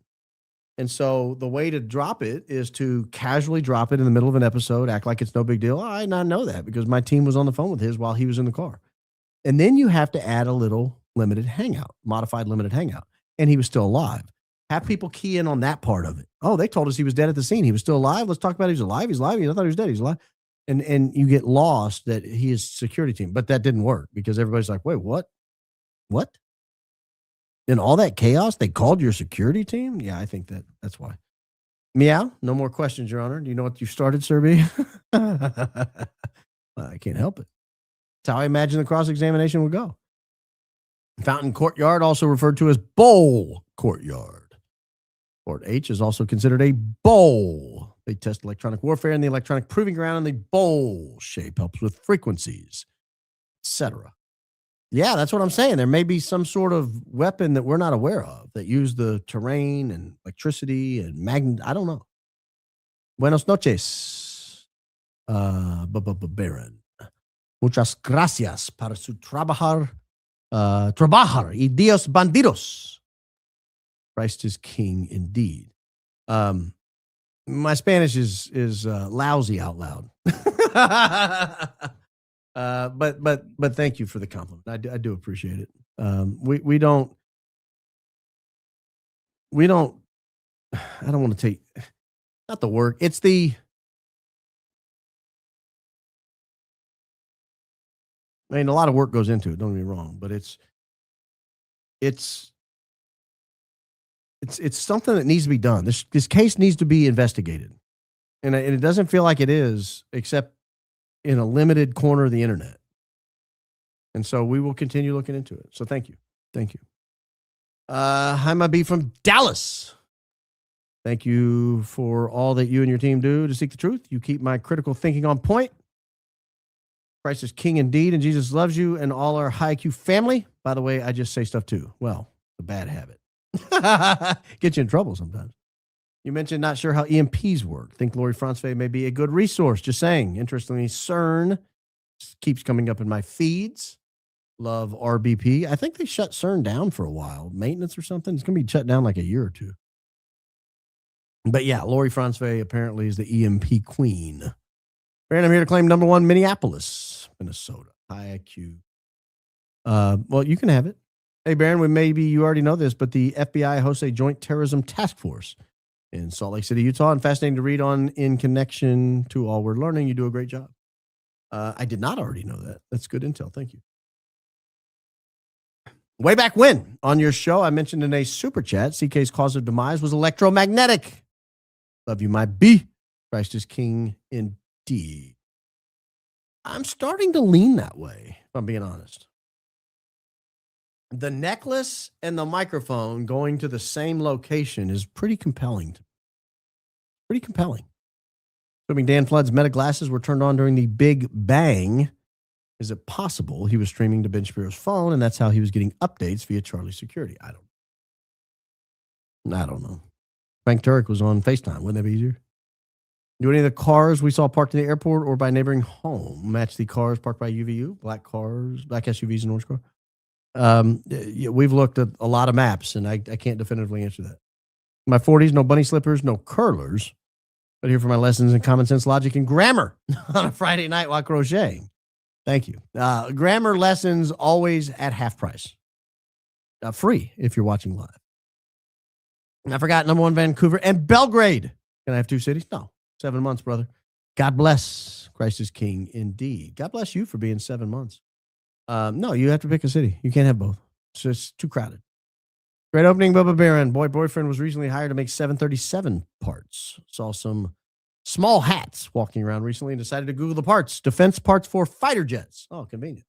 And so the way to drop it is to casually drop it in the middle of an episode, act like it's no big deal. I did not know that because my team was on the phone with his while he was in the car. And then you have to add a little limited hangout, modified limited hangout. And he was still alive. Have people key in on that part of it. Oh, they told us he was dead at the scene. He was still alive. Let's talk about it. He's alive. He's alive. I thought he was dead. He's alive. And you get lost that he is security team. But that didn't work because everybody's like, wait, what? What? In all that chaos, they called your security team? Yeah, I think that's why. Meow, no more questions, Your Honor. Do you know what you started, Sir B? I can't help it. That's how I imagine the cross-examination would go. Fountain Courtyard, also referred to as Bowl Courtyard. Fort H is also considered a bowl. They test electronic warfare in the electronic proving ground, and the bowl shape helps with frequencies, etc. Yeah, that's what I'm saying. There may be some sort of weapon that we're not aware of that use the terrain and electricity and magnet. I don't know. Buenos noches, Baron. Muchas gracias para su trabajar y Dios bandidos. Christ is king indeed. My Spanish is lousy out loud. But thank you for the compliment. I do appreciate it. We don't. I don't want to take not the work. It's the. I mean, a lot of work goes into it. Don't get me wrong, but it's something that needs to be done. This case needs to be investigated, and it doesn't feel like it is, except in a limited corner of the internet. And so we will continue looking into it. So thank you. Thank you. Hi, my B from Dallas. Thank you for all that you and your team do to seek the truth. You keep my critical thinking on point. Christ is king indeed, and Jesus loves you and all our high IQ family. By the way, I just say stuff too. Well, it's a bad habit. Get you in trouble sometimes. You mentioned not sure how EMPs work. Think Lori Franzfeld may be a good resource. Just saying. Interestingly, CERN keeps coming up in my feeds. Love RBP. I think they shut CERN down for a while. Maintenance or something. It's going to be shut down like a year or two. But yeah, Lori Franzfeld apparently is the EMP queen. Brandon, I'm here to claim number one, Minneapolis, Minnesota. High IQ. Well, you can have it. Hey, Baron, maybe you already know this, but the FBI hosts a joint terrorism task force in Salt Lake City, Utah, and fascinating to read on in connection to all we're learning. You do a great job. I did not already know that. That's good intel. Thank you. Way back when on your show, I mentioned in a super chat, CK's cause of demise was electromagnetic. Love you, my B. Christ is king indeed. I'm starting to lean that way, if I'm being honest. The necklace and the microphone going to the same location is pretty compelling. Pretty compelling. Assuming Dan Flood's Meta glasses were turned on during the Big Bang, is it possible he was streaming to Ben Shapiro's phone and that's how he was getting updates via Charlie's security? I don't know. Frank Turek was on FaceTime. Wouldn't that be easier? Do any of the cars we saw parked in the airport or by neighboring home match the cars parked by UVU? Black cars, black SUVs and orange cars? We've looked at a lot of maps, and I can't definitively answer that. In my 40s, no bunny slippers, no curlers. But here for my lessons in common sense, logic, and grammar on a Friday night while crocheting. Thank you. Grammar lessons always at half price. Free if you're watching live. And I forgot number 1, Vancouver and Belgrade. Can I have 2 cities? No. 7 months, brother. God bless. Christ is king indeed. God bless you for being 7 months. No, you have to pick a city. You can't have both. It's just too crowded. Great opening, Bubba Barron. Boyfriend was recently hired to make 737 parts. Saw some small hats walking around recently and decided to Google the parts. Defense parts for fighter jets. Oh, convenient.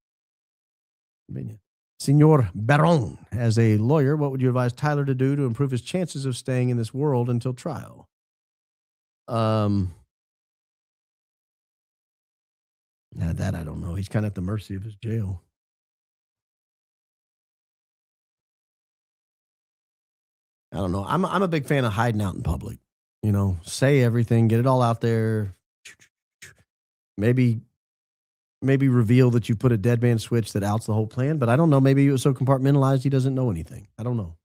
Convenient. Senor Baron, as a lawyer, what would you advise Tyler to do to improve his chances of staying in this world until trial? Now that I don't know. He's kind of at the mercy of his jail. I don't know. I'm a big fan of hiding out in public. You know, say everything, get it all out there. Maybe reveal that you put a dead man switch that outs the whole plan. But I don't know. Maybe he was so compartmentalized he doesn't know anything. I don't know.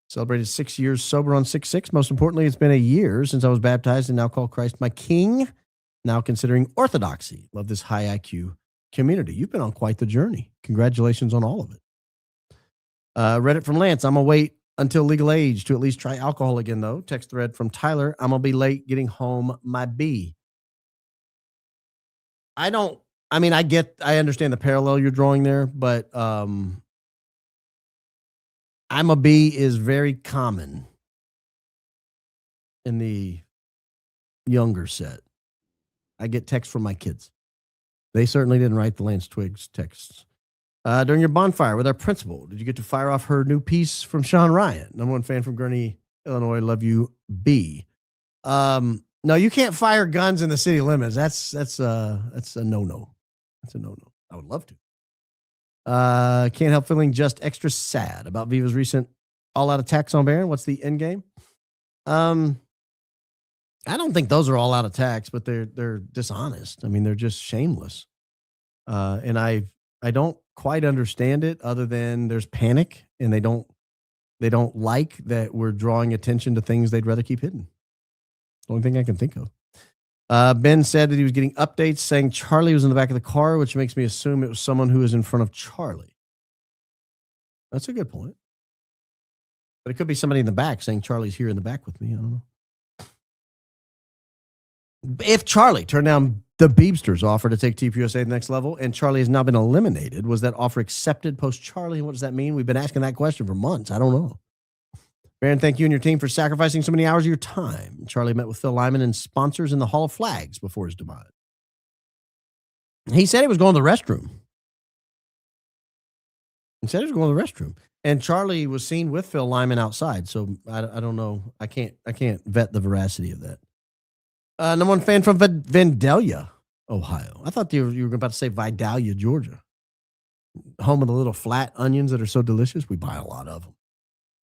Celebrated 6 years sober on 6/6. Most importantly, it's been a year since I was baptized and now call Christ my King. Now considering orthodoxy. Love this high IQ community. You've been on quite the journey. Congratulations on all of it. Read it from Lance. I'm going to wait until legal age to at least try alcohol again, though. Text thread from Tyler. I'm going to be late getting home my B. I understand the parallel you're drawing there, but I'm a B is very common in the younger set. I get texts from my kids. They certainly didn't write the Lance Twiggs texts. During your bonfire with our principal, did you get to fire off her new piece from Sean Ryan? Number 1 fan from Gurney, Illinois. Love you, B. No, you can't fire guns in the city limits. That's a no-no. That's a no-no. I would love to. Can't help feeling just extra sad about Viva's recent all-out attacks on Barron. What's the end game? I don't think those are all-out attacks, but they're dishonest. I mean, they're just shameless. And I don't quite understand it other than there's panic and they don't like that we're drawing attention to things they'd rather keep hidden. The only thing I can think of. Ben said that he was getting updates saying Charlie was in the back of the car, which makes me assume it was someone who was in front of Charlie. That's a good point. But it could be somebody in the back saying Charlie's here in the back with me. I don't know. If Charlie turned down the Beebster's offer to take TPUSA to the next level and Charlie has now been eliminated, was that offer accepted post-Charlie? What does that mean? We've been asking that question for months. I don't know. Baron, thank you and your team for sacrificing so many hours of your time. Charlie met with Phil Lyman and sponsors in the Hall of Flags before his demise. He said he was going to the restroom. And Charlie was seen with Phil Lyman outside. So I don't know. I can't vet the veracity of that. Number 1 fan from Vandalia, Ohio. I thought you were about to say Vidalia, Georgia. Home of the little flat onions that are so delicious. We buy a lot of them.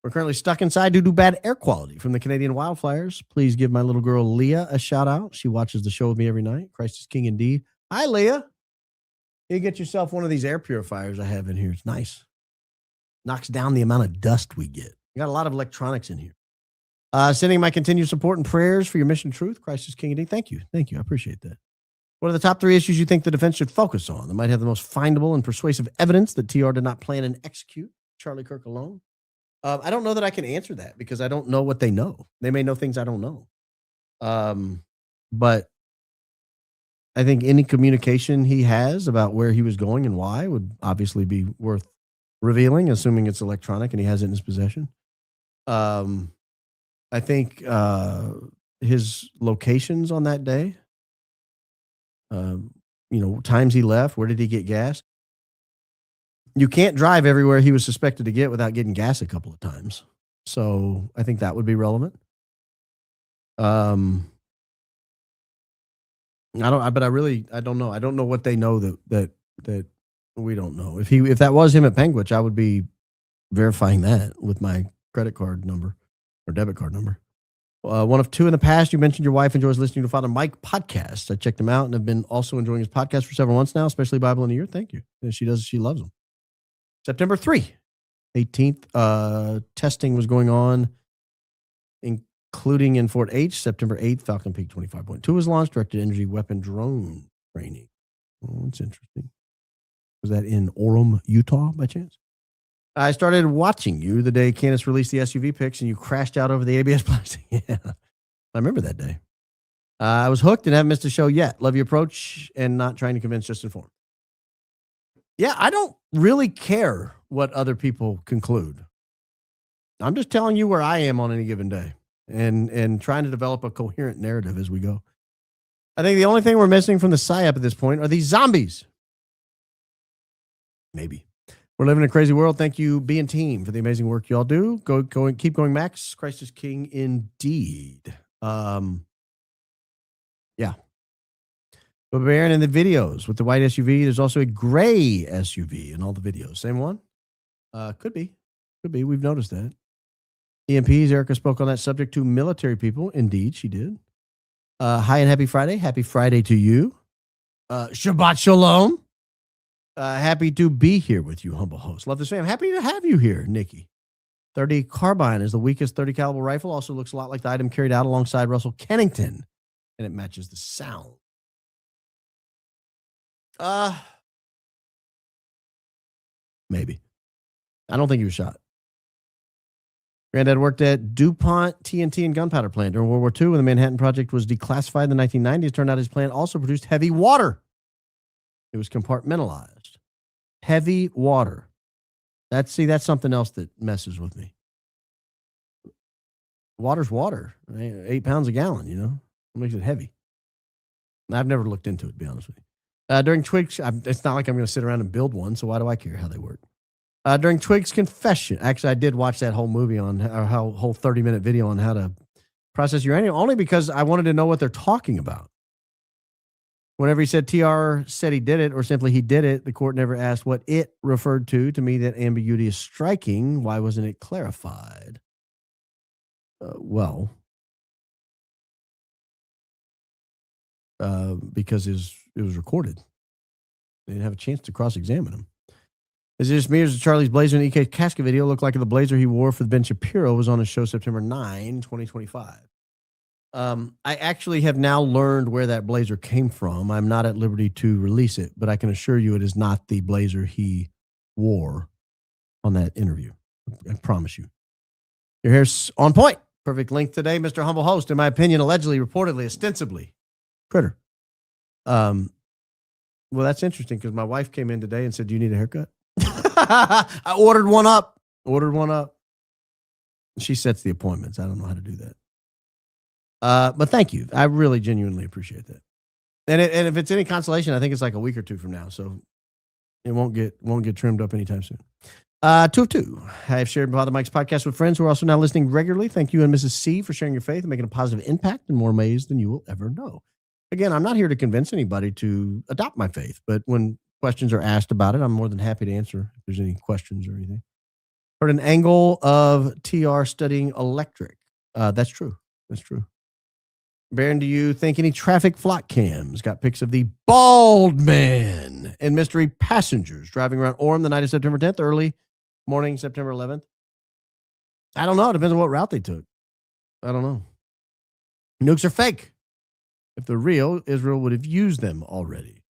We're currently stuck inside due to bad air quality from the Canadian wildfires. Please give my little girl Leah a shout out. She watches the show with me every night. Christ is king indeed. Hi, Leah. You get yourself one of these air purifiers I have in here. It's nice. Knocks down the amount of dust we get. We got a lot of electronics in here. Sending my continued support and prayers for your mission truth. Christ is king indeed. Thank you. I appreciate that. What are the top 3 issues you think the defense should focus on that might have the most findable and persuasive evidence that TR did not plan and execute? Charlie Kirk alone. I don't know that I can answer that because I don't know what they know. They may know things I don't know. But I think any communication he has about where he was going and why would obviously be worth revealing, assuming it's electronic and he has it in his possession. I think his locations on that day Times he left. Where did he get gas? You can't drive everywhere he was suspected to get without getting gas a couple of times. So I think that would be relevant. I don't know. I don't know what they know that we don't know. If that was him at Penguich, I would be verifying that with my credit card number or debit card number. One of two in the past, you mentioned your wife enjoys listening to Father Mike podcasts. I checked him out and have been also enjoying his podcast for several months now, especially Bible in a Year. Thank you. And she loves them. September 18th, testing was going on, including in Fort H. September 8th, Falcon Peak 25.2 was launched, directed energy weapon drone training. Oh, that's interesting. Was that in Orem, Utah, by chance? I started watching you the day Candace released the SUV pics and you crashed out over the ABS plastic. Yeah, I remember that day. I was hooked and haven't missed a show yet. Love your approach and not trying to convince, just inform. Yeah, I don't really care what other people conclude. I'm just telling you where I am on any given day and trying to develop a coherent narrative as we go. I think the only thing we're missing from the PSYOP at this point are these zombies. Maybe. We're living in a crazy world. Thank you, B and team, for the amazing work y'all do. Go and keep going, Max. Christ is king indeed. Yeah. But Baron in the videos with the white SUV, there's also a gray SUV in all the videos. Same one? Could be. We've noticed that. EMPs, Erica spoke on that subject to military people. Indeed, she did. Hi and happy Friday. Happy Friday to you. Shabbat shalom. Happy to be here with you, humble host. Love this fam. Happy to have you here, Nikki. 30 carbine is the weakest 30 caliber rifle. Also looks a lot like the item carried out alongside Russell Kennington, and it matches the sound. Maybe. I don't think he was shot. Granddad worked at DuPont TNT and gunpowder plant during World War II when the Manhattan Project was declassified in the 1990s. Turned out his plant also produced heavy water. It was compartmentalized. Heavy water. That's something else that messes with me. Water's water. 8 pounds a gallon, What makes it heavy? I've never looked into it, to be honest with you. During Twig's, it's not like I'm going to sit around and build one, so why do I care how they work? During Twig's confession, actually, I did watch that whole movie whole 30-minute video on how to process uranium, only because I wanted to know what they're talking about. Whenever he said TR said he did it or simply he did it, the court never asked what it referred to. To me, that ambiguity is striking. Why wasn't it clarified? Because it was recorded. They didn't have a chance to cross-examine him. Is it just me or does Charlie's blazer in the EK casket video look like the blazer he wore for the Ben Shapiro was on his show September 9, 2025? I actually have now learned where that blazer came from. I'm not at liberty to release it, but I can assure you it is not the blazer he wore on that interview. I promise you. Your hair's on point. Perfect length today, Mr. Humble Host. In my opinion, allegedly, reportedly, ostensibly. Critter. Well, that's interesting because my wife came in today and said, "Do you need a haircut?" I ordered one up. She sets the appointments. I don't know how to do that. But thank you. I really genuinely appreciate that. And if it's any consolation, I think it's like a week or two from now. So it won't get trimmed up anytime soon. 2 of 2. I have shared Father Mike's podcast with friends who are also now listening regularly. Thank you and Mrs. C for sharing your faith and making a positive impact in more ways than you will ever know. Again, I'm not here to convince anybody to adopt my faith, but when questions are asked about it, I'm more than happy to answer if there's any questions or anything. Heard an angle of TR studying electric. That's true. Baron, do you think any traffic flock cams got pics of the bald man and mystery passengers driving around Orem the night of September 10th, early morning September 11th? I don't know. It depends on what route they took. I don't know. Nukes are fake. If they're real, Israel would have used them already.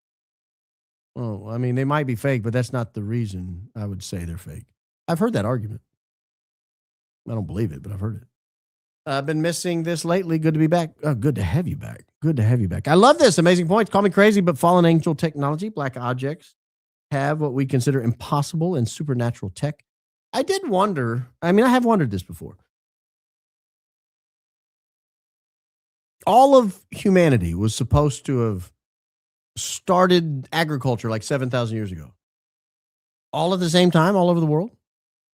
Well, I mean, they might be fake, but that's not the reason I would say they're fake. I've heard that argument. I don't believe it, but I've heard it. I've been missing this lately. Good to be back. Oh, good to have you back. I love this. Amazing points. Call me crazy, but fallen angel technology, black objects, have what we consider impossible and supernatural tech. I did wonder. I have wondered this before. All of humanity was supposed to have started agriculture like 7,000 years ago? All at the same time, all over the world?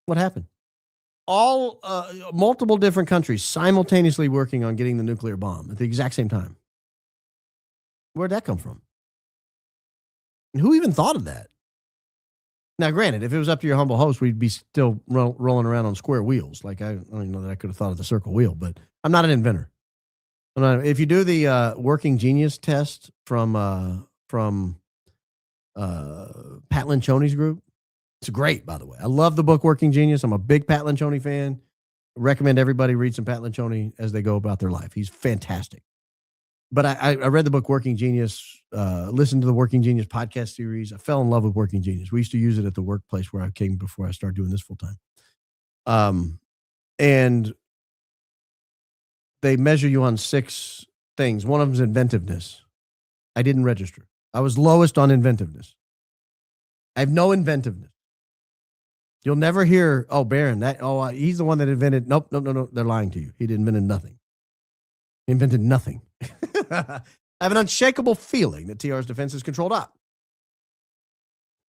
What happened? All multiple different countries simultaneously working on getting the nuclear bomb at the exact same time. Where'd that come from? And who even thought of that? Now, granted, if it was up to your humble host, we'd be still rolling around on square wheels. Like, I don't even know that I could have thought of the circle wheel, but I'm not an inventor. If you do the working genius test from Pat Lencioni's group, it's great, by the way. I love the book Working Genius. I'm a big Pat Lencioni fan. Recommend everybody read some Pat Lencioni as they go about their life. He's fantastic. But I read the book Working Genius, listened to the Working Genius podcast series. I fell in love with Working Genius. We used to use it at the workplace where I came before I started doing this full time. And they measure you on 6 things. One of them is inventiveness. I didn't register. I was lowest on inventiveness. I have no inventiveness. You'll never hear, oh, Barron, he's the one that invented. Nope. They're lying to you. He invented nothing. He invented nothing. I have an unshakable feeling that TR's defense is controlled up.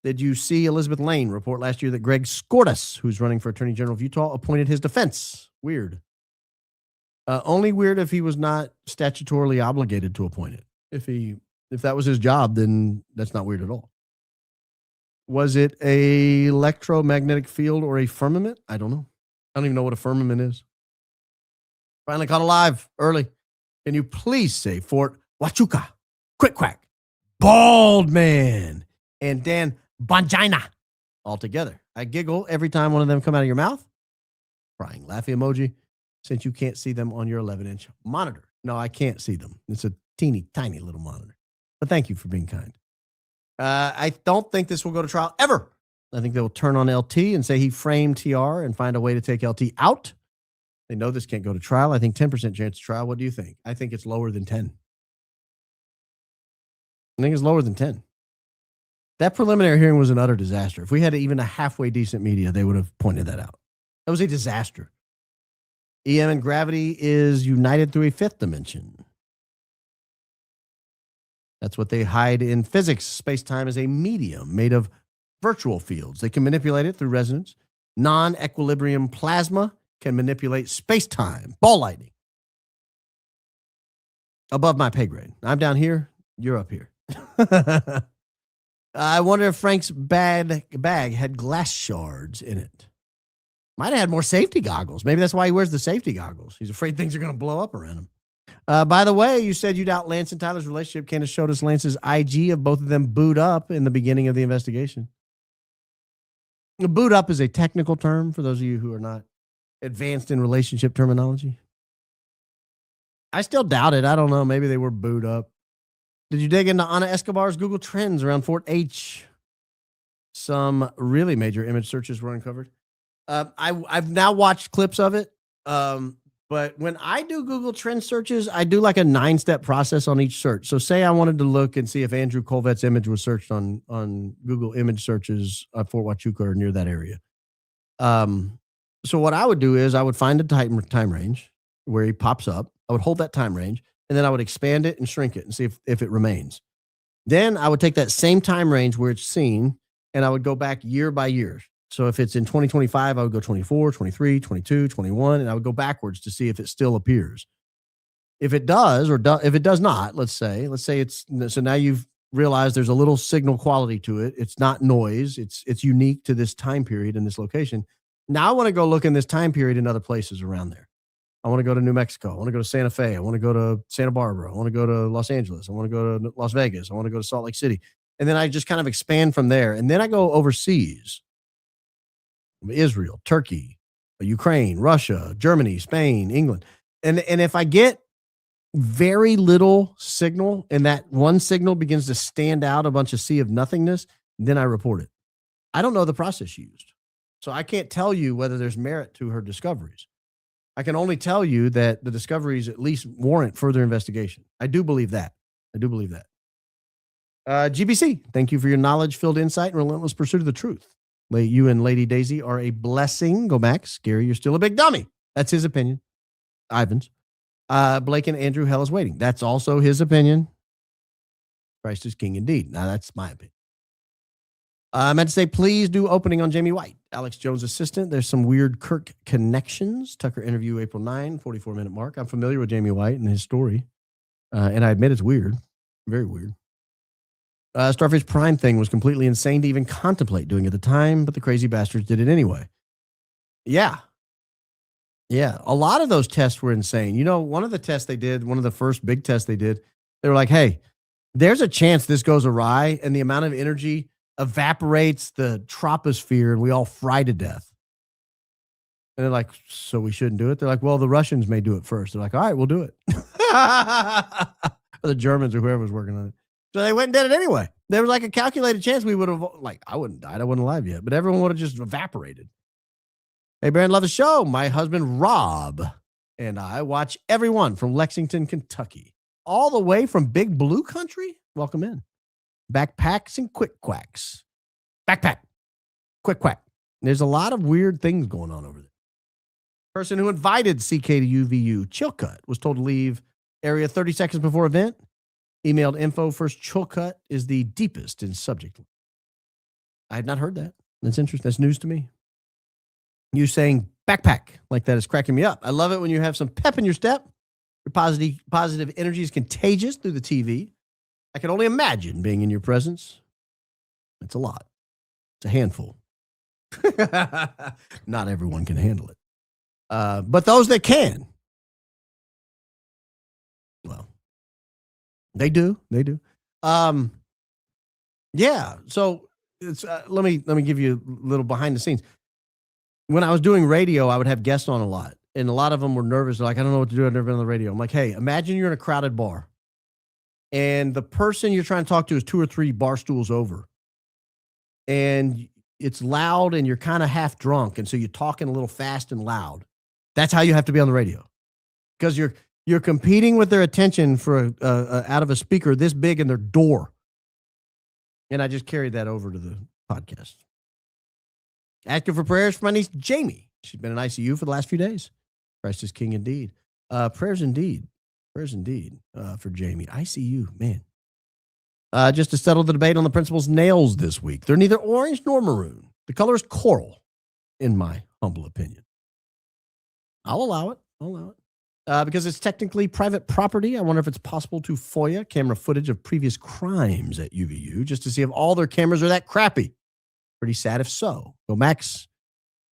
Did you see Elizabeth Lane report last year that Greg Skordas, who's running for Attorney General of Utah, appointed his defense? Weird. Only weird if he was not statutorily obligated to appoint it. If that was his job, then that's not weird at all. Was it a electromagnetic field or a firmament? I don't know. I don't even know what a firmament is. Finally caught alive early. Can you please say Fort Huachuca, Quick Quack, Bald Man, and Dan Bongina all together? I giggle every time one of them come out of your mouth. Crying laughy emoji, since you can't see them on your 11-inch monitor. No, I can't see them. It's a teeny, tiny little monitor. But thank you for being kind. I don't think this will go to trial ever. I think they will turn on LT and say he framed TR and find a way to take LT out. They know this can't go to trial. I think 10% chance of trial. What do you think? I think it's lower than 10. I think it's lower than 10. That preliminary hearing was an utter disaster. If we had even a halfway decent media, they would have pointed that out. That was a disaster. EM and gravity is united through a 5th dimension. That's what they hide in physics. Space-time is a medium made of virtual fields. They can manipulate it through resonance. Non-equilibrium plasma can manipulate space-time. Ball lightning. Above my pay grade. I'm down here. You're up here. I wonder if Frank's bag had glass shards in it. Might have had more safety goggles. Maybe that's why he wears the safety goggles. He's afraid things are going to blow up around him. By the way, you said you doubt Lance and Tyler's relationship. Candace showed us Lance's IG of both of them booed up in the beginning of the investigation. Boot up is a technical term for those of you who are not advanced in relationship terminology. I still doubt it. I don't know. Maybe they were booed up. Did you dig into Ana Escobar's Google Trends around Fort H? Some really major image searches were uncovered. I've now watched clips of it. But when I do Google Trend searches, I do like a 9-step process on each search. So say I wanted to look and see if Andrew Colvette's image was searched on Google image searches at Fort Huachuca or near that area. So what I would do is I would find a time range where he pops up. I would hold that time range, and then I would expand it and shrink it and see if it remains. Then I would take that same time range where it's seen, and I would go back year by year. So if it's in 2025, I would go 24, 23, 22, 21, and I would go backwards to see if it still appears. If it does, if it does not, let's say it's, so now you've realized there's a little signal quality to it. It's not noise. It's unique to this time period in this location. Now I want to go look in this time period in other places around there. I want to go to New Mexico. I want to go to Santa Fe. I want to go to Santa Barbara. I want to go to Los Angeles. I want to go to Las Vegas. I want to go to Salt Lake City. And then I just kind of expand from there. And then I go overseas. Israel, Turkey, Ukraine, Russia, Germany, Spain, England. And if I get very little signal and that one signal begins to stand out a bunch of sea of nothingness, then I report it. I don't know the process used. So I can't tell you whether there's merit to her discoveries. I can only tell you that the discoveries at least warrant further investigation. I do believe that. GBC, thank you for your knowledge-filled insight and relentless pursuit of the truth. You and Lady Daisy are a blessing. Go back. Gary, you're still a big dummy. That's his opinion. Ivan's. Blake and Andrew, hell is waiting. That's also his opinion. Christ is king indeed. Now, that's my opinion. I meant to say, please do opening on Jamie White, Alex Jones' assistant. There's some weird Kirk connections. Tucker interview April 9, 44-minute mark. I'm familiar with Jamie White and his story. And I admit it's weird. Very weird. Starfish Prime thing was completely insane to even contemplate doing at the time, but the crazy bastards did it anyway. Yeah. Yeah. A lot of those tests were insane. You know, one of the tests they did, one of the first big tests they did, they were like, hey, there's a chance this goes awry and the amount of energy evaporates the troposphere and we all fry to death. And they're like, so we shouldn't do it? They're like, well, the Russians may do it first. They're like, all right, we'll do it. Or the Germans or whoever was working on it. So they went and did it anyway. There was like a calculated chance we would have, like, I wouldn't died. I wasn't alive yet, but everyone would have just evaporated. Hey, Baron, love the show. My husband, Rob, and I watch everyone from Lexington, Kentucky, all the way from Big Blue Country. Welcome in. Backpacks and quick quacks. Backpack. Quick quack. There's a lot of weird things going on over there. Person who invited CK to UVU, Chilcut, was told to leave area 30 seconds before event. Emailed info first. Chilcut is the deepest in subject. I had not heard that. That's interesting. That's news to me. You saying backpack like that is cracking me up. I love it when you have some pep in your step. Your positive energy is contagious through the TV. I can only imagine being in your presence. It's a lot. It's a handful. Not everyone can handle it. But those that can, well, they do. They do. Yeah. So it's let me give you a little behind the scenes. When I was doing radio, I would have guests on a lot, and a lot of them were nervous. They're like, I don't know what to do. I've never been on the radio. I'm like, hey, imagine you're in a crowded bar, and the person you're trying to talk to is 2 or 3 bar stools over, and it's loud, and you're kind of half drunk, and so you're talking a little fast and loud. That's how you have to be on the radio, because you're competing with their attention for out of a speaker this big in their door. And I just carried that over to the podcast. Asking for prayers for my niece, Jamie. She's been in ICU for the last few days. Christ is king indeed. Prayers indeed. Prayers indeed for Jamie. ICU, man. Just to settle the debate on the principal's nails this week. They're neither orange nor maroon. The color is coral, in my humble opinion. I'll allow it. Because it's technically private property. I wonder if it's possible to FOIA camera footage of previous crimes at UVU just to see if all their cameras are that crappy. Pretty sad if so. Go Max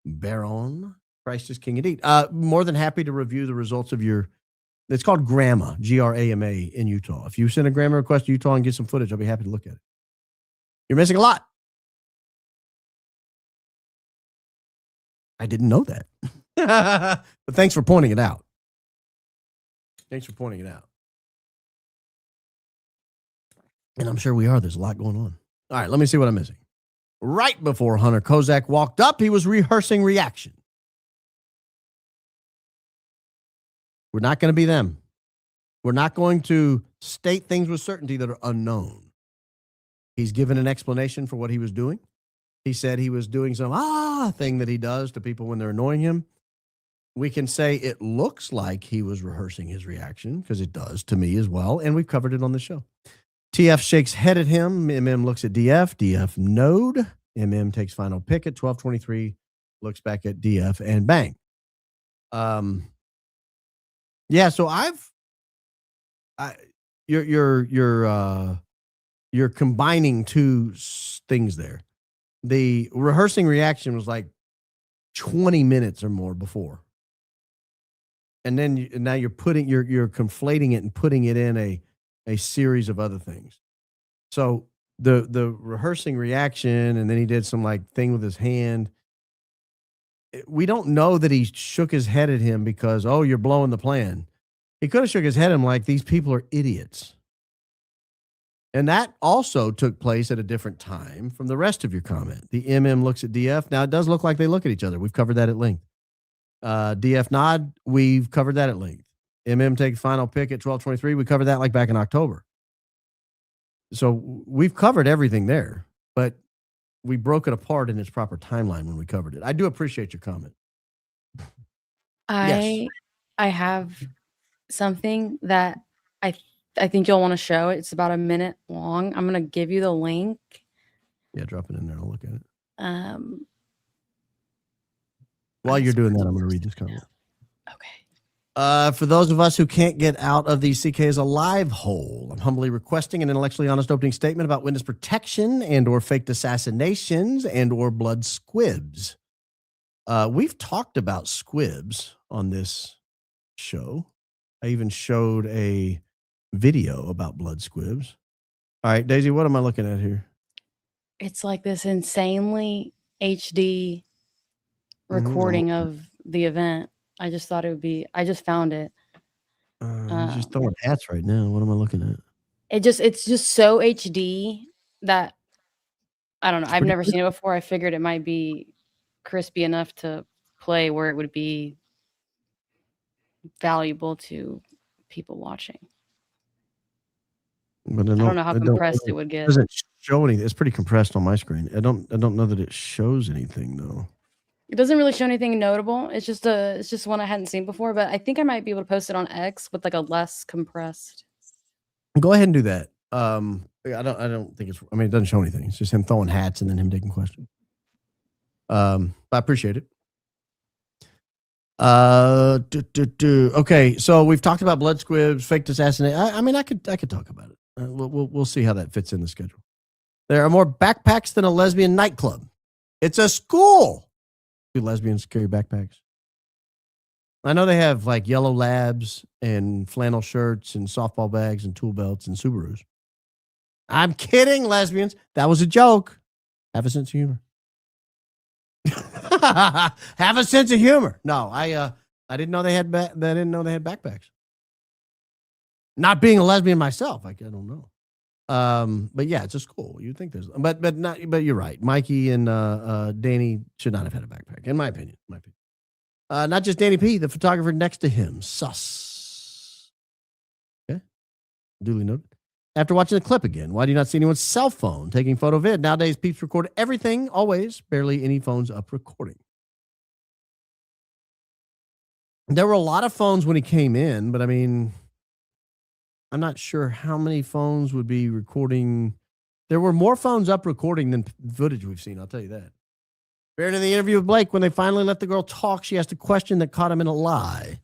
Baron. Christ is king indeed. More than happy to review the results of your, it's called GRAMA, Grama in Utah. If you send a GRAMA request to Utah and get some footage, I'll be happy to look at it. You're missing a lot. I didn't know that. But thanks for pointing it out. And I'm sure we are. There's a lot going on. All right, let me see what I'm missing. Right before Hunter Kozak walked up, he was rehearsing reaction. We're not going to be them. We're not going to state things with certainty that are unknown. He's given an explanation for what he was doing. He said he was doing some thing that he does to people when they're annoying him. We can say it looks like he was rehearsing his reaction, because it does to me as well, and we've covered it on the show. TF shakes head at him. MM looks at DF. DF node. MM takes final pick at 12:23. Looks back at DF and bang. Yeah. So you're combining two things there. The rehearsing reaction was like 20 minutes or more before. And then now you're conflating it and putting it in a series of other things. So the rehearsing reaction, and then he did some like thing with his hand. We don't know that he shook his head at him because, you're blowing the plan. He could have shook his head at him like, these people are idiots. And that also took place at a different time from the rest of your comment. The MM looks at DF. Now, it does look like they look at each other. We've covered that at length. DF nod, we've covered that at length. MM takes final pick at 12:23. We covered that like back in October. So we've covered everything there, but we broke it apart in its proper timeline when we covered it. I do appreciate your comment. I have something that I I think you'll want to show it. It's about a minute long. I'm gonna give you the link. Yeah, drop it in there. I'll look at it. I While you're just doing that, wanted I'm going to to read this comment. Okay. For those of us who can't get out of the CK as a live hole, I'm humbly requesting an intellectually honest opening statement about witness protection and or faked assassinations and or blood squibs. We've talked about squibs on this show. I even showed a video about blood squibs. All right, Daisy, what am I looking at here? It's like this insanely HD recording of the event. I just thought it would be. I just found it. You're just throwing hats right now. What am I looking at? It's just so HD that I don't know. I've never seen it before. I figured it might be crispy enough to play where it would be valuable to people watching. But I don't know how compressed it would get. It doesn't show anything. It's pretty compressed on my screen. I don't know that it shows anything though. It doesn't really show anything notable. It's just one I hadn't seen before, but I think I might be able to post it on X with like a less compressed. Go ahead and do that. I don't think it's. I mean, it doesn't show anything. It's just him throwing hats and then him taking questions. I appreciate it. Okay, so we've talked about blood squibs, faked assassination. I mean, I could talk about it. We'll see how that fits in the schedule. There are more backpacks than a lesbian nightclub. It's a school. Do lesbians carry backpacks? I know they have like yellow labs and flannel shirts and softball bags and tool belts and Subarus. I'm kidding, lesbians. That was a joke. Have a sense of humor. Have a sense of humor. No, I didn't know they had backpacks. Not being a lesbian myself, I don't know. But yeah, it's a school. You'd think there's, but you're right. Mikey and Danny should not have had a backpack, in my opinion. Not just Danny P, the photographer next to him, sus. Okay, duly noted. After watching the clip again, why do you not see anyone's cell phone taking photo vid? Nowadays, peeps record everything, always, barely any phones up recording. There were a lot of phones when he came in, but I mean, I'm not sure how many phones would be recording. There were more phones up recording than footage we've seen, I'll tell you that. Baron in the interview with Blake, when they finally let the girl talk, she asked a question that caught him in a lie.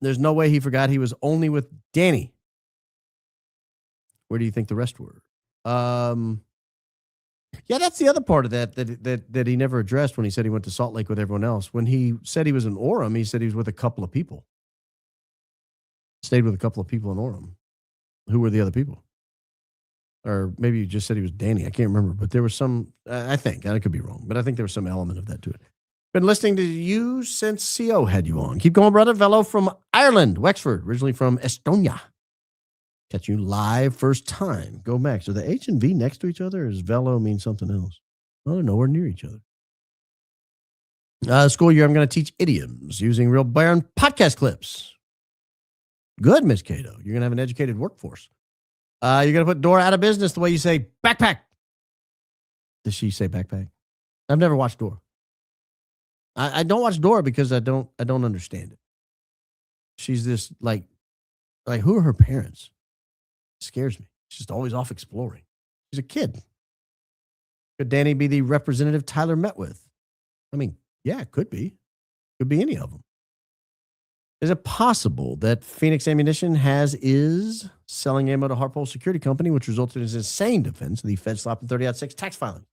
There's no way he forgot he was only with Danny. Where do you think the rest were? Yeah, that's the other part of that he never addressed when he said he went to Salt Lake with everyone else. When he said he was in Orem, he said he was with a couple of people. Stayed with a couple of people in Orem. Who were the other people? Or maybe you just said he was Danny. I can't remember. But there was some, I think, I could be wrong, but I think there was some element of that to it. Been listening to you since CO had you on. Keep going, brother. Velo from Ireland, Wexford, originally from Estonia. Catch you live first time. Go Max. Are the H and V next to each other, or does Velo mean something else? Oh, they're nowhere near each other. School year, I'm going to teach idioms using real Baron podcast clips. Good, Miss Cato. You're going to have an educated workforce. You're going to put Dora out of business the way you say backpack. Does she say backpack? I've never watched Dora. I don't watch Dora because I don't understand it. She's this like who are her parents? It scares me. She's just always off exploring. She's a kid. Could Danny be the representative Tyler met with? I mean, yeah, it could be. Could be any of them. Is it possible that Phoenix Ammunition is selling ammo to Harpole Security Company, which resulted in his insane defense of the Fed slap and 30-6 tax filing?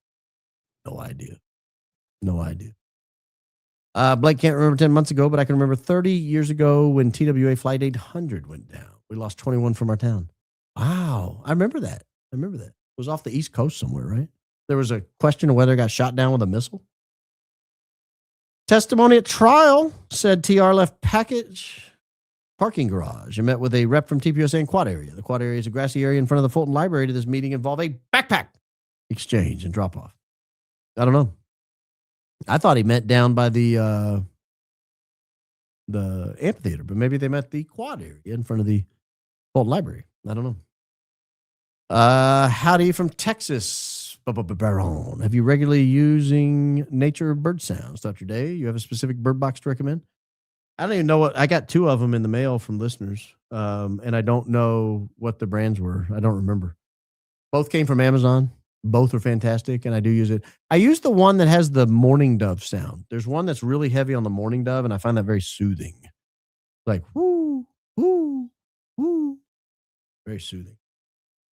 No idea. No idea. Blake can't remember 10 months ago, but I can remember 30 years ago when TWA Flight 800 went down. We lost 21 from our town. Wow. I remember that. It was off the East Coast somewhere, right? There was a question of whether it got shot down with a missile. Testimony at trial said TR left package parking garage and met with a rep from TPUSA in Quad Area. The Quad Area is a grassy area in front of the Fulton Library. To this meeting involve a backpack exchange and drop off. I don't know. I thought he met down by the amphitheater, but maybe they met the Quad Area in front of the Fulton Library. I don't know. Howdy from Texas. Baron. Have you regularly using nature bird sounds throughout your day? You have a specific bird box to recommend? I don't even know what I got 2 of them in the mail from listeners. And I don't know what the brands were. I don't remember. Both came from Amazon. Both are fantastic, and I do use it. I use the one that has the morning dove sound. There's one that's really heavy on the morning dove, and I find that very soothing. Like, whoo, whoo, whoo. Very soothing.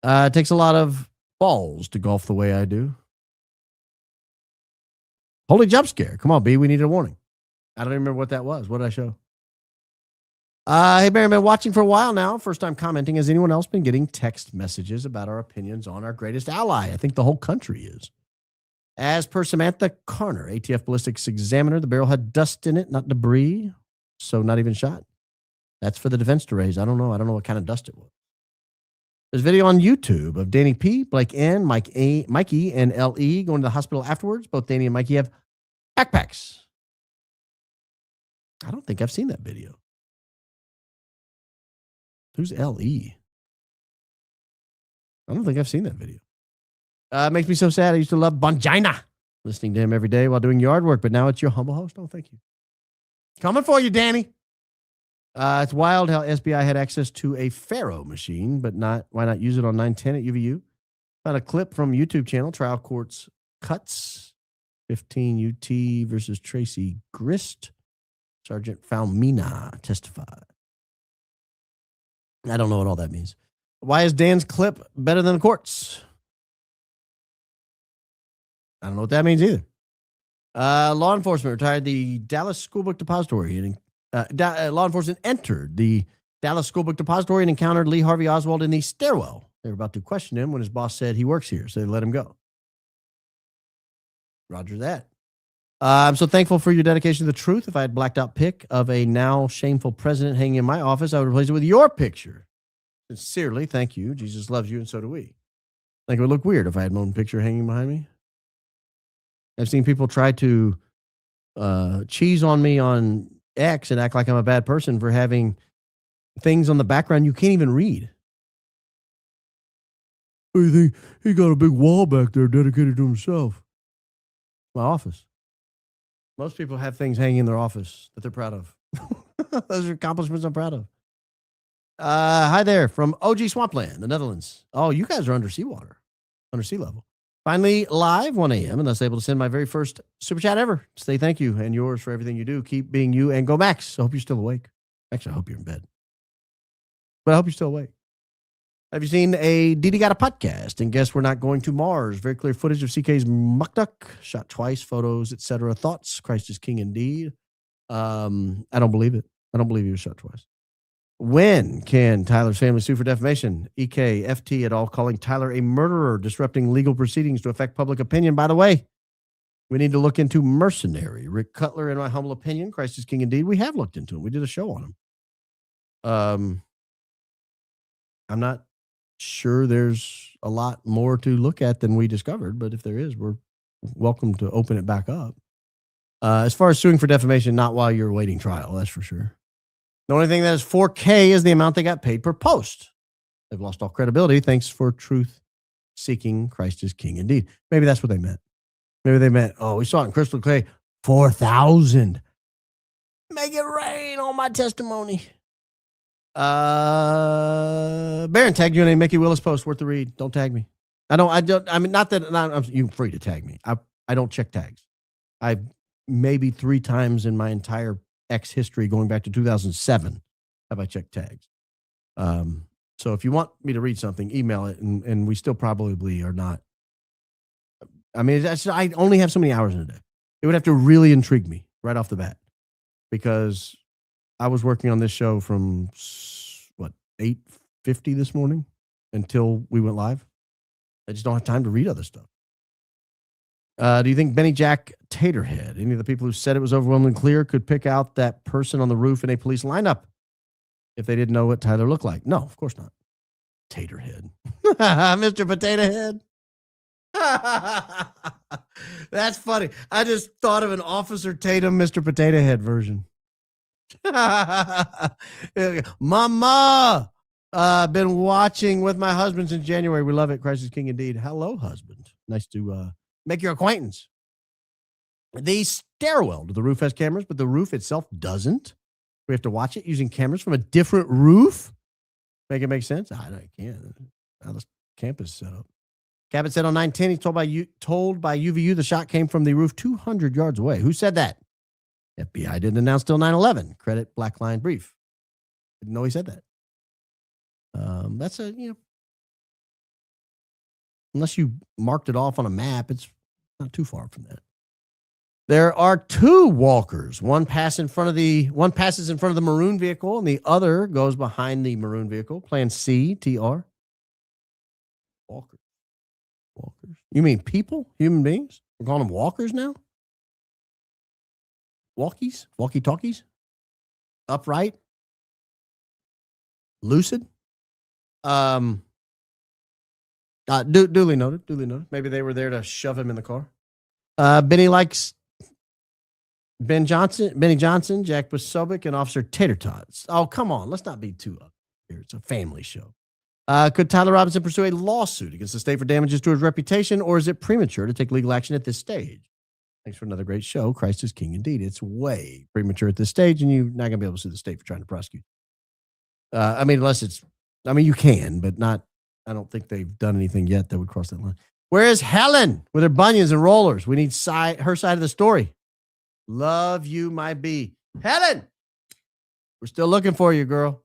It takes a lot of balls to golf the way I do. Holy jump scare. Come on, B. We needed a warning. I don't even remember what that was. What did I show? Hey, Barry, been watching for a while now. First time commenting. Has anyone else been getting text messages about our opinions on our greatest ally? I think the whole country is. As per Samantha Carner, ATF Ballistics Examiner, the barrel had dust in it, not debris, so not even shot. That's for the defense to raise. I don't know. I don't know what kind of dust it was. There's a video on YouTube of Danny P, Blake N, Mikey, and LE going to the hospital afterwards. Both Danny and Mikey have backpacks. I don't think I've seen that video. Who's LE? I don't think I've seen that video. It makes me so sad. I used to love Bongina, listening to him every day while doing yard work, but now it's your humble host. Oh, thank you. Coming for you, Danny. It's wild how SBI had access to a Faro machine, but why not use it on 910 at UVU? Found a clip from YouTube channel, Trial Courts Cuts, 15 UT versus Tracy Grist. Sergeant Falmina testified. I don't know what all that means. Why is Dan's clip better than the courts? I don't know what that means either. Law enforcement retired the Dallas Schoolbook Depository. And, law enforcement entered the Dallas Schoolbook Depository and encountered Lee Harvey Oswald in the stairwell. They were about to question him when his boss said he works here, so they let him go. Roger that. I'm so thankful for your dedication to the truth. If I had blacked out pic of a now shameful president hanging in my office, I would replace it with your picture. Sincerely, thank you. Jesus loves you, and so do we. I think it would look weird if I had my own picture hanging behind me. I've seen people try to cheese on me on X and act like I'm a bad person for having things on the background you can't even read. What do you think? He got a big wall back there dedicated to himself. My office. Most people have things hanging in their office that they're proud of. Those are accomplishments I'm proud of. Hi there from OG Swampland, the Netherlands. Oh, you guys are under seawater, under sea level. Finally live 1 a.m. and thus able to send my very first super chat ever. Say thank you and yours for everything you do. Keep being you and go Max. I hope you're still awake. Actually, I hope you're in bed. But I hope you're still awake. Have you seen a Didi Got a podcast? And guess we're not going to Mars. Very clear footage of CK's muck duck. Shot twice, photos, etc. Thoughts? Christ is king indeed. I don't believe it. I don't believe he was shot twice. When can Tyler's family sue for defamation? EK, FT et al. Calling Tyler a murderer, disrupting legal proceedings to affect public opinion. By the way, we need to look into mercenary. Rick Cutler, in my humble opinion, Christ is king indeed. We have looked into him. We did a show on him. I'm not sure there's a lot more to look at than we discovered, but if there is, we're welcome to open it back up. As far as suing for defamation, not while you're awaiting trial, that's for sure. The only thing that is 4K is the amount they got paid per post. They've lost all credibility. Thanks for truth seeking. Christ is king indeed. Maybe that's what they meant. Maybe they meant, oh, we saw it in Crystal Clay, 4,000. Make it rain on my testimony. Baron tagged you in a Mickey Willis post worth the read. Don't tag me. I mean, not that you're free to tag me. I don't check tags. I've maybe 3 times in my entire X history going back to 2007 have I checked tags. So if you want me to read something, email it, and we still probably are not. I mean, I only have so many hours in a day. It would have to really intrigue me right off the bat, because I was working on this show from 8:50 this morning until we went live. I just don't have time to read other stuff. Do you think Benny Jack Taterhead, any of the people who said it was overwhelmingly clear, could pick out that person on the roof in a police lineup if they didn't know what Tyler looked like? No, of course not. Taterhead. Mr. Potato Head. That's funny. I just thought of an Officer Tatum, Mr. Potato Head version. Mama, been watching with my husband since January. We love it. Christ is king indeed. Hello, husband. Nice to make your acquaintance. The stairwell to the roof has cameras, but the roof itself doesn't. We have to watch it using cameras from a different roof. Make it make sense? I can't. How the camp is set up. Cabot said on 910, he's told by UVU the shot came from the roof 200 yards away. Who said that? FBI didn't announce till 9/11. Credit Black Line Brief. Didn't know he said that. That's unless you marked it off on a map, it's not too far from that. There are two walkers. One passes in front of the maroon vehicle, and the other goes behind the maroon vehicle. Plan C, TR. Walkers. You mean people? Human beings? We're calling them walkers now? Walkies? Walkie-talkies? Upright? Lucid? Duly noted. Maybe they were there to shove him in the car. Benny likes Benny Johnson, Jack Posobiec, and Officer Tater Tots. Oh, come on. Let's not be too up here. It's a family show. Could Tyler Robinson pursue a lawsuit against the state for damages to his reputation, or is it premature to take legal action at this stage? Thanks for another great show. Christ is King indeed. It's way premature at this stage, and you're not going to be able to sue the state for trying to prosecute. You can, but not. I don't think they've done anything yet that would cross that line. Where is Helen with her bunions and rollers? We need her side of the story. Love you, my bee. Helen, we're still looking for you, girl.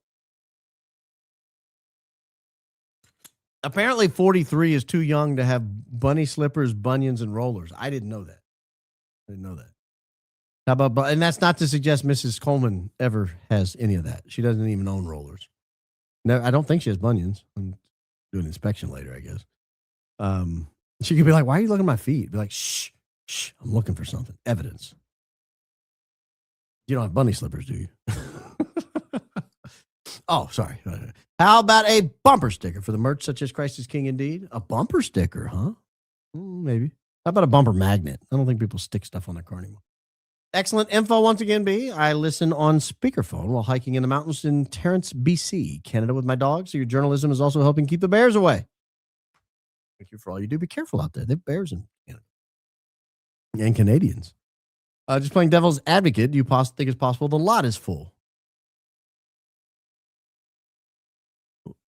Apparently 43 is too young to have bunny slippers, bunions, and rollers. I didn't know that. How about, and that's not to suggest Mrs. Coleman ever has any of that. She doesn't even own rollers. No, I don't think she has bunions. I'm doing an inspection later, I guess. She could be like, why are you looking at my feet? Be like, shh, I'm looking for something. Evidence. You don't have bunny slippers, do you? Oh, sorry. How about a bumper sticker for the merch such as Christ is King indeed? A bumper sticker, huh? Maybe. How about a bumper magnet? I don't think people stick stuff on their car anymore. Excellent info once again, B. I listen on speakerphone while hiking in the mountains in Terrence, BC, Canada with my dog, so your journalism is also helping keep the bears away. Thank you for all you do. Be careful out there. They have bears in Canada. And Canadians. Just playing devil's advocate, do you think it's possible the lot is full?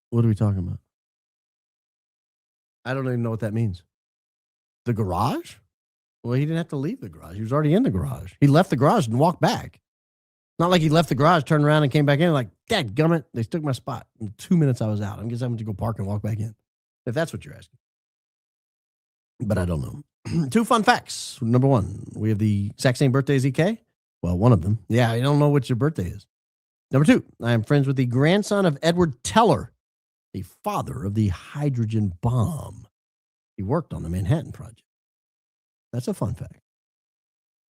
What are we talking about? I don't even know what that means. The garage? Well, he didn't have to leave the garage. He was already in the garage. He left the garage and walked back. Not like he left the garage, turned around, and came back in like, dadgummit, they took my spot. In 2 minutes, I was out. I guess I'm going to go park and walk back in. If that's what you're asking. But I don't know. Two fun facts. Number one, we have the exact same birthday as EK. Well, one of them. Yeah, I don't know what your birthday is. Number two, I am friends with the grandson of Edward Teller, the father of the hydrogen bomb. He worked on the Manhattan Project. That's a fun fact.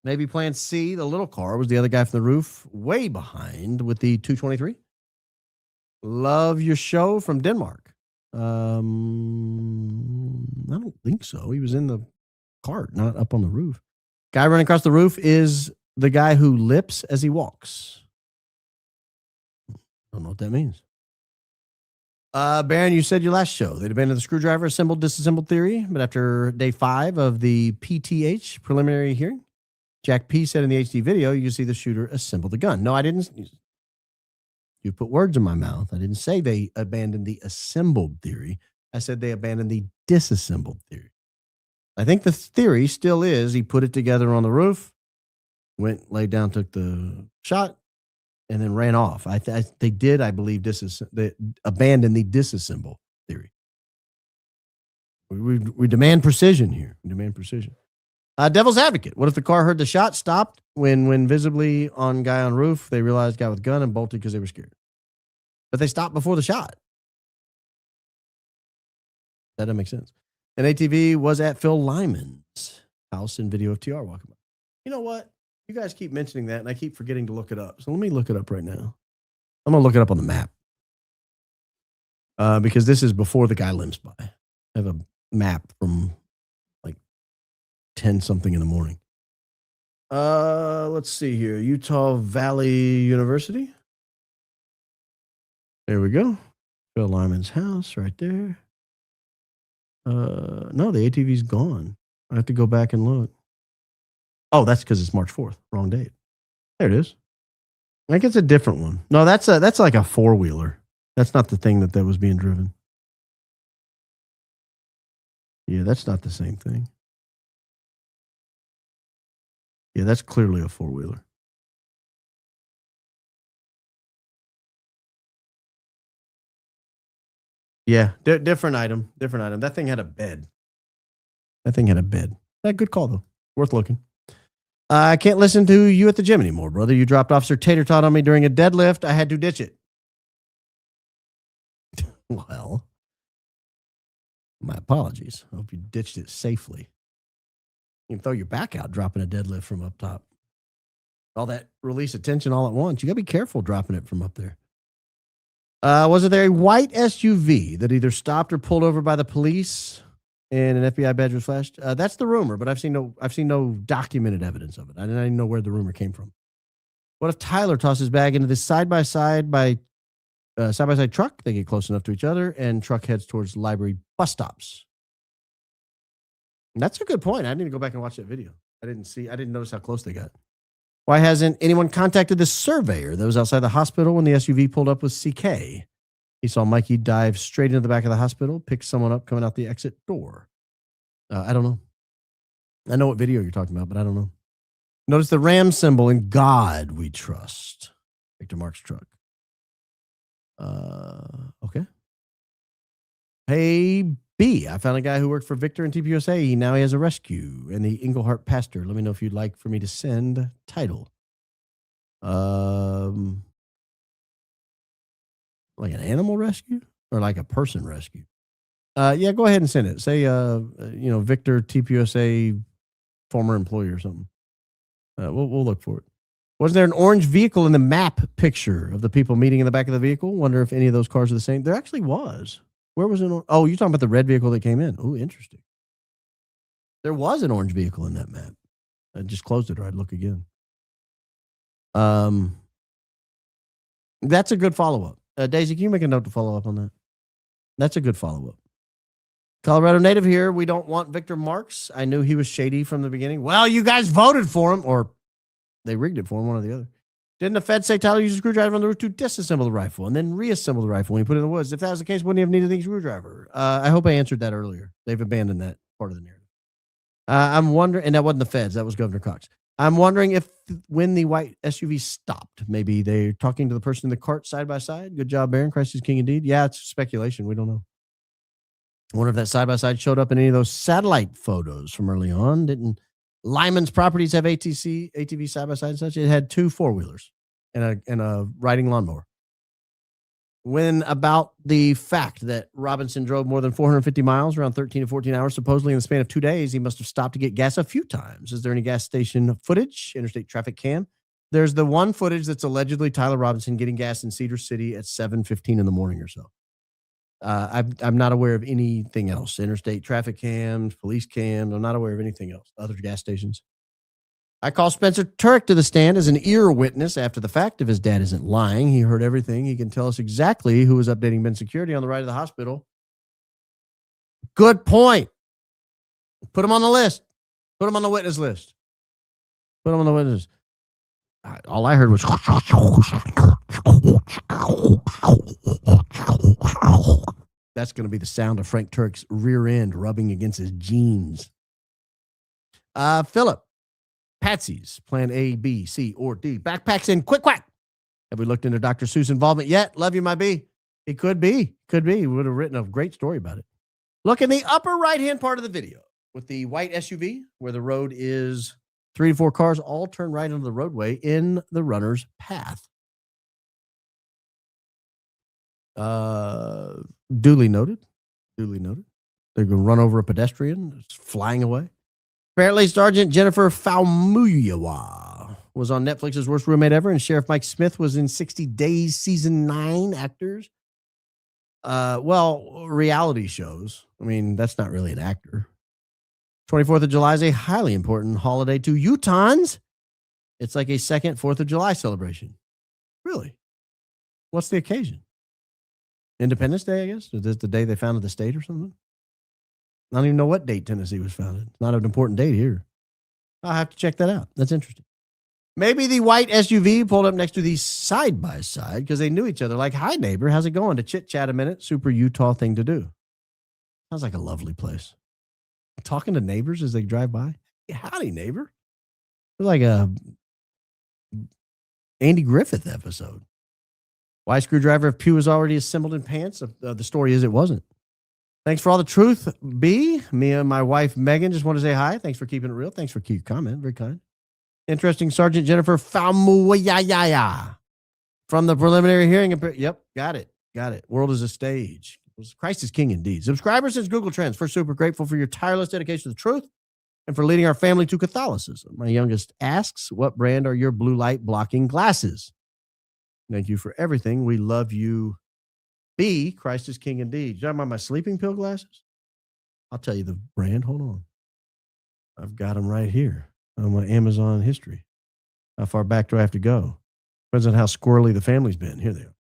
Maybe Plan C, the little car, was the other guy from the roof, way behind with the 223. Love your show from Denmark. I don't think so. He was in the cart, not up on the roof. Guy running across the roof is the guy who lips as he walks. Don't know what that means. Baron, you said your last show they'd abandoned the screwdriver assembled disassembled theory, but after day 5 of the PTH preliminary hearing, Jack P said in the HD video you can see the shooter assemble the gun. No, I didn't. You put words in my mouth. I didn't say they abandoned the assembled theory. I said they abandoned the disassembled theory. I think the theory still is he put it together on the roof, went, laid down, took the shot, and then ran off. They did, I believe, they abandoned the disassemble theory. We demand precision here. We demand precision. Devil's advocate. What if the car heard the shot, stopped when visibly on guy on roof, they realized guy with gun and bolted because they were scared. But they stopped before the shot. That doesn't make sense. And ATV was at Phil Lyman's house in video of TR walking by. You know what? You guys keep mentioning that, and I keep forgetting to look it up. So let me look it up right now. I'm going to look it up on the map. Because this is before the guy limps by. I have a map from like 10-something in the morning. Let's see here. Utah Valley University. There we go. Phil Lyman's house right there. No, the ATV's gone. I have to go back and look. Oh, that's because it's March 4th. Wrong date. There it is. I think it's a different one. No, that's like a four-wheeler. That's not the thing that was being driven. Yeah, that's not the same thing. Yeah, that's clearly a four-wheeler. Yeah, different item. Different item. That thing had a bed. Good call, though. Worth looking. I can't listen to you at the gym anymore, brother. You dropped Officer Tater Tot on me during a deadlift. I had to ditch it. Well, my apologies. I hope you ditched it safely. You can throw your back out dropping a deadlift from up top. All that release of tension all at once. You got to be careful dropping it from up there. Was it there a white SUV that either stopped or pulled over by the police and an FBI badge was flashed? That's the rumor, but I've seen no documented evidence of it. I didn't even know where the rumor came from. What if Tyler tosses his bag into this side-by-side truck? They get close enough to each other, and truck heads towards library bus stops. And that's a good point. I need to go back and watch that video. I didn't notice how close they got. Why hasn't anyone contacted the surveyor that was outside the hospital when the SUV pulled up with CK? He saw Mikey dive straight into the back of the hospital, pick someone up coming out the exit door. I don't know. I know what video you're talking about, but I don't know. Notice the ram symbol in God we trust. Victor Marx truck. Okay. Hey, B, I found a guy who worked for Victor and TPUSA. Now he has a rescue and the Englehart pastor. Let me know if you'd like for me to send title. Like an animal rescue or like a person rescue? Yeah, go ahead and send it. Say, Victor TPUSA former employee or something. We'll look for it. Wasn't there an orange vehicle in the map picture of the people meeting in the back of the vehicle? Wonder if any of those cars are the same. There actually was. Where was it? Oh, you're talking about the red vehicle that came in. Oh, interesting. There was an orange vehicle in that map. I just closed it, or I'd look again. That's a good follow-up. Daisy, can you make a note to follow up on that? That's a good follow-up. Colorado native here. We don't want Victor Marx. I knew he was shady from the beginning. Well, you guys voted for him, or they rigged it for him, one or the other. Didn't the Fed say Tyler used a screwdriver on the roof to disassemble the rifle and then reassemble the rifle when he put it in the woods? If that was the case, wouldn't he have needed the screwdriver? I hope I answered that earlier. They've abandoned that part of the narrative. I'm wondering, and that wasn't the Feds, that was Governor Cox. I'm wondering if when the white SUV stopped, maybe they're talking to the person in the cart side by side. Good job, Baron. Christ is king indeed. Yeah, it's speculation. We don't know. I wonder if that side by side showed up in any of those satellite photos from early on. Didn't Lyman's Properties have ATV side by side and such? It had two four-wheelers and a riding lawnmower. When about the fact that Robinson drove more than 450 miles, around 13 to 14 hours, supposedly in the span of 2 days, he must have stopped to get gas a few times. Is there any gas station footage, interstate traffic cam? There's the one footage that's allegedly Tyler Robinson getting gas in Cedar City at 7:15 in the morning or so. I'm not aware of anything else. Interstate traffic cams, police cams. I'm not aware of anything else. Other gas stations. I call Spencer Turek to the stand as an ear witness after the fact. If his dad isn't lying, he heard everything. He can tell us exactly who was updating Ben's security on the ride to the hospital. Good point. Put him on the list. Put him on the witness list. Put him on the witness. All I heard was that's going to be the sound of Frank Turek's rear end rubbing against his jeans. Philip, Patsy's plan A, B, C, or D. Backpacks in quick quack. Have we looked into Dr. Seuss' involvement yet? Love you, my B. He could be. He would have written a great story about it. Look in the upper right-hand part of the video with the white SUV where the road is 3 to 4 cars all turn right onto the roadway in the runner's path. Duly noted. They're going to run over a pedestrian. It's flying away. Apparently, Sergeant Jennifer Faumuyiwa was on Netflix's Worst Roommate Ever, and Sheriff Mike Smith was in 60 Days Season 9 actors. Reality shows. I mean, that's not really an actor. 24th of July is a highly important holiday to Utahns. It's like a second 4th of July celebration. Really? What's the occasion? Independence Day, I guess? Is this the day they founded the state or something? I don't even know what date Tennessee was founded. It's not an important date here. I'll have to check that out. That's interesting. Maybe the white SUV pulled up next to the side by side because they knew each other. Like, hi, neighbor. How's it going? To chit chat a minute. Super Utah thing to do. Sounds like a lovely place. Talking to neighbors as they drive by. Yeah, howdy, neighbor. It's like a Andy Griffith episode. Why screwdriver if Pew was already assembled in pants? The story is it wasn't. Thanks for all the truth, B. Me and my wife, Megan, just want to say hi. Thanks for keeping it real. Thanks for keep comment. Very kind. Interesting, Sergeant Jennifer Famuyaya. From the preliminary hearing. Yep, got it. World is a stage. Christ is king indeed. Subscribers since Google Trends. First, super grateful for your tireless dedication to the truth and for leading our family to Catholicism. My youngest asks, what brand are your blue light blocking glasses? Thank you for everything. We love you. B, Christ is king indeed. You talking about my sleeping pill glasses? I'll tell you the brand. Hold on. I've got them right here on my Amazon history. How far back do I have to go? Depends on how squirrely the family's been. Here they are.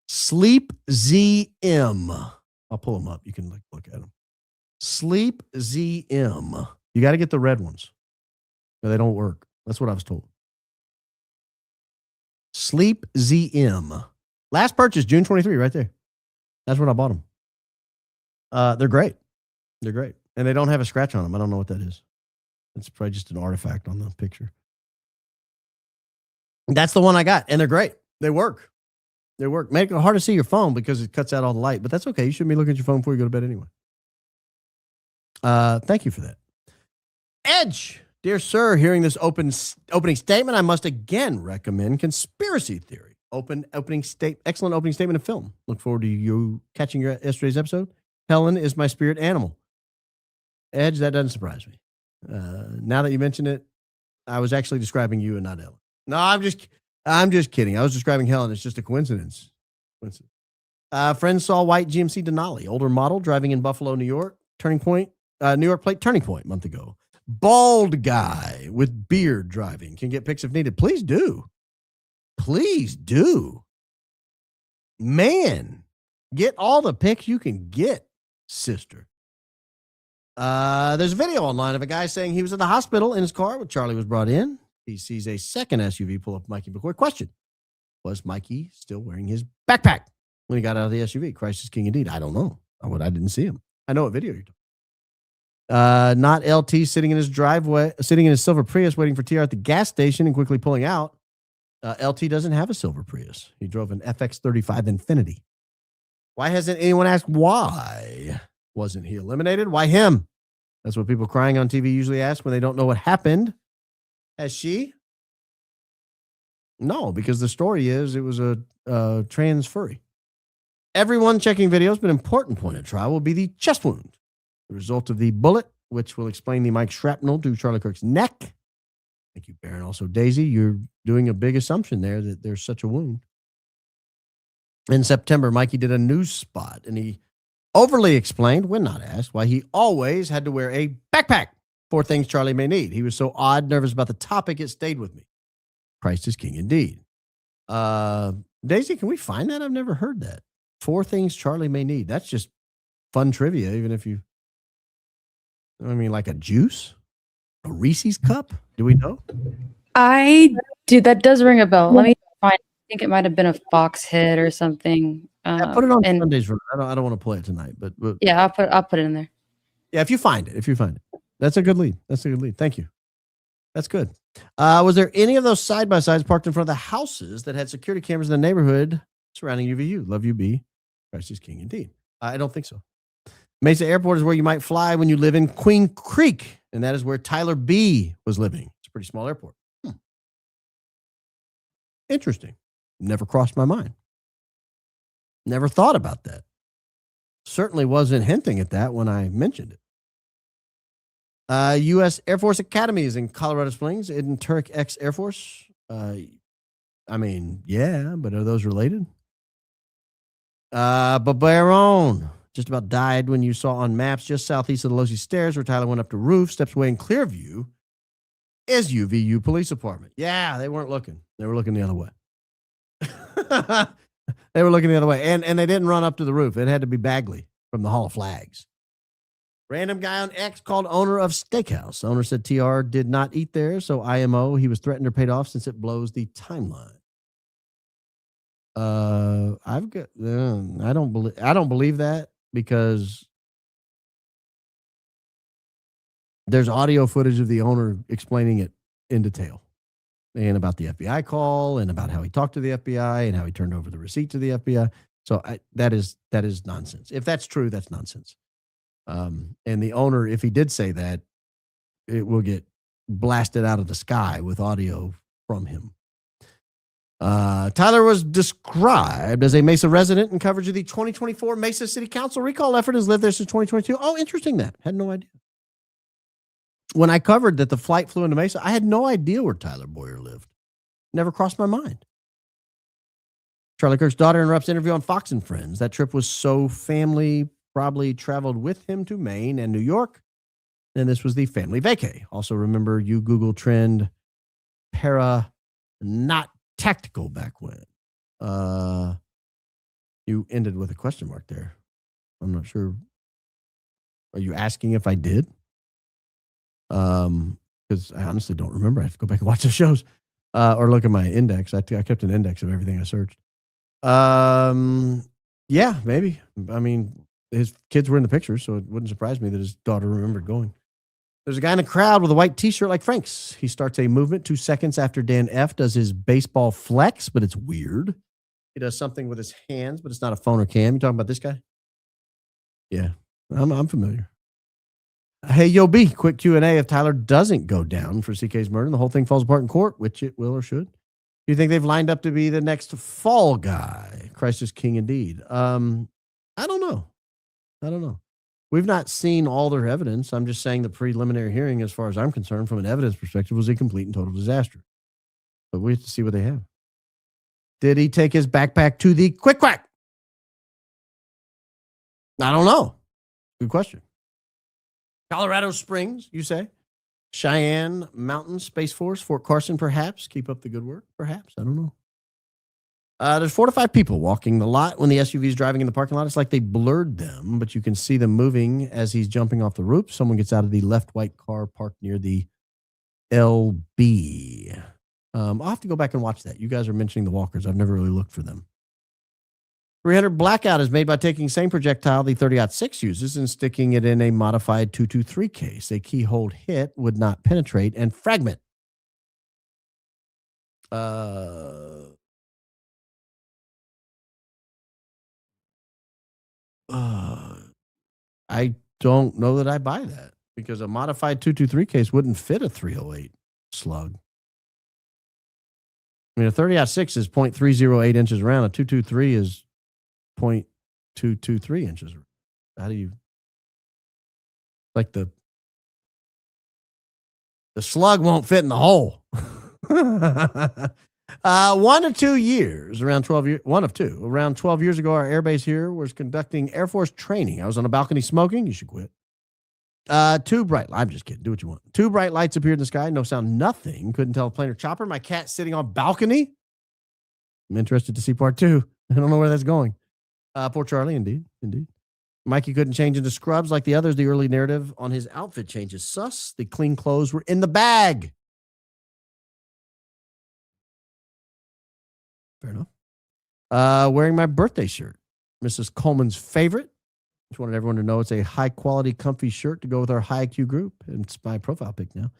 Sleep ZM. I'll pull them up. You can look at them. Sleep ZM. You got to get the red ones. No, they don't work. That's what I was told. Sleep ZM. Last purchase, June 23, right there. That's when I bought them. They're great. They're great. And they don't have a scratch on them. I don't know what that is. It's probably just an artifact on the picture. That's the one I got. And they're great. They work. They work. Make it hard to see your phone because it cuts out all the light. But that's okay. You shouldn't be looking at your phone before you go to bed anyway. Thank you for that. Edge. Dear sir, hearing this opening statement, I must again recommend Conspiracy Theory. Excellent opening statement of film. Look forward to you catching yesterday's episode. Helen is my spirit animal. Edge, that doesn't surprise me. Now that you mention it, I was actually describing you and not Ellen. No, I'm just kidding. I was describing Helen. It's just a coincidence. Friends saw white GMC Denali, older model, driving in Buffalo, New York. New York plate turning point a month ago. Bald guy with beard driving. Can get pics if needed. Please do. Please do. Man, get all the pics you can get, sister. There's a video online of a guy saying he was at the hospital in his car when Charlie was brought in. He sees a second SUV pull up Mikey McCoy. Question: was Mikey still wearing his backpack when he got out of the SUV? Christ is king indeed. I don't know. I didn't see him. I know what video you're talking. Not LT sitting in his driveway, sitting in his silver Prius, waiting for TR at the gas station and quickly pulling out. LT doesn't have a silver Prius. He drove an FX35 Infinity. Why hasn't anyone asked why wasn't he eliminated? Why him? That's what people crying on TV usually ask when they don't know what happened. Has she? No, because the story is it was a trans furry. Everyone checking videos, but important point of trial will be the chest wound. The result of the bullet, which will explain the Mike shrapnel to Charlie Kirk's neck. Thank you, Baron. Also, Daisy, you're doing a big assumption there that there's such a wound. In September, Mikey did a news spot, and he overly explained, when not asked, why he always had to wear a backpack for things Charlie may need. He was so odd, nervous about the topic, it stayed with me. Christ is king indeed. Daisy, can we find that? I've never heard that. 4 things Charlie may need. That's just fun trivia, even if you... I mean, like a juice? A Reese's cup? Do we know? Dude, that does ring a bell. Let me find. I think it might have been a fox head or something. Yeah, put it on Sundays. I don't want to play it tonight, but yeah, I'll put it in there. Yeah, if you find it. That's a good lead. Thank you. That's good. Was there any of those side-by-sides parked in front of the houses that had security cameras in the neighborhood surrounding UVU? Love you, B. Christ is king indeed. I don't think so. Mesa Airport is where you might fly when you live in Queen Creek, and that is where Tyler B. was living. It's a pretty small airport. Interesting. Never crossed my mind. Never thought about that. Certainly wasn't hinting at that when I mentioned it. U.S. Air Force Academy is in Colorado Springs, in Turk X Air Force. I mean, yeah, but are those related? But Baron just about died when you saw on maps just southeast of the Losi Stairs where Tyler went up to roof, steps away in clear view, is UVU Police Department. Yeah, they weren't looking. They were looking the other way. They were looking the other way. And they didn't run up to the roof. It had to be Bagley from the Hall of Flags. Random guy on X called owner of steakhouse. Owner said TR did not eat there, so IMO, he was threatened or paid off since it blows the timeline. I don't believe that because there's audio footage of the owner explaining it in detail and about the FBI call and about how he talked to the FBI and how he turned over the receipt to the FBI. So that is nonsense. If that's true, that's nonsense. And the owner, if he did say that, it will get blasted out of the sky with audio from him. Tyler was described as a Mesa resident in coverage of the 2024 Mesa City Council recall effort. Has lived there since 2022. Oh, interesting that. Had no idea. When I covered that the flight flew into Mesa, I had no idea where Tyler Boyer lived. Never crossed my mind. Charlie Kirk's daughter interrupts interview on Fox and Friends. That trip was so family, probably traveled with him to Maine and New York. And this was the family vacay. Also remember you Google trend para not tactical back when. You ended with a question mark there. I'm not sure. Are you asking if I did? Because I honestly don't remember. I have to go back and watch the shows or look at my index. I kept an index of everything I searched. Yeah, maybe. I mean, his kids were in the picture, so it wouldn't surprise me that his daughter remembered going. There's a guy in the crowd with a white t-shirt like Frank's. He starts a movement 2 seconds after Dan F does his baseball flex, but it's weird. He does something with his hands, but it's not a phone or cam. You talking about this guy? Yeah, I'm familiar. Hey, Yo B, quick Q&A. If Tyler doesn't go down for CK's murder and the whole thing falls apart in court, which it will or should, do you think they've lined up to be the next fall guy? Christ is king indeed. I don't know. We've not seen all their evidence. I'm just saying the preliminary hearing, as far as I'm concerned, from an evidence perspective, was a complete and total disaster. But we have to see what they have. Did he take his backpack to the Quick Quack? I don't know. Good question. Colorado Springs, you say? Cheyenne Mountain Space Force, Fort Carson, perhaps. Keep up the good work, perhaps. I don't know. There's 4 to 5 people walking the lot when the SUV is driving in the parking lot. It's like they blurred them, but you can see them moving as he's jumping off the roof. Someone gets out of the left white car parked near the LB. I'll have to go back and watch that. You guys are mentioning the walkers. I've never really looked for them. 300 blackout is made by taking same projectile the 30-06 uses and sticking it in a modified 223 case. A keyhole hit would not penetrate and fragment. I don't know that I buy that because a modified 223 case wouldn't fit a 308 slug. I mean, a 30-06 is 0.308 inches around. A 223 is 0.223 inches. How do you like the slug won't fit in the hole? 1 to 2 years, around 12 years, one of two. Around 12 years ago, our airbase here was conducting Air Force training. I was on a balcony smoking. You should quit. 2 bright, I'm just kidding. Do what you want. 2 bright lights appeared in the sky. No sound, nothing. Couldn't tell a plane or chopper. My cat sitting on balcony. I'm interested to see part 2. I don't know where that's going. Poor Charlie, indeed. Mikey couldn't change into scrubs like the others. The early narrative on his outfit changes. Sus. The clean clothes were in the bag. Fair enough. Wearing my birthday shirt. Mrs. Coleman's favorite. Just wanted everyone to know it's a high quality, comfy shirt to go with our high IQ group. And it's my profile pic now.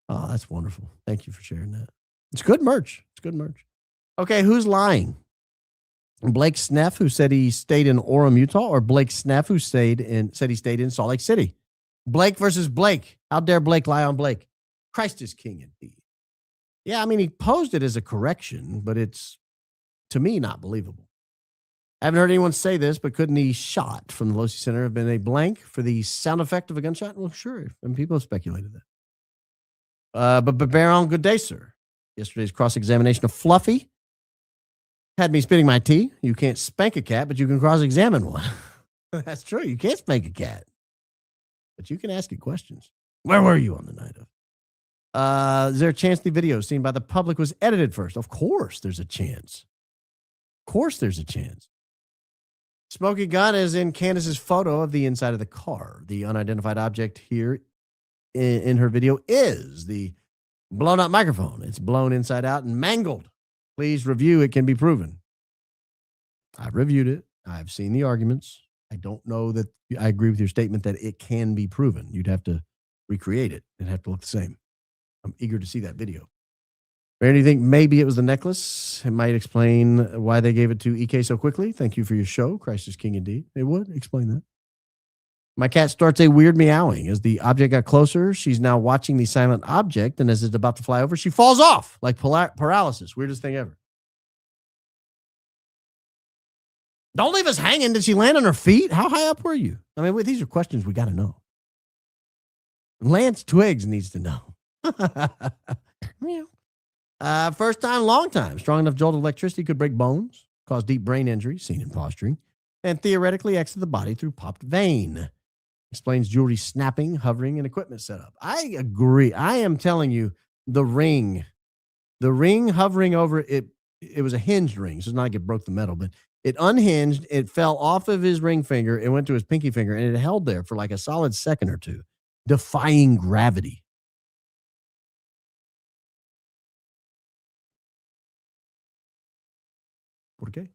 Oh, that's wonderful. Thank you for sharing that. It's good merch. Okay, who's lying? Blake Neff, who said he stayed in Orem, Utah, or Blake Neff, who said he stayed in Salt Lake City? Blake versus Blake. How dare Blake lie on Blake? Christ is king indeed. Yeah, I mean, he posed it as a correction, but it's, to me, not believable. I haven't heard anyone say this, but couldn't the shot from the Losi Center have been a blank for the sound effect of a gunshot? Well, sure. And people have speculated that. But Baron, good day, sir. Yesterday's cross-examination of Fluffy had me spitting my tea. You can't spank a cat, but you can cross-examine one. That's true. You can't spank a cat, but you can ask it questions. Where were you on the night of? Is there a chance the video seen by the public was edited first? Of course there's a chance. Smoking gun is in Candace's photo of the inside of the car. The unidentified object here in her video is the blown up microphone. It's blown inside out and mangled. Please review. It can be proven. I've reviewed it. I've seen the arguments. I don't know that I agree with your statement that it can be proven. You'd have to recreate it and have to look the same. I'm eager to see that video. Baron, do you think maybe it was the necklace? It might explain why they gave it to EK so quickly. Thank you for your show. Christ is King indeed. It would explain that. My cat starts a weird meowing. As the object got closer, she's now watching the silent object, and as it's about to fly over, she falls off like paralysis. Weirdest thing ever. Don't leave us hanging. Did she land on her feet? How high up were you? I mean, these are questions we got to know. Lance Twiggs needs to know. First time, long time. Strong enough jolt of electricity could break bones, cause deep brain injury, seen in posturing, and theoretically exit the body through popped vein. Explains jewelry snapping, hovering, and equipment setup. I agree. I am telling you, the ring hovering over it, it was a hinged ring. So it's not like it broke the metal, but it unhinged. It fell off of his ring finger. It went to his pinky finger, and it held there for like a solid second or two, defying gravity. Okay.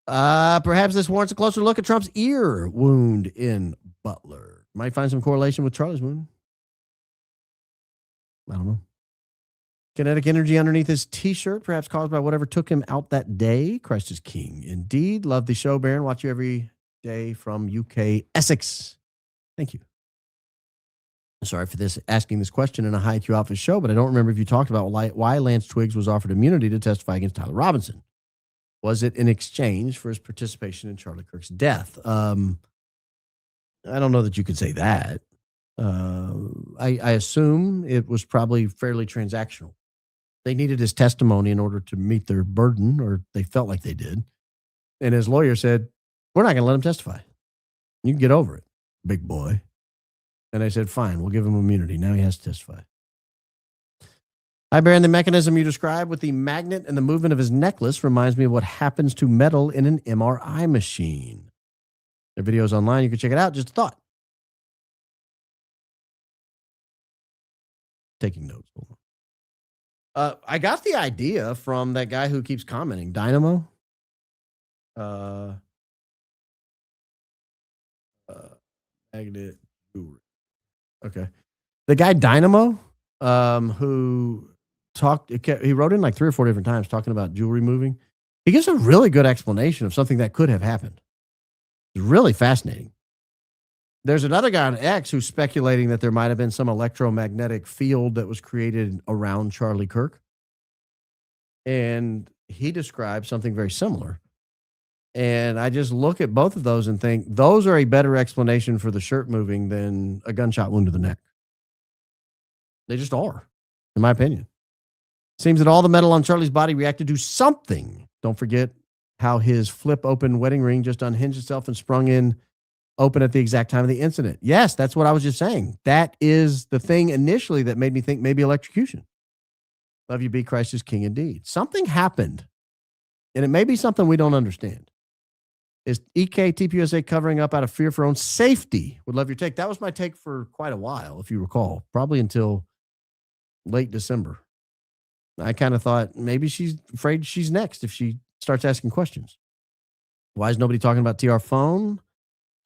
Perhaps this warrants a closer look at Trump's ear wound in Butler. Might find some correlation with Charlie's wound. I don't know. Kinetic energy underneath his t-shirt, perhaps caused by whatever took him out that day. Christ is King. Indeed. Love the show, Baron. Watch you every day from UK, Essex. Thank you. Sorry for asking this question in a high IQ office show, but I don't remember if you talked about why Lance Twiggs was offered immunity to testify against Tyler Robinson. Was it in exchange for his participation in Charlie Kirk's death? I don't know that you could say that. I assume it was probably fairly transactional. They needed his testimony in order to meet their burden, or they felt like they did. And his lawyer said, we're not going to let him testify. You can get over it, big boy. And I said, fine, we'll give him immunity. Now he has to testify. Hi, Baron. The mechanism you described with the magnet and the movement of his necklace reminds me of what happens to metal in an MRI machine. There are videos online. You can check it out. Just a thought. Taking notes. Hold on. I got the idea from that guy who keeps commenting, Dynamo. Magnet. Okay. The guy Dynamo, who he wrote in like 3 or 4 different times talking about jewelry moving. He gives a really good explanation of something that could have happened. It's really fascinating. There's another guy on X who's speculating that there might have been some electromagnetic field that was created around Charlie Kirk. And he described something very similar. And I just look at both of those and think those are a better explanation for the shirt moving than a gunshot wound to the neck. They just are, in my opinion. Seems that all the metal on Charlie's body reacted to something. Don't forget how his flip open wedding ring just unhinged itself and sprung in open at the exact time of the incident. Yes, that's what I was just saying. That is the thing initially that made me think maybe electrocution. Love you, B. Christ is King indeed. Something happened, and it may be something we don't understand. Is EK TPUSA covering up out of fear for own safety? Would love your take. That was my take for quite a while, if you recall, probably until late December. I kind of thought maybe she's afraid she's next if she starts asking questions. Why is nobody talking about TR phone?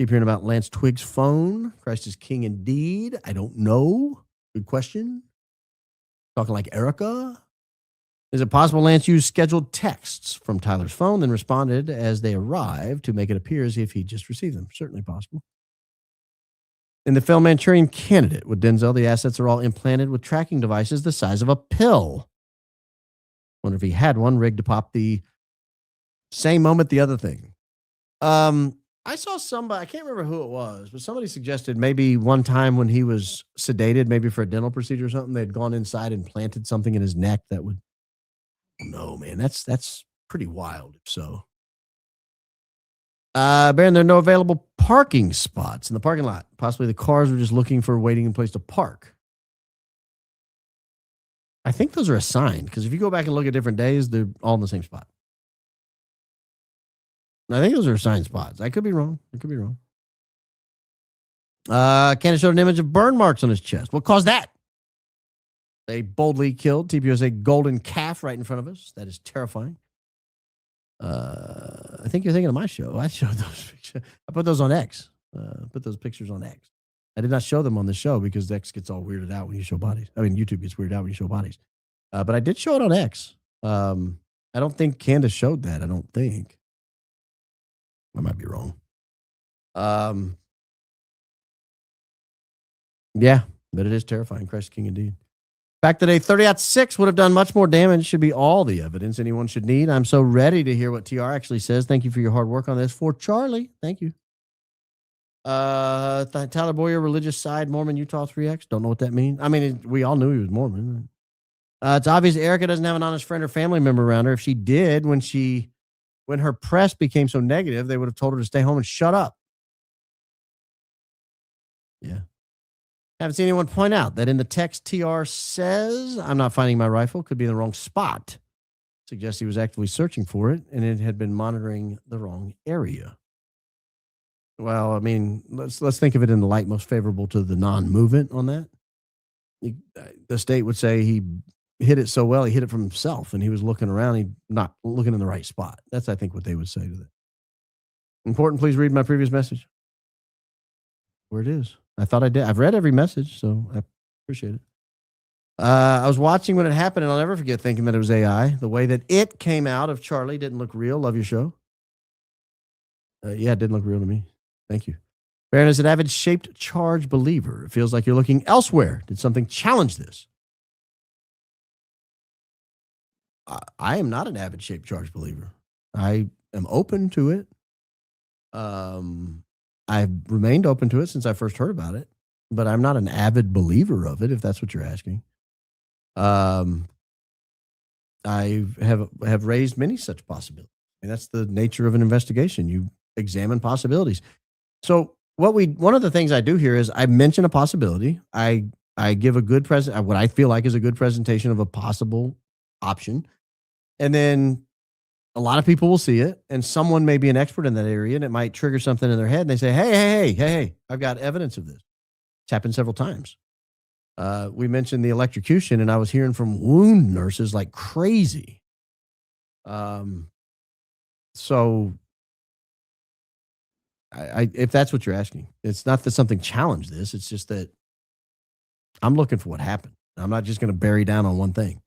Keep hearing about Lance Twiggs' phone. Christ is King indeed. I don't know. Good question. Talking like Erica. Is it possible Lance used scheduled texts from Tyler's phone, then responded as they arrived to make it appear as if he just received them? Certainly possible. In the film Manchurian Candidate with Denzel, the assets are all implanted with tracking devices the size of a pill. Wonder if he had one rigged to pop the same moment the other thing. I saw somebody, I can't remember who it was, but somebody suggested maybe one time when he was sedated, maybe for a dental procedure or something, they'd gone inside and planted something in his neck that would, no, man, that's pretty wild. So, Baron, there are no available parking spots in the parking lot. Possibly the cars were just looking for a waiting place to park. I think those are assigned because if you go back and look at different days, they're all in the same spot. I think those are assigned spots. I could be wrong. Candace showed an image of burn marks on his chest. What caused that? They boldly killed TPUSA golden calf right in front of us. That is terrifying. I think you're thinking of my show. I showed those pictures. I put those on X. Put those pictures on X. I did not show them on the show because X gets all weirded out when you show bodies. I mean, YouTube gets weirded out when you show bodies. But I did show it on X. I don't think Candace showed that. I don't think. I might be wrong. Yeah, but it is terrifying. Christ King indeed. Fact that a 30-06 would have done much more damage should be all the evidence anyone should need. I'm so ready to hear what TR actually says. Thank you for your hard work on this. For Charlie, thank you. Tyler Boyer, religious side, Mormon, Utah 3X. Don't know what that means. I mean, we all knew he was Mormon. It's obvious Erica doesn't have an honest friend or family member around her. If she did, when her press became so negative, they would have told her to stay home and shut up. Yeah. Haven't seen anyone point out that in the text TR says, I'm not finding my rifle, could be in the wrong spot. Suggests he was actively searching for it and it had been monitoring the wrong area. Well, I mean, let's think of it in the light most favorable to the non-movement on that. The state would say he hit it so well, he hit it from himself and he was looking around, he not looking in the right spot. That's, I think, what they would say to that. Important, please read my previous message. Where it is. I thought I did. I've read every message, so I appreciate it. I was watching when it happened, and I'll never forget thinking that it was AI. The way that it came out of Charlie didn't look real. Love your show. Yeah, it didn't look real to me. Thank you. Baron is an avid shaped charge believer. It feels like you're looking elsewhere. Did something challenge this? I am not an avid shaped charge believer. I am open to it. I've remained open to it since I first heard about it, but I'm not an avid believer of it, if that's what you're asking. I have raised many such possibilities. And that's the nature of an investigation. You examine possibilities. So one of the things I do here is I mention a possibility. I give a good what I feel like is a good presentation of a possible option. And then a lot of people will see it, and someone may be an expert in that area, and it might trigger something in their head. And they say, hey, I've got evidence of this. It's happened several times. We mentioned the electrocution, and I was hearing from wound nurses like crazy. So if that's what you're asking, it's not that something challenged this. It's just that I'm looking for what happened. I'm not just going to bury down on one thing.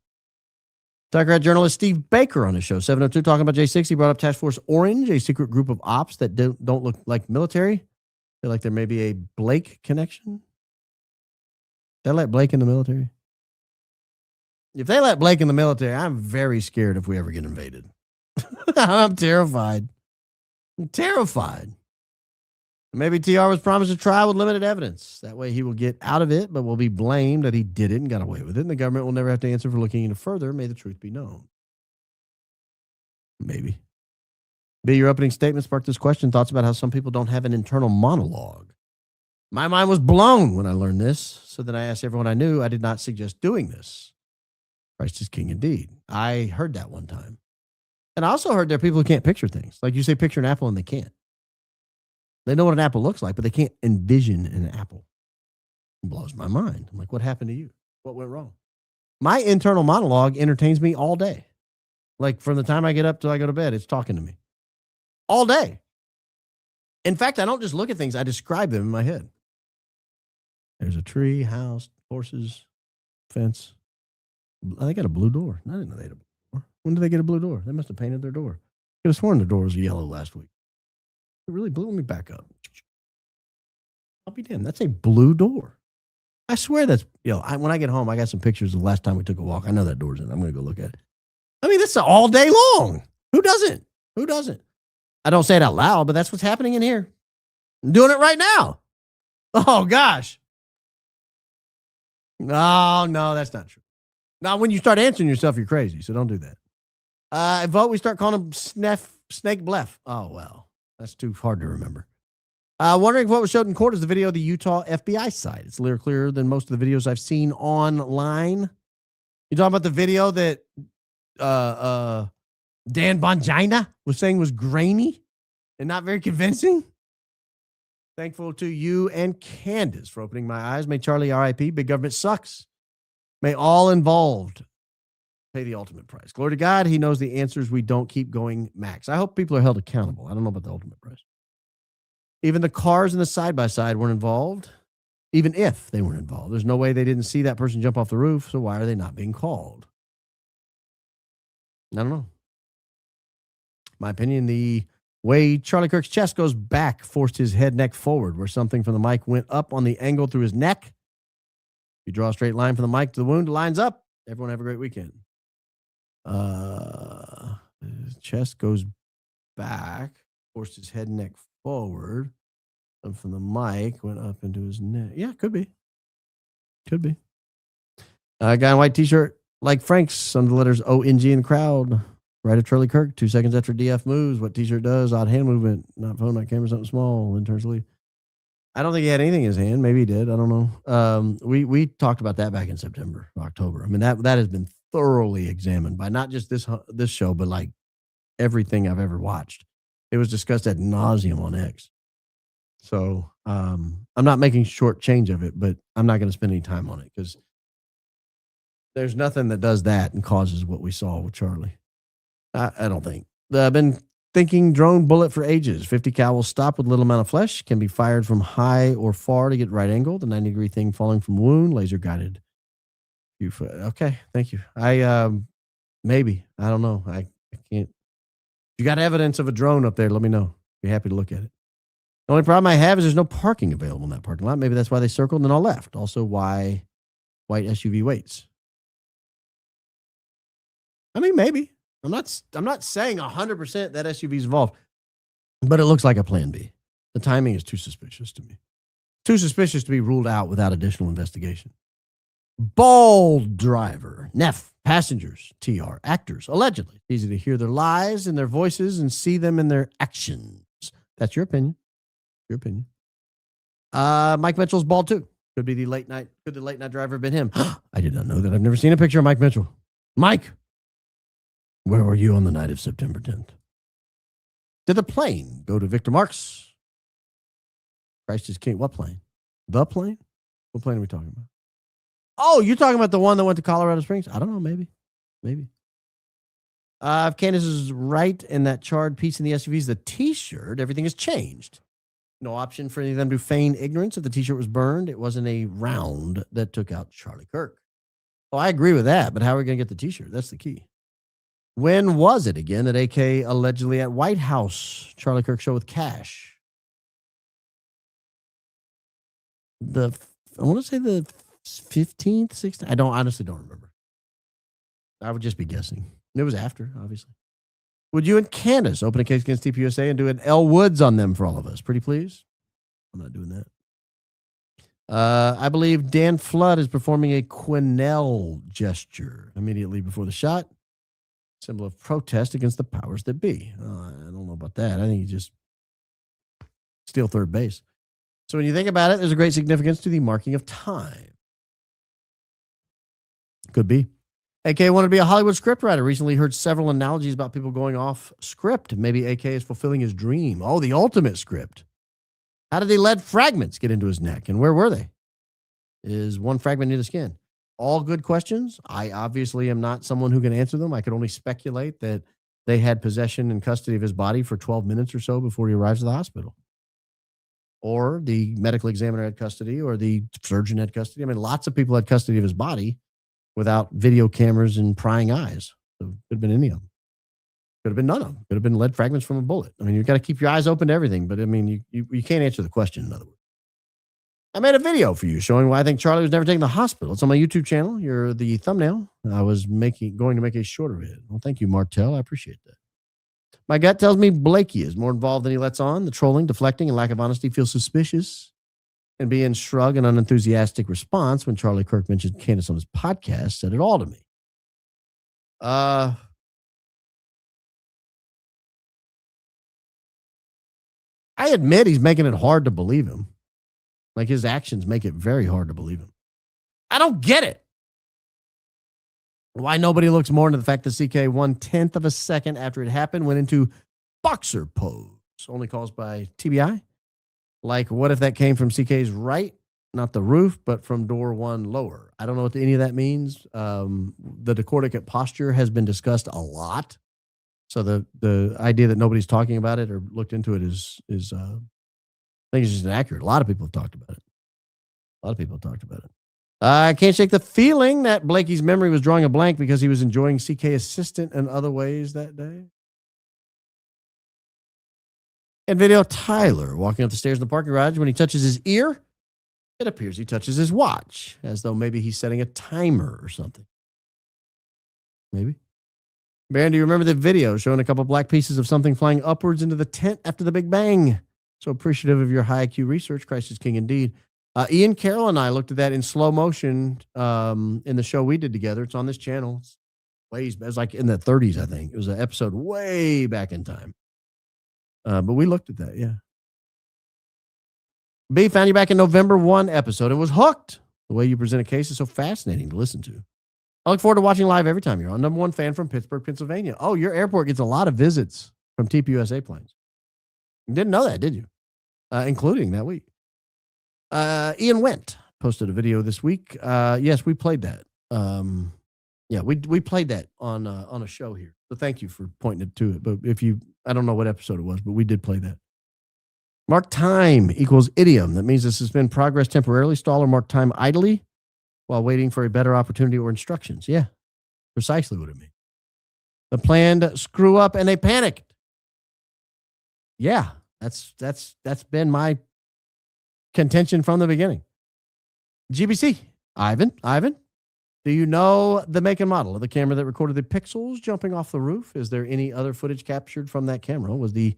Democrat journalist Steve Baker on his show, 702, talking about J6. He brought up Task Force Orange, a secret group of ops that don't look like military. I feel like there may be a Blake connection. Did I let Blake in the military? If they let Blake in the military, I'm very scared if we ever get invaded. I'm terrified. Maybe TR was promised a trial with limited evidence. That way he will get out of it, but will be blamed that he did it and got away with it. And the government will never have to answer for looking into further. May the truth be known. Maybe. B, your opening statement sparked this question. Thoughts about how some people don't have an internal monologue. My mind was blown when I learned this. So then I asked everyone I knew. I did not suggest doing this. Christ is king indeed. I heard that one time. And I also heard there are people who can't picture things. Like you say, picture an apple and they can't. They know what an apple looks like, but they can't envision an apple. It blows my mind. I'm like, what happened to you? What went wrong? My internal monologue entertains me all day. Like from the time I get up till I go to bed, it's talking to me. All day. In fact, I don't just look at things, I describe them in my head. There's a tree, house, horses, fence. They got a blue door. I didn't know they had a blue door. When did they get a blue door? They must have painted their door. I could have sworn their door was yellow last week. It really blew me back up. I'll be damned. That's a blue door. I swear that's, when I get home, I got some pictures of the last time we took a walk. I know that door's in. I'm going to go look at it. I mean, that's all day long. Who doesn't? I don't say it out loud, but that's what's happening in here. I'm doing it right now. Oh, gosh. No, that's not true. Now, when you start answering yourself, you're crazy, so don't do that. I vote we start calling him Snake Bluff. Oh, well. That's too hard to remember. Wondering if what was showed in court is the video of the Utah FBI site. It's a little clearer than most of the videos I've seen online. You talking about the video that Dan Bongina was saying was grainy? and not very convincing. Thankful to you and Candace for opening my eyes. May Charlie RIP. Big government sucks. May all involved pay the ultimate price. Glory to God. He knows the answers. We don't keep going, Max. I hope people are held accountable. I don't know about the ultimate price. Even the cars and the side-by-side weren't involved. Even if they weren't involved. There's no way they didn't see that person jump off the roof. So why are they not being called? I don't know. My opinion, the way Charlie Kirk's chest goes back forced his head neck forward, where something from the mic went up on the angle through his neck. If you draw a straight line from the mic to the wound, it lines up. Everyone have a great weekend. His chest goes back, forced his head and neck forward. And from the mic went up into his neck. Yeah, could be. Could be. Guy in a white t-shirt like Frank's on the letters O-N-G in the crowd. Right at Charlie Kirk, 2 seconds after DF moves. What t-shirt does? Odd hand movement. Not phone, not camera, something small. Then turns to leave. I don't think he had anything in his hand. Maybe he did. I don't know. We talked about that back in September, October. I mean, that has been thoroughly examined by not just this show, but like everything I've ever watched. It was discussed ad nauseum on X. So I'm not making short change of it, but I'm not going to spend any time on it because there's nothing that does that and causes what we saw with Charlie. I don't think. I've been thinking drone bullet for ages. 50 cal will stop with little amount of flesh. Can be fired from high or far to get right angle. The 90-degree thing falling from wound. Laser guided. Okay, thank you. Maybe. I don't know. I can't. If you got evidence of a drone up there, let me know. Be happy to look at it. The only problem I have is there's no parking available in that parking lot. Maybe that's why they circled and then all left. Also, why white SUV waits. I mean, maybe. I'm not saying 100% that SUV is involved, but it looks like a plan B. The timing is too suspicious to me. Too suspicious to be ruled out without additional investigation. Bold driver. Neff. Passengers. TR. Actors. Allegedly. Easy to hear their lies in their voices and see them in their actions. That's your opinion. Your opinion. Mike Mitchell's bald too. Could be the late night driver have been him? I did not know that. I've never seen a picture of Mike Mitchell. Mike, where were you on the night of September 10th? Did the plane go to Victor Marx? Christ is King. What plane? The plane? What plane are we talking about? Oh, you're talking about the one that went to Colorado Springs? I don't know. Maybe. If Candace is right in that charred piece in the SUV is the t-shirt, everything has changed. No option for any of them to feign ignorance if the t-shirt was burned. It wasn't a round that took out Charlie Kirk. Oh, I agree with that, but how are we going to get the t-shirt? That's the key. When was it again that AK allegedly at White House, Charlie Kirk show with Cash? I want to say the 15th, 16th. I honestly don't remember. I would just be guessing. It was after, obviously. Would you and Candace open a case against TPUSA and do an L. Woods on them for all of us? Pretty please? I'm not doing that. I believe Dan Flood is performing a Quinnell gesture immediately before the shot. Symbol of protest against the powers that be. I don't know about that. I think he just steal third base. So when you think about it, there's a great significance to the marking of time. Could be. AK wanted to be a Hollywood scriptwriter. Recently heard several analogies about people going off script. Maybe AK is fulfilling his dream. Oh, the ultimate script. How did the lead fragments get into his neck? And where were they? Is one fragment near the skin? All good questions. I obviously am not someone who can answer them. I could only speculate that they had possession and custody of his body for 12 minutes or so before he arrives at the hospital. Or the medical examiner had custody, or the surgeon had custody. I mean, lots of people had custody of his body without video cameras and prying eyes. So it could have been any of them. Could have been none of them. Could have been lead fragments from a bullet. I mean, you've got to keep your eyes open to everything, but I mean, you can't answer the question, in other words. I made a video for you showing why I think Charlie was never taken to the hospital. It's on my YouTube channel. You're the thumbnail. I was going to make a shorter vid. Well, thank you, Martell. I appreciate that. My gut tells me Blakey is more involved than he lets on. The trolling, deflecting, and lack of honesty feels suspicious. And being shrug and unenthusiastic response when Charlie Kirk mentioned Candace on his podcast said it all to me. I admit he's making it hard to believe him. Like his actions make it very hard to believe him. I don't get it. Why nobody looks more into the fact that CK 1/10 of a second after it happened went into boxer pose only caused by TBI. Like, what if that came from CK's right, not the roof, but from door one lower? I don't know what any of that means. The decordicate posture has been discussed a lot. So the idea that nobody's talking about it or looked into it is I think it's just inaccurate. A lot of people have talked about it. I can't shake the feeling that Blakey's memory was drawing a blank because he was enjoying CK assistant in other ways that day. And video Tyler walking up the stairs in the parking garage. When he touches his ear, it appears he touches his watch, as though maybe he's setting a timer or something. Maybe. Baron, do you remember the video showing a couple black pieces of something flying upwards into the tent after the Big Bang? So appreciative of your high IQ research. Christ is King indeed. Ian Carroll and I looked at that in slow motion in the show we did together. It's on this channel. It was like in the 30s, I think. It was an episode way back in time. But we looked at that, yeah. B found you back in November 1 episode and was hooked. The way you present a case is so fascinating to listen to. I look forward to watching live every time you're on. Number one fan from Pittsburgh, Pennsylvania. Oh, your airport gets a lot of visits from TPUSA planes. You didn't know that, did you? Including that week. Ian Went posted a video this week. Yes, we played that. We played that on a show here. So thank you for pointing it to it. But I don't know what episode it was, but we did play that. Mark time equals idiom. That means to suspend progress temporarily, stall or mark time idly while waiting for a better opportunity or instructions. Yeah, precisely what it means. The planned screw up and they panicked. Yeah, that's been my contention from the beginning. GBC, Ivan, do you know the make and model of the camera that recorded the pixels jumping off the roof? Is there any other footage captured from that camera? Was the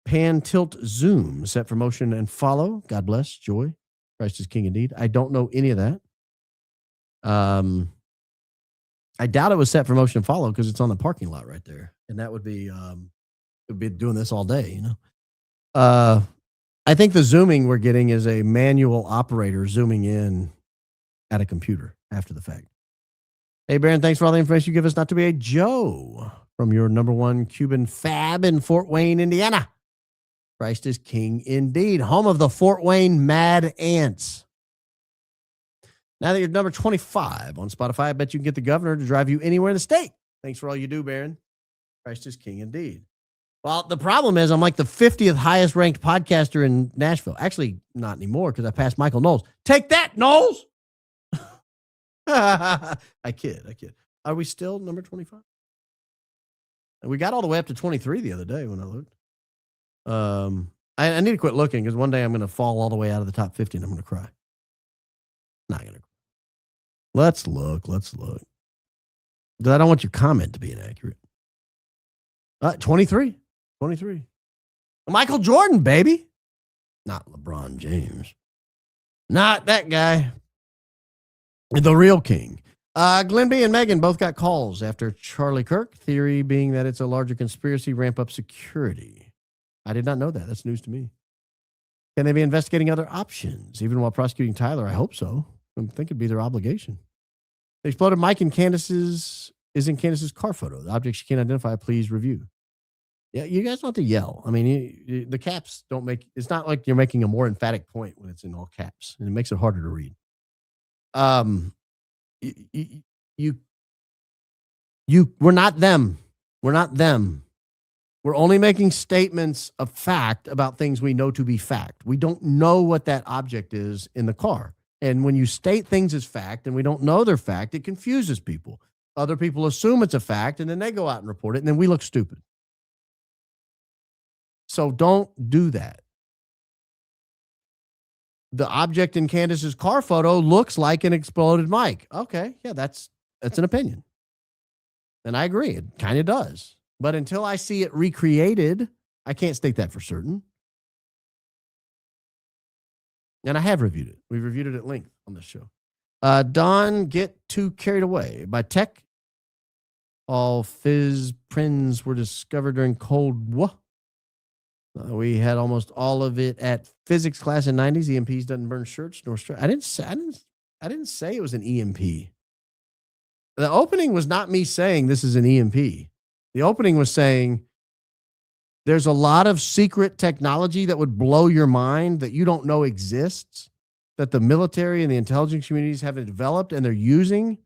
pan tilt zoom set for motion and follow? God bless, joy. Christ is King indeed. I don't know any of that. I doubt it was set for motion and follow because it's on the parking lot right there. And that would be doing this all day, you know. I think the zooming we're getting is a manual operator zooming in at a computer after the fact. Hey, Baron, thanks for all the information you give us. Not to be a Joe from your number one Cuban fab in Fort Wayne, Indiana. Christ is King indeed. Home of the Fort Wayne Mad Ants. Now that you're number 25 on Spotify, I bet you can get the governor to drive you anywhere in the state. Thanks for all you do, Baron. Christ is King indeed. Well, the problem is I'm like the 50th highest ranked podcaster in Nashville. Actually, not anymore because I passed Michael Knowles. Take that, Knowles! I kid. Are we still number 25? We got all the way up to 23 the other day when I looked. I need to quit looking because one day I'm going to fall all the way out of the top 50 and I'm going to cry. Not going to cry. Let's look. Because I don't want your comment to be inaccurate. 23. Michael Jordan, baby. Not LeBron James. Not that guy. The real king. Glenn B and Megan both got calls after Charlie Kirk, theory being that it's a larger conspiracy, ramp up security. I did not know that. That's news to me. Can they be investigating other options, even while prosecuting Tyler? I hope so. I think it'd be their obligation. The exploded mic in Candace's car photo. The objects you can't identify, please review. Yeah, you guys don't have to yell. I mean, the caps don't make, it's not like you're making a more emphatic point when it's in all caps, and it makes it harder to read. We're not them. We're only making statements of fact about things we know to be fact. We don't know what that object is in the car. And when you state things as fact and we don't know they're fact, it confuses people. Other people assume it's a fact and then they go out and report it and then we look stupid. So don't do that. The object in Candace's car photo looks like an exploded mic. Okay, yeah, that's an opinion. And I agree, it kind of does. But until I see it recreated, I can't state that for certain. And I have reviewed it. We've reviewed it at length on this show. Don, get too carried away by tech. All fizz prints were discovered during Cold War. We had almost all of it at physics class in 90s. EMPs doesn't burn shirts nor I didn't say it was an EMP. The opening was not me saying this is an EMP. The opening was saying There's a lot of secret technology that would blow your mind that you don't know exists, that the military and the intelligence communities haven't developed and they're using.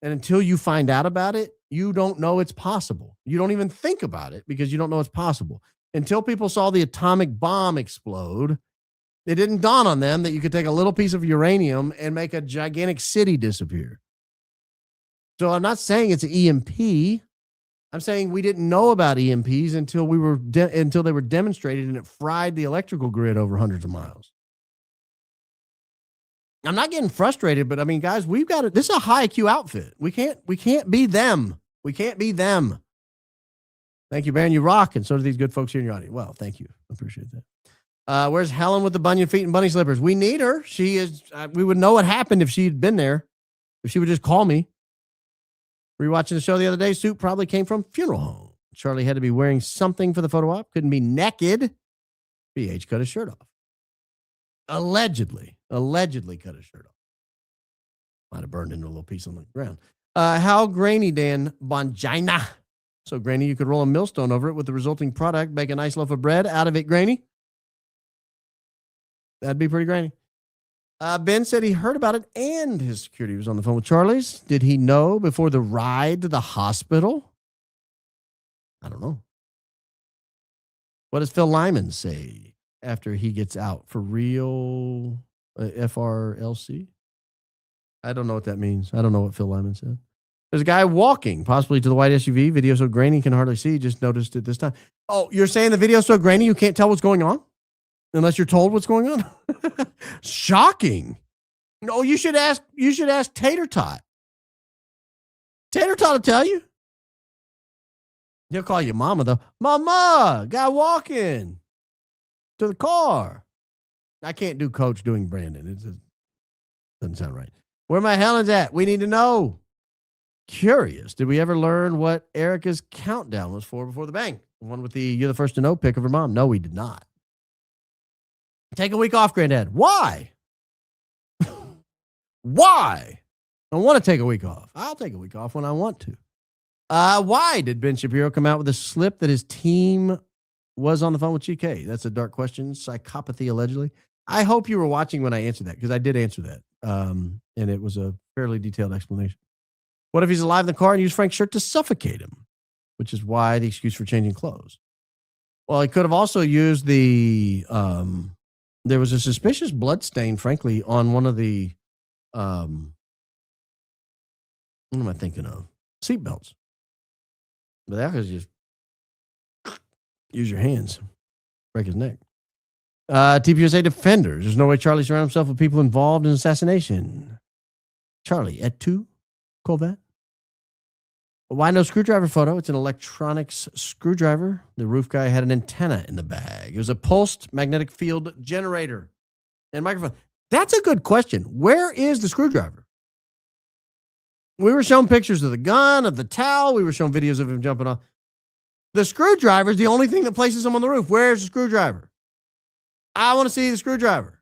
And until you find out about it, you don't know it's possible. You don't even think about it because you don't know it's possible. Until people saw the atomic bomb explode, it didn't dawn on them that you could take a little piece of uranium and make a gigantic city disappear. So I'm not saying it's an EMP. I'm saying we didn't know about EMPs until until they were demonstrated and it fried the electrical grid over hundreds of miles. I'm not getting frustrated, but I mean, guys, we've got it. This is a high IQ outfit. We can't be them. We can't be them. Thank you, Baron. You rock. And so do these good folks here in your audience. Well, thank you. I appreciate that. Where's Helen with the bunion feet and bunny slippers? We need her. She is, we would know what happened if she'd been there. If she would just call me. Rewatching the show the other day, suit probably came from funeral home. Charlie had to be wearing something for the photo op. Couldn't be naked. BH cut his shirt off. Allegedly cut his shirt off. Might have burned into a little piece on the ground. How grainy, Dan Bongina? So grainy, you could roll a millstone over it with the resulting product, make a nice loaf of bread out of it grainy. That'd be pretty grainy. Ben said he heard about it and his security was on the phone with Charlie's. Did he know before the ride to the hospital? I don't know. What does Phil Lyman say after he gets out? For real, FRLC? I don't know what that means. I don't know what Phil Lyman said. There's a guy walking, possibly to the white SUV. Video so grainy you can hardly see. Just noticed it this time. Oh, you're saying the video's so grainy you can't tell what's going on? Unless you're told what's going on? Shocking. No, you should ask Tater Tot. Tater Tot will tell you. He'll call you mama, though. Mama, guy walking to the car. I can't do Coach doing Brandon. It doesn't sound right. Where my Helen's at? We need to know. Curious. Did we ever learn what Erica's countdown was for before the bang? The one with the you're the first to know pic of her mom. No, we did not. Take a week off, Granddad. Why? Why? I want to take a week off. I'll take a week off when I want to. Why did Ben Shapiro come out with a slip that his team was on the phone with GK? That's a dark question. Psychopathy, allegedly. I hope you were watching when I answered that because I did answer that. And it was a fairly detailed explanation. What if he's alive in the car and used Frank's shirt to suffocate him? Which is why the excuse for changing clothes. Well, he could have also used the... there was a suspicious blood stain, frankly, on one of the, what am I thinking of? Seatbelts. But that was just use your hands, break his neck. TPUSA defenders. There's no way Charlie surrounded himself with people involved in assassination. Charlie, at 2, Corvette. Why no screwdriver photo? It's an electronics screwdriver. The roof guy had an antenna in the bag. It was a pulsed magnetic field generator and microphone. That's a good question. Where is the screwdriver? We were shown pictures of the gun, of the towel. We were shown videos of him jumping off. The screwdriver is the only thing that places him on the roof. Where's the screwdriver? I want to see the screwdriver.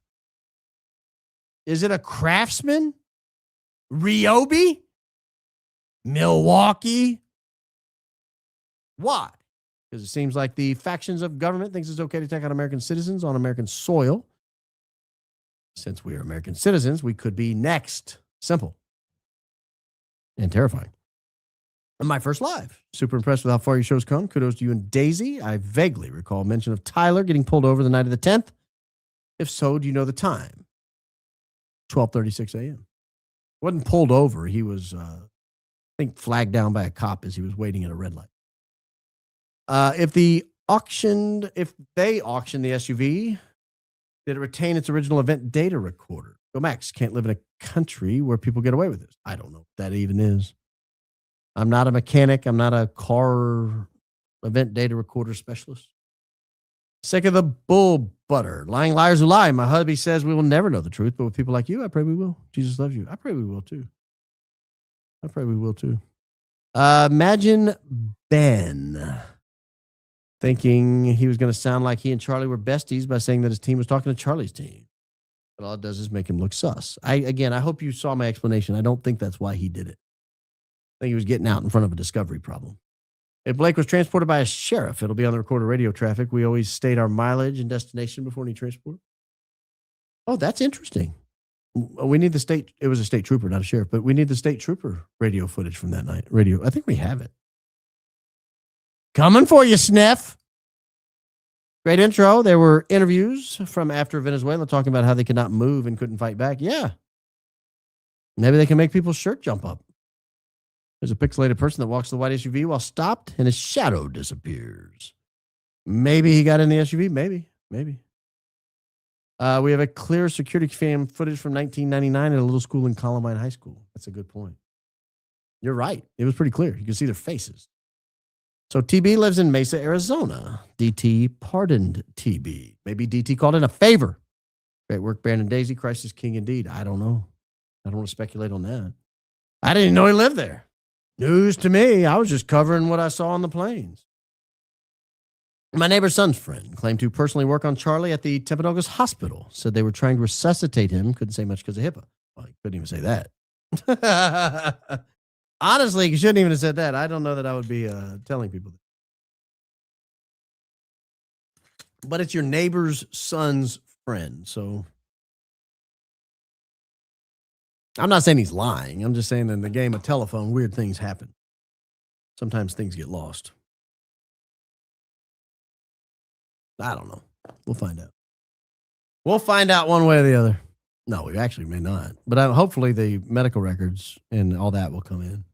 Is it a Craftsman? Ryobi? Milwaukee? Why? Because it seems like the factions of government thinks it's okay to take out American citizens on American soil. Since we are American citizens, we could be next. Simple. And terrifying. And my first live. Super impressed with how far your show's come. Kudos to you and Daisy. I vaguely recall mention of Tyler getting pulled over the night of the 10th. If so, do you know the time? 12:36 a.m. Wasn't pulled over. He was... I think flagged down by a cop as he was waiting at a red light. If they auctioned the SUV, did it retain its original event data recorder? Go Max, can't live in a country where people get away with this. I don't know what that even is. I'm not a mechanic. I'm not a car event data recorder specialist. Sick of the bull butter. Lying liars who lie. My hubby says we will never know the truth, but with people like you, I pray we will. Jesus loves you. I pray we will too. I pray we will too. Imagine Ben thinking he was going to sound like he and Charlie were besties by saying that his team was talking to Charlie's team. But all it does is make him look sus. I hope you saw my explanation. I don't think that's why he did it. I think he was getting out in front of a discovery problem. If Blake was transported by a sheriff, it'll be on the recorded radio traffic. We always state our mileage and destination before any transport. Oh, that's interesting. We need the state. It was a state trooper, not a sheriff, but we need the state trooper radio footage from that night. Radio. I think we have it. Coming for you, Sniff. Great intro. There were interviews from after Venezuela talking about how they could not move and couldn't fight back. Yeah. Maybe they can make people's shirt jump up. There's a pixelated person that walks the white SUV while stopped and his shadow disappears. Maybe he got in the SUV. Maybe. We have a clear security cam footage from 1999 at a little school in Columbine High School. That's a good point. You're right. It was pretty clear. You can see their faces. So TB lives in Mesa, Arizona. DT pardoned TB. Maybe DT called in a favor. Great work, Brandon Daisy. Christ is king indeed. I don't know. I don't want to speculate on that. I didn't know he lived there. News to me. I was just covering what I saw on the planes. My neighbor's son's friend claimed to personally work on Charlie at the Timpanogos Hospital. Said they were trying to resuscitate him. Couldn't say much because of HIPAA. Well, he couldn't even say that. Honestly, you shouldn't even have said that. I don't know that I would be telling people that. But it's your neighbor's son's friend. So I'm not saying he's lying. I'm just saying in the game of telephone, weird things happen. Sometimes things get lost. I don't know. We'll find out. We'll find out one way or the other. No, we actually may not. But hopefully the medical records and all that will come in.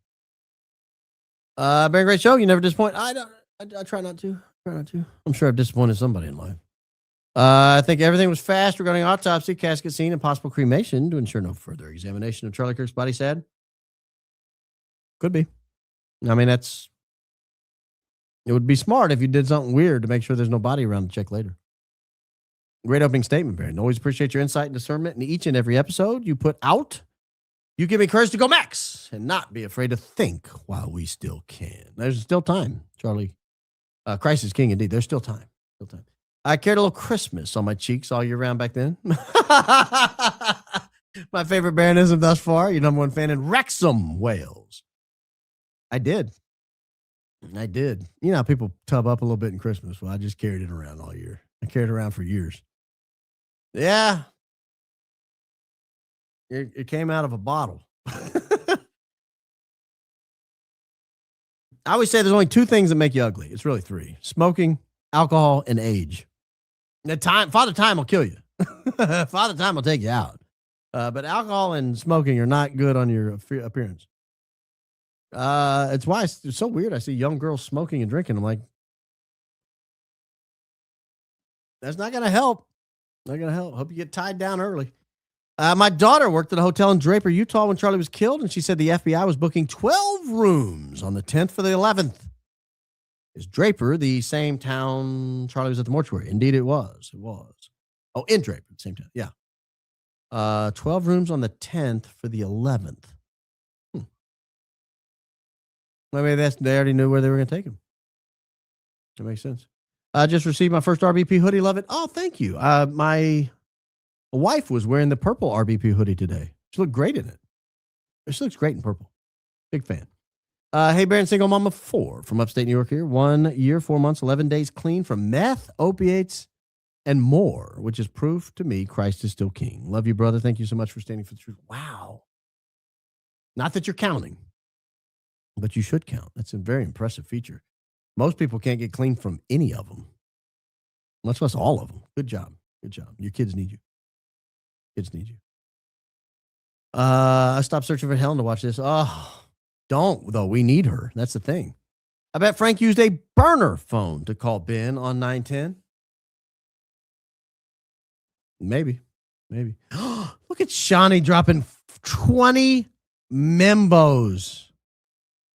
Very great show. You never disappoint. I try not to. I'm sure I've disappointed somebody in life. I think everything was fast regarding autopsy, casket scene, and possible cremation to ensure no further examination of Charlie Kirk's body. Sad. Could be. I mean, it would be smart if you did something weird to make sure there's no body around to check later. Great opening statement, Baron. Always appreciate your insight and discernment in each and every episode you put out. You give me courage to go max and not be afraid to think while we still can. There's still time, Charlie. Christ is king indeed. There's still time. I carried a little Christmas on my cheeks all year round back then. My favorite Baronism thus far, your number one fan in Wrexham, Wales. I did. You know how people tub up a little bit in Christmas? Well, I just carried it around all year. I carried it around for years. Yeah. It came out of a bottle. I always say there's only two things that make you ugly. It's really three: smoking, alcohol, and age. Father Time will kill you. Father Time will take you out. But alcohol and smoking are not good on your appearance. It's why it's so weird. I see young girls smoking and drinking. I'm like, that's not going to help. Hope you get tied down early. My daughter worked at a hotel in Draper, Utah when Charlie was killed, and she said the FBI was booking 12 rooms on the 10th for the 11th. Is Draper the same town Charlie was at the mortuary? Indeed, it was. Oh, in Draper, same town. Yeah. 12 rooms on the 10th for the 11th. Maybe they already knew where they were going to take him. That makes sense. I just received my first RBP hoodie. Love it. Oh, thank you. My wife was wearing the purple RBP hoodie today. She looked great in it. She looks great in purple. Big fan. Hey, Baron, single mama 4 from upstate New York here. 1 year, 4 months, 11 days clean from meth, opiates, and more, which is proof to me Christ is still king. Love you, brother. Thank you so much for standing for the truth. Wow. Not that you're counting, but you should count. That's a very impressive feature. Most people can't get clean from any of them, much less all of them. Good job. Your kids need you. I stopped searching for Helen to watch this. Oh, don't, though. We need her. That's the thing. I bet Frank used a burner phone to call Ben on 910. Maybe. Look at Shawnee dropping 20 membos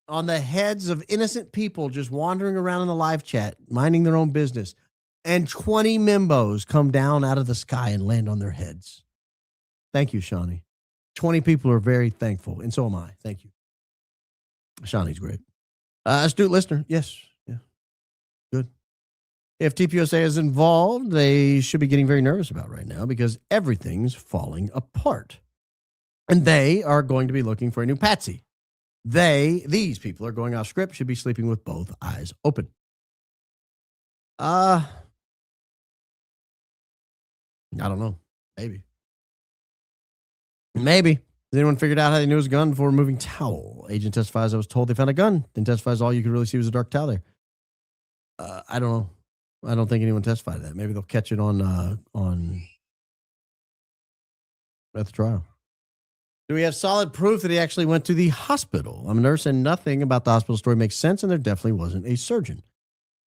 on the heads of innocent people just wandering around in the live chat, minding their own business. And 20 membos come down out of the sky and land on their heads. Thank you, Shawnee. 20 people are very thankful, and so am I. Thank you. Shawnee's great. Astute listener. Yes. Yeah. Good. If TPUSA is involved, they should be getting very nervous about right now because everything's falling apart. And they are going to be looking for a new patsy. these people are going off script, should be sleeping with both eyes open. I don't know. Maybe. Has anyone figured out how they knew it was a gun before removing towel? Agent testifies, I was told they found a gun. Then testifies all you could really see was a dark towel there. I don't know. I don't think anyone testified to that. Maybe they'll catch it on at the trial. Do we have solid proof that he actually went to the hospital? I'm a nurse and nothing about the hospital story makes sense, and there definitely wasn't a surgeon.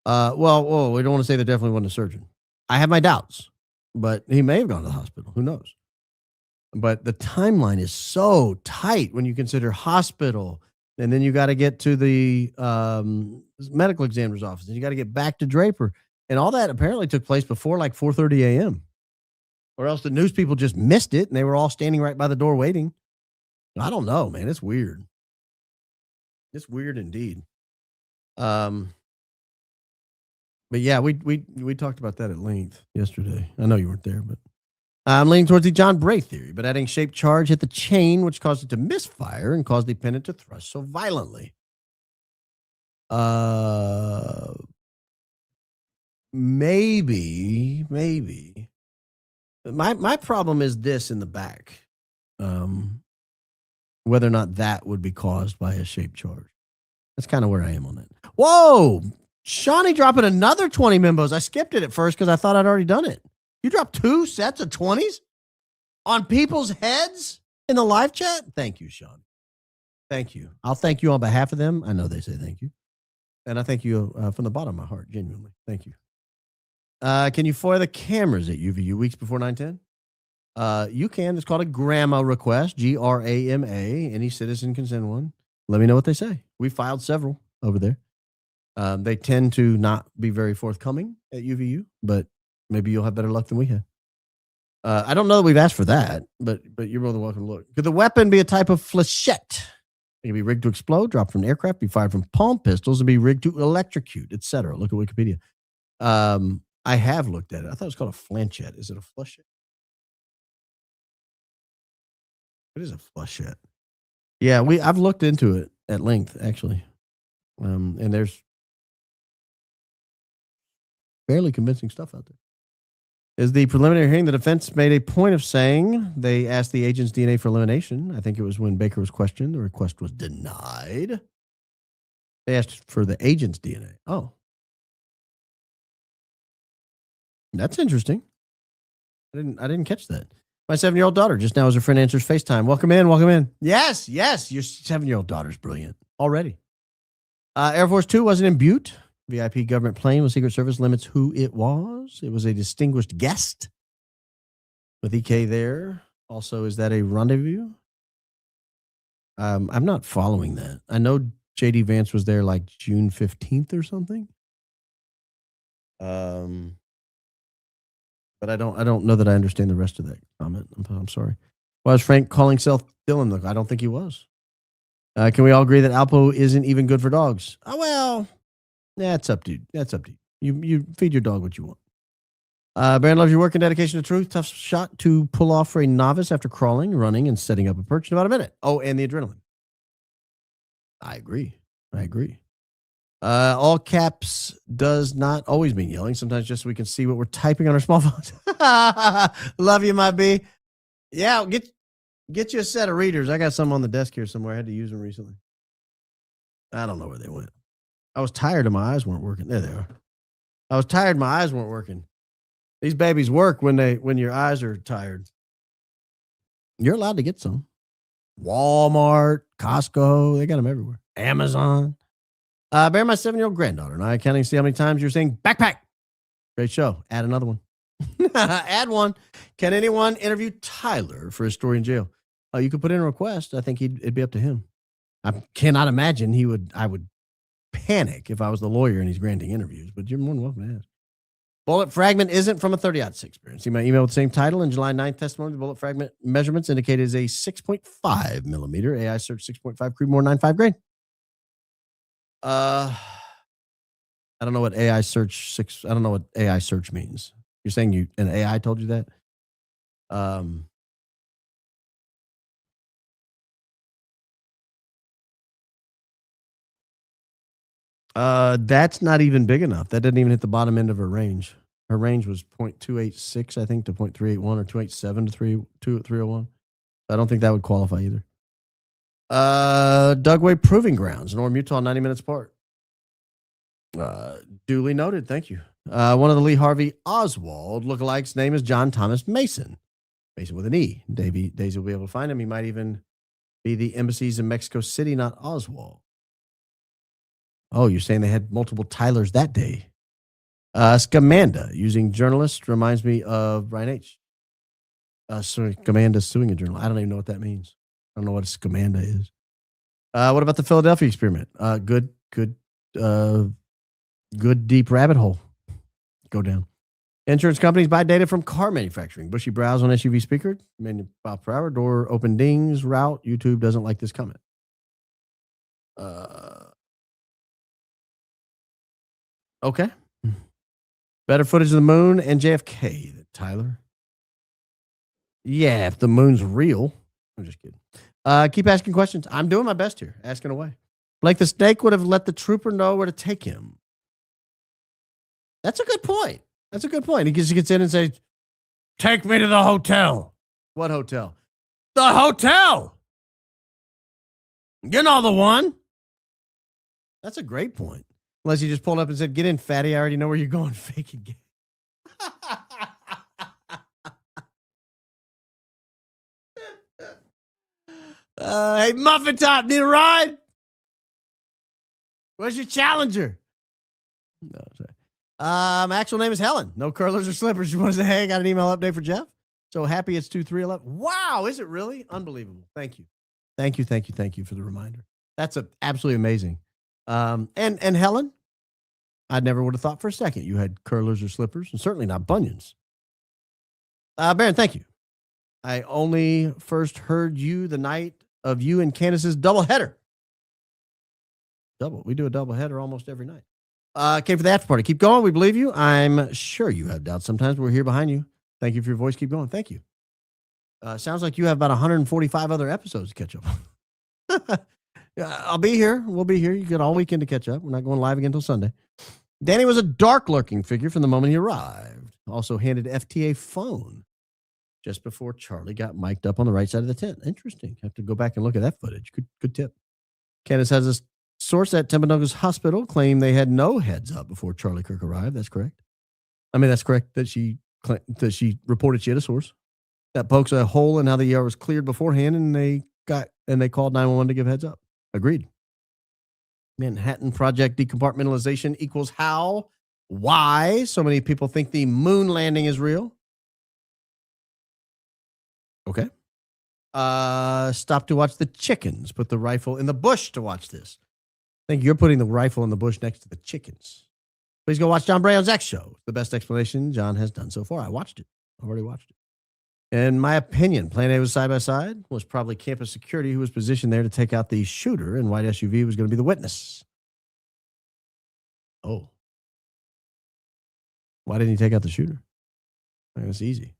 Well, we don't want to say there definitely wasn't a surgeon. I have my doubts, but he may have gone to the hospital. Who knows? But the timeline is so tight when you consider hospital, and then you got to get to the medical examiner's office, and you got to get back to Draper, and all that apparently took place before like 4:30 a.m. Or else the news people just missed it, and they were all standing right by the door waiting. I don't know, man. It's weird. It's weird indeed. But yeah, we talked about that at length yesterday. I know you weren't there, but I'm leaning towards the John Bray theory, but adding shaped charge hit the chain, which caused it to misfire and caused the pendant to thrust so violently. Maybe. My problem is this in the back. Whether or not that would be caused by a shaped charge. That's kind of where I am on that. Whoa! Shawnee dropping another 20 Mimbos. I skipped it at first because I thought I'd already done it. You dropped 2 sets of 20s on people's heads in the live chat? Thank you, Sean. Thank you. I'll thank you on behalf of them. I know they say thank you. And I thank you from the bottom of my heart, genuinely. Thank you. Can you foil the cameras at UVU weeks before 9/10? You can. It's called a GRAMA request, GRAMA. Any citizen can send one. Let me know what they say. We filed several over there. They tend to not be very forthcoming at UVU, but maybe you'll have better luck than we have. I don't know that we've asked for that, but you're more than welcome to look. Could the weapon be a type of flechette? It can be rigged to explode, dropped from an aircraft, be fired from palm pistols, and be rigged to electrocute, etc. Look at Wikipedia. I have looked at it. I thought it was called a flanchette. Is it a flechette? What is a flechette? Yeah, I've looked into it at length, actually. And there's fairly convincing stuff out there. Is the preliminary hearing, the defense made a point of saying they asked the agent's DNA for elimination. I think it was when Baker was questioned. The request was denied. They asked for the agent's DNA. Oh. That's interesting. I didn't catch that. My 7-year-old daughter just now as her friend answers FaceTime. Welcome in. Yes. Your 7-year-old daughter's brilliant already. Air Force 2 wasn't in Butte. VIP government plane with Secret Service limits who it was. It was a distinguished guest with EK there. Also, is that a rendezvous? I'm not following that. I know JD Vance was there like June 15th or something. But I don't know that I understand the rest of that comment. I'm sorry. Why was Frank calling Seth Dillon? Look, I don't think he was. Can we all agree that Alpo isn't even good for dogs? Oh, well, that's up to you. You feed your dog what you want. Baron loves your work and dedication to truth. Tough shot to pull off for a novice after crawling, running, and setting up a perch in about a minute. Oh, and the adrenaline. I agree. All caps does not always mean yelling. Sometimes just so we can see what we're typing on our small phones. Love you, my B. Yeah, get you a set of readers. I got some on the desk here somewhere. I had to use them recently. I don't know where they went. I was tired and my eyes weren't working. There they are. I was tired, my eyes weren't working. These babies work when your eyes are tired. You're allowed to get some. Walmart, Costco, they got them everywhere. Amazon. Bear, my 7-year-old granddaughter and I counting to see how many times you're saying backpack. Great show. Add another one. Add one. Can anyone interview Tyler for his story in jail? You could put in a request. I think it'd be up to him. I cannot imagine I would panic if I was the lawyer and he's granting interviews, but you're more than welcome to ask. Bullet fragment isn't from a 30-06 experience. See my email with the same title in July 9th testimony. The bullet fragment measurements indicated as a 6.5 millimeter AI search 6.5 Creedmoor 9.5 grain. I don't know what AI search I don't know what AI search means. You're saying an AI told you that? That's not even big enough. That didn't even hit the bottom end of her range. Her range was 0.286, I think, to 0.381 or 287 to 301. I don't think that would qualify either. Dugway Proving Grounds, Norm, Utah, 90 minutes apart. Duly noted. Thank you. One of the Lee Harvey Oswald lookalikes' name is John Thomas Mason. Mason with an E. Daisy will be able to find him. He might even be the embassies in Mexico City, not Oswald. Oh, you're saying they had multiple Tylers that day. Scamanda, using journalist, reminds me of Brian H. Scamanda suing a journalist. I don't even know what that means. I don't know what a Scamanda is. What about the Philadelphia experiment? Good deep rabbit hole. Go down. Insurance companies buy data from car manufacturing. Bushy brows on SUV speaker. Menu miles per hour. Door open dings. Route. YouTube doesn't like this comment. Okay. Better footage of the moon and JFK than Tyler. Yeah, if the moon's real. I'm just kidding. Keep asking questions. I'm doing my best here. Asking away. Like the snake would have let the trooper know where to take him. That's a good point. That's a good point. He gets in and says, take me to the hotel. What hotel? The hotel. You know the one. That's a great point. Unless he just pulled up and said, get in, fatty. I already know where you're going. Fake again. Hey, Muffin Top, need a ride? Where's your Challenger? No, sorry. My actual name is Helen. No curlers or slippers. You want to say, hey, got an email update for Jeff? So happy it's 2/3/11. Wow, is it really? Unbelievable. Thank you. Thank you for the reminder. That's absolutely amazing. And Helen, I never would have thought for a second you had curlers or slippers, and certainly not bunions. Baron, thank you. I only first heard you the night of you and Candace's doubleheader. We do a doubleheader almost every night. Came for the after party. Keep going. We believe you. I'm sure you have doubts sometimes, but we're here behind you. Thank you for your voice. Keep going. Thank you. Sounds like you have about 145 other episodes to catch up on. I'll be here. We'll be here. You get all weekend to catch up. We're not going live again until Sunday. Danny was a dark lurking figure from the moment he arrived. Also handed FTA phone just before Charlie got mic'd up on the right side of the tent. Interesting. Have to go back and look at that footage. Good tip. Candace has a source at Timpanogos Hospital claim they had no heads up before Charlie Kirk arrived. That's correct. I mean, that's correct that she reported she had a source. That pokes a hole in how the ER was cleared beforehand, and they called 911 to give heads up. Agreed. Manhattan Project decompartmentalization equals how? Why so many people think the moon landing is real? Okay. Stop to watch the chickens. Put the rifle in the bush to watch this. I think you're putting the rifle in the bush next to the chickens. Please go watch John Brown's X Show. The best explanation John has done so far. I watched it. I've already watched it. In my opinion, Plan A was side by side. Was probably campus security who was positioned there to take out the shooter, and white SUV was going to be the witness. Oh. Why didn't he take out the shooter? That's easy.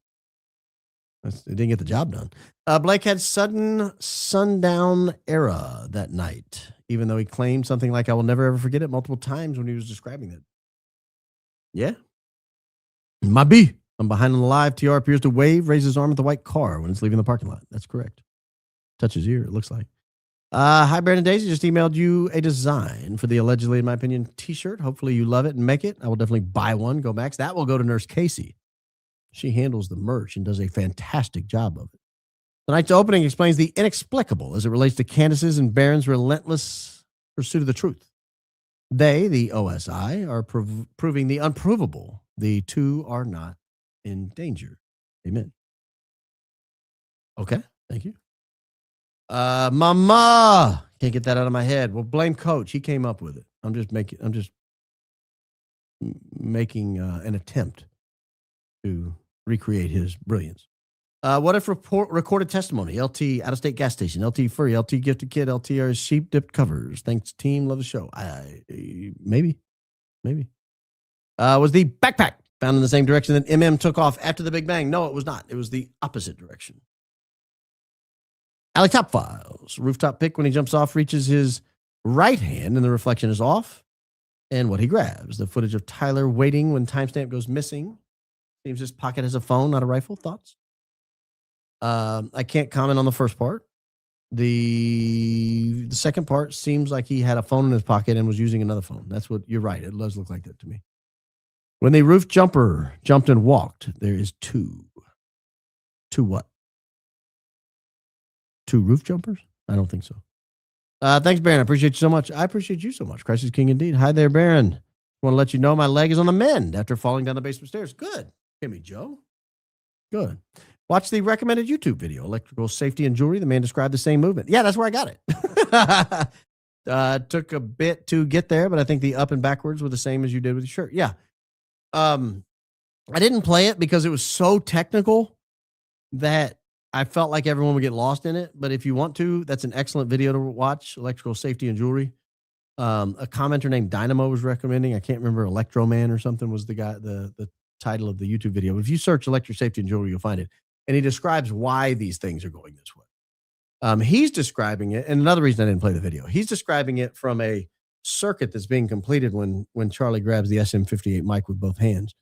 It didn't get the job done. Blake had sudden sundown era that night, even though he claimed something like, I will never ever forget it multiple times when he was describing it. Yeah. My B. I'm behind on the live. TR appears to wave, raise his arm at the white car when it's leaving the parking lot. That's correct. Touch his ear, it looks like. Hi, Brandon Daisy. Just emailed you a design for the allegedly, in my opinion, t-shirt. Hopefully you love it and make it. I will definitely buy one. Go Max. That will go to Nurse Casey. She handles the merch and does a fantastic job of it. Tonight's opening explains the inexplicable as it relates to Candace's and Barron's relentless pursuit of the truth. They, the OSI, are proving the unprovable. The two are not in danger. Amen. Okay, thank you. Mama, can't get that out of my head. Well, blame Coach. He came up with it. I'm just making an attempt to recreate his brilliance. What if recorded testimony? LT out of state gas station. LT furry. LT gifted kid. LT are sheep dipped covers. Thanks team. Love the show. Maybe. Was the backpack found in the same direction that MM took off after the Big Bang? No, it was not. It was the opposite direction. Alec Top Files. Rooftop pic when he jumps off reaches his right hand and the reflection is off. and what he grabs. The footage of Tyler waiting when timestamp goes missing. Seems his pocket has a phone, not a rifle. Thoughts? I can't comment on the first part. The second part seems like he had a phone in his pocket and was using another phone. That's what you're right. It does look like that to me. When the roof jumper jumped and walked, there is two. Two what? Two roof jumpers? I don't think so. Thanks, Baron. I appreciate you so much. I appreciate you so much. Christ is king indeed. Hi there, Baron. Want to let you know my leg is on the mend after falling down the basement stairs. Good. Kimmy Joe. Good. Watch the recommended YouTube video, Electrical Safety and Jewelry. The man described the same movement. Yeah, that's where I got it. Took a bit to get there, but I think the up and backwards were the same as you did with the shirt. Yeah. I didn't play it because it was so technical that I felt like everyone would get lost in it. But if you want to, that's an excellent video to watch, Electrical Safety and Jewelry. A commenter named Dynamo was recommending. I can't remember, Electro Man or something was the guy, the title of the YouTube video. If you search Electrical Safety and Jewelry, you'll find it. And he describes why these things are going this way. He's describing it, and another reason I didn't play the video, he's describing it from a circuit that's being completed when Charlie grabs the SM58 mic with both hands.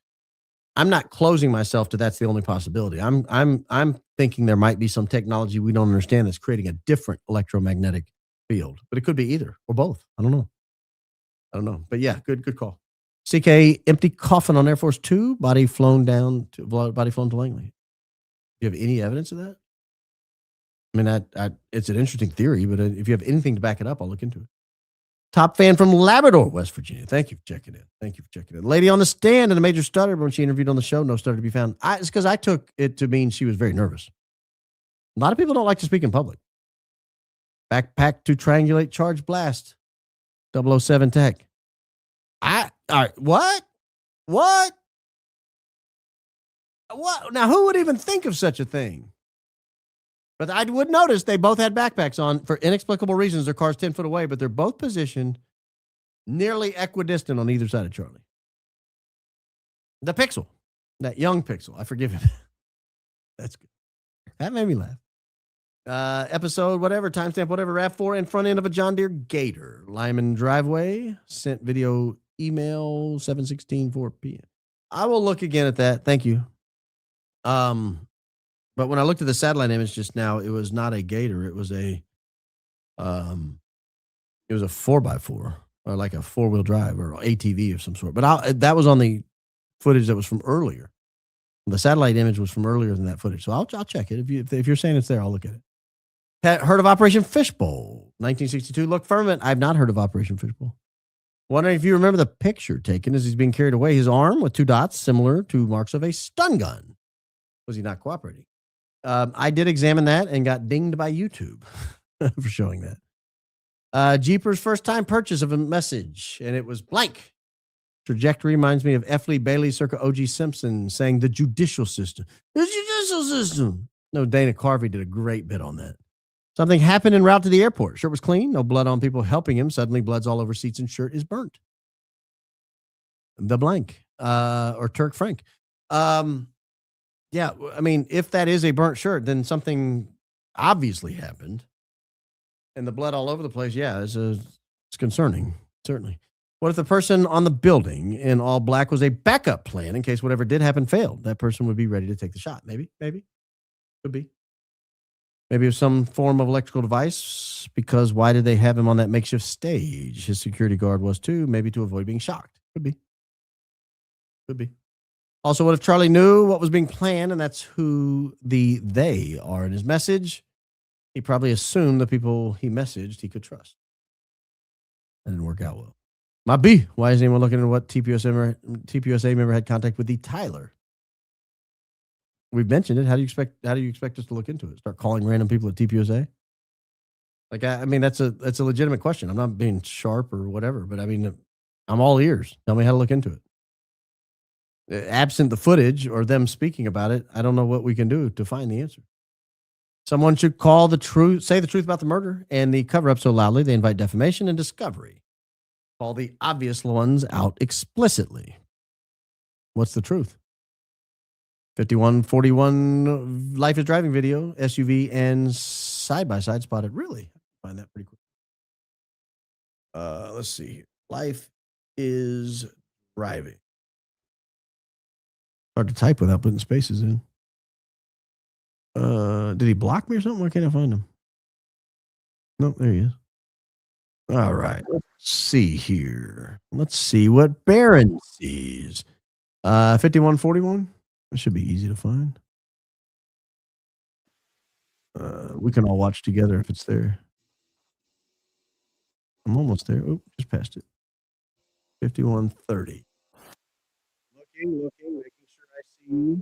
I'm not closing myself to that's the only possibility. I'm thinking there might be some technology we don't understand that's creating a different electromagnetic field, but it could be either or both. I don't know. But yeah, good call. CK, empty coffin on Air Force 2, body flown to Langley. Do you have any evidence of that? I mean, it's an interesting theory, but if you have anything to back it up, I'll look into it. Top fan from Labrador, West Virginia. Thank you for checking in. Lady on the stand and a major stutter when she interviewed on the show. No stutter to be found. It's because I took it to mean she was very nervous. A lot of people don't like to speak in public. Backpack to triangulate charge blast. 007 tech. All right. What? Now, who would even think of such a thing? But I would notice they both had backpacks on for inexplicable reasons. Their car's 10 foot away, but they're both positioned nearly equidistant on either side of Charlie. The Pixel, that young Pixel, I forgive him. That's good. That made me laugh. Episode, whatever, timestamp, whatever, RAV4 in front end of a John Deere Gator. Lyman driveway, sent video email, 7:16, 4 p.m. I will look again at that. Thank you. But when I looked at the satellite image just now, it was not a Gator. It was a 4x4 or like a 4-wheel drive or ATV of some sort. But that was on the footage that was from earlier. The satellite image was from earlier than that footage. So I'll check it. If you're saying it's there, I'll look at it. Heard of Operation Fishbowl? 1962. Look, Firmament. I've not heard of Operation Fishbowl. Wondering if you remember the picture taken as he's being carried away. His arm with 2 dots, similar to marks of a stun gun. Was he not cooperating? I did examine that and got dinged by YouTube for showing that. Jeepers' first time purchase of a message, and it was blank. Trajectory reminds me of F. Lee Bailey circa O.G. Simpson saying the judicial system. The judicial system. No, Dana Carvey did a great bit on that. Something happened en route to the airport. Shirt was clean, no blood on people helping him. Suddenly, blood's all over seats and shirt is burnt. The blank, or Turk Frank. Yeah, I mean, if that is a burnt shirt, then something obviously happened. And the blood all over the place, yeah, it's concerning, certainly. What if the person on the building in all black was a backup plan in case whatever did happen failed? That person would be ready to take the shot. Maybe. Could be. Maybe it was some form of electrical device, because why did they have him on that makeshift stage? His security guard was too, maybe to avoid being shocked. Could be. Also, what if Charlie knew what was being planned, and that's who they are in his message? He probably assumed the people he messaged he could trust. That didn't work out well. My B, why is anyone looking at what TPUSA member had contact with the Tyler? We've mentioned it. How do you expect us to look into it? Start calling random people at TPUSA? Like, I mean, that's a legitimate question. I'm not being sharp or whatever, but I mean, I'm all ears. Tell me how to look into it. Absent the footage or them speaking about it, I don't know what we can do to find the answer. Someone should say the truth about the murder and the cover-up so loudly they invite defamation and discovery. Call the obvious ones out explicitly. What's the truth? 5141 Life is Driving video, SUV and side-by-side spotted. Really? I find that pretty cool. Let's see. Life is driving. Hard to type without putting spaces in. Did he block me or something? Why can't I find him? Nope, there he is. All right. Let's see here. Let's see what Baron sees. 5141. That should be easy to find. We can all watch together if it's there. I'm almost there. Oh, just passed it. 5130. Looking, making sure I see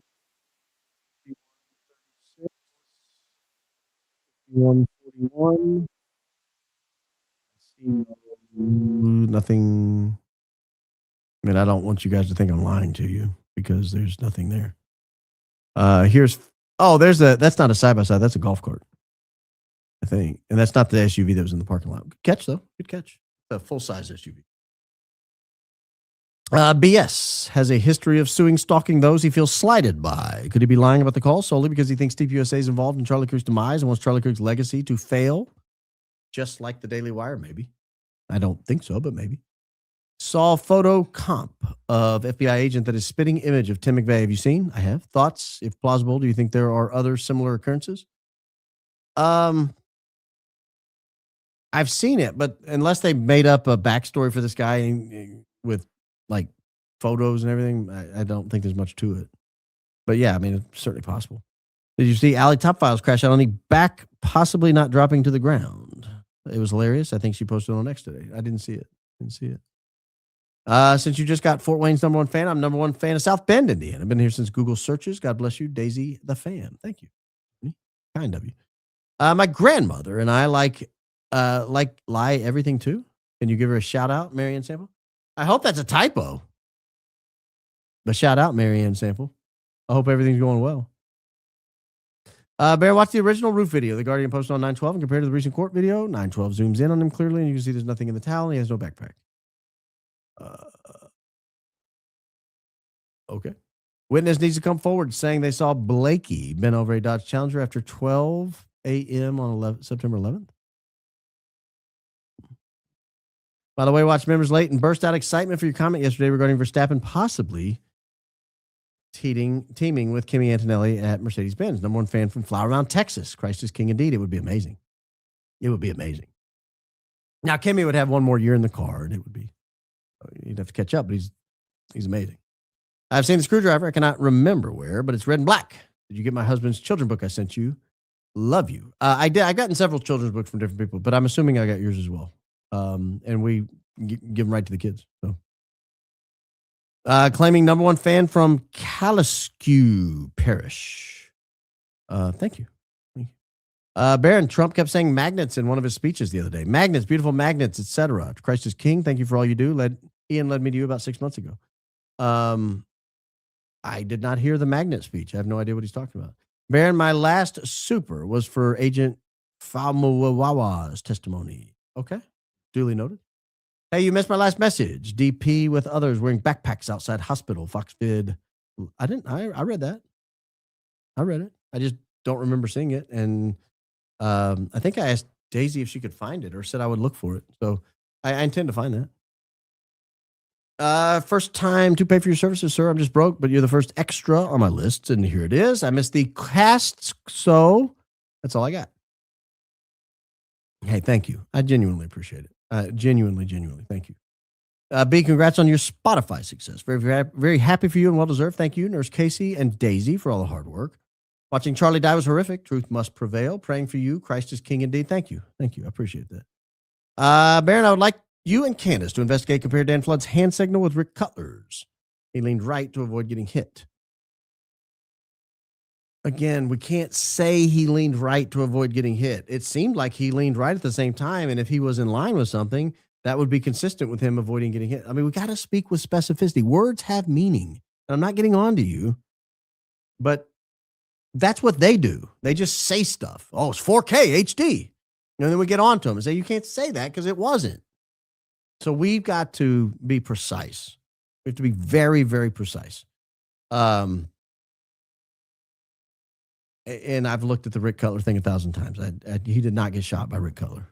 5141. See nothing. I mean, I don't want you guys to think I'm lying to you because there's nothing there. That's not a side-by-side. That's a golf cart, I think. And that's not the SUV that was in the parking lot. Good catch, though. Good catch. A full-size SUV. BS has a history of suing, stalking those he feels slighted by. Could he be lying about the call solely because he thinks TPUSA is involved in Charlie Kirk's demise and wants Charlie Kirk's legacy to fail? Just like the Daily Wire, maybe. I don't think so, but maybe. Saw photo comp of FBI agent that is spitting image of Tim McVeigh. Have you seen? I have. Thoughts, if plausible? Do you think there are other similar occurrences? I've seen it, but unless they made up a backstory for this guy with like photos and everything, I don't think there's much to it. But yeah, I mean, it's certainly possible. Did you see Allie Top Files crash out on the back, possibly not dropping to the ground? It was hilarious. I think she posted on X today. I didn't see it. Since you just got Fort Wayne's number one fan, I'm number one fan of South Bend, Indiana. I've been here since Google searches. God bless you, Daisy the fan. Thank you. Kind of you. My grandmother and I like lie everything too. Can you give her a shout out, Marianne Sample? I hope that's a typo. But shout out, Marianne Sample. I hope everything's going well. Bear, watch the original roof video the Guardian posted on 9/12 and compared to the recent court video. 9/12 zooms in on him clearly, and you can see there's nothing in the towel, and he has no backpack. Okay. Witness needs to come forward saying they saw Blakey bent over a Dodge Challenger after 12 a.m. on September 11th. By the way, watch members late and burst out excitement for your comment yesterday regarding Verstappen possibly teaming with Kimi Antonelli at Mercedes-Benz. Number one fan from Flower Mound, Texas. Christ is king indeed. It would be amazing. It would be amazing. Now, Kimi would have one more year in the car, and it would be, you'd have to catch up, but he's amazing. I've seen the Screwdriver. I cannot remember where, but it's red and black. Did you get my husband's children's book I sent you? Love you. I did. I've gotten several children's books from different people, but I'm assuming I got yours as well. And we give them right to the kids. So, claiming number one fan from Kaliskeu Parish. Thank you. Baron, Trump kept saying magnets in one of his speeches the other day. Magnets, beautiful magnets, etc. Christ is king. Thank you for all you do. Ian led me to you about 6 months ago. I did not hear the magnet speech. I have no idea what he's talking about. Baron, my last super was for Agent Famuwawa's testimony. Okay. Duly noted. Hey, you missed my last message. DP with others wearing backpacks outside hospital. Fox did. I read that. I read it. I just don't remember seeing it. And I think I asked Daisy if she could find it or said I would look for it. So I intend to find that. First time to pay for your services, sir. I'm just broke, but you're the first extra on my list. And here it is. I missed the casts. So that's all I got. Hey, thank you. I genuinely appreciate it. Genuinely. Thank you. B, congrats on your Spotify success. Very, very, very happy for you and well-deserved. Thank you, Nurse Casey and Daisy, for all the hard work. Watching Charlie die was horrific. Truth must prevail. Praying for you. Christ is king indeed. Thank you. I appreciate that. Baron, I would like you and Candace to investigate compare Dan Flood's hand signal with Rick Cutler's. He leaned right to avoid getting hit. Again, we can't say he leaned right to avoid getting hit. It seemed like he leaned right at the same time, and if he was in line with something, that would be consistent with him avoiding getting hit. I mean, we got to speak with specificity. Words have meaning. And I'm not getting on to you, but that's what they do. They just say stuff. Oh, it's 4K HD. And then we get on to them and say, you can't say that because it wasn't. So we've got to be precise. We have to be very, very precise. And I've looked at the Rick Cutler thing 1,000 times. He did not get shot by Rick Cutler.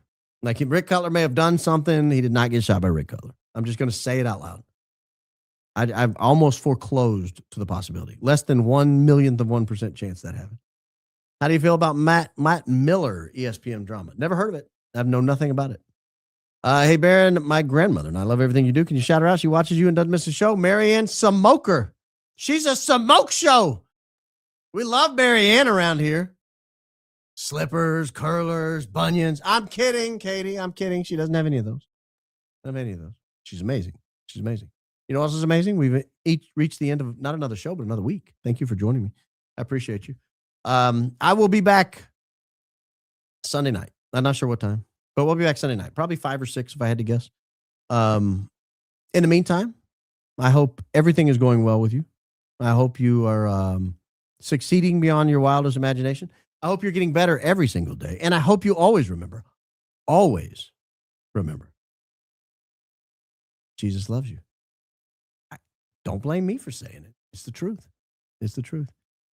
Like Rick Cutler may have done something. He did not get shot by Rick Cutler. I'm just going to say it out loud. I've almost foreclosed to the possibility. Less than 1/1,000,000% chance that happened. How do you feel about Matt Miller, ESPN drama? Never heard of it. I've known nothing about it. Hey, Baron, my grandmother, and I love everything you do. Can you shout her out? She watches you and doesn't miss a show. Marianne Samoker. She's a smoke show. We love Marianne around here. Slippers, curlers, bunions. I'm kidding, Katie. I'm kidding. She doesn't have any of those. Doesn't have any of those. She's amazing. She's amazing. You know what else is amazing? We've each reached the end of not another show, but another week. Thank you for joining me. I appreciate you. I will be back Sunday night. I'm not sure what time, but we'll be back Sunday night. Probably 5 or 6 if I had to guess. In the meantime, I hope everything is going well with you. I hope you are succeeding beyond your wildest imagination. I hope you're getting better every single day. And I hope you always remember, Jesus loves you. Don't blame me for saying it. It's the truth. It's the truth.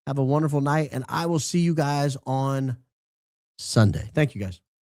Have a wonderful night, and I will see you guys on Sunday. Thank you, guys.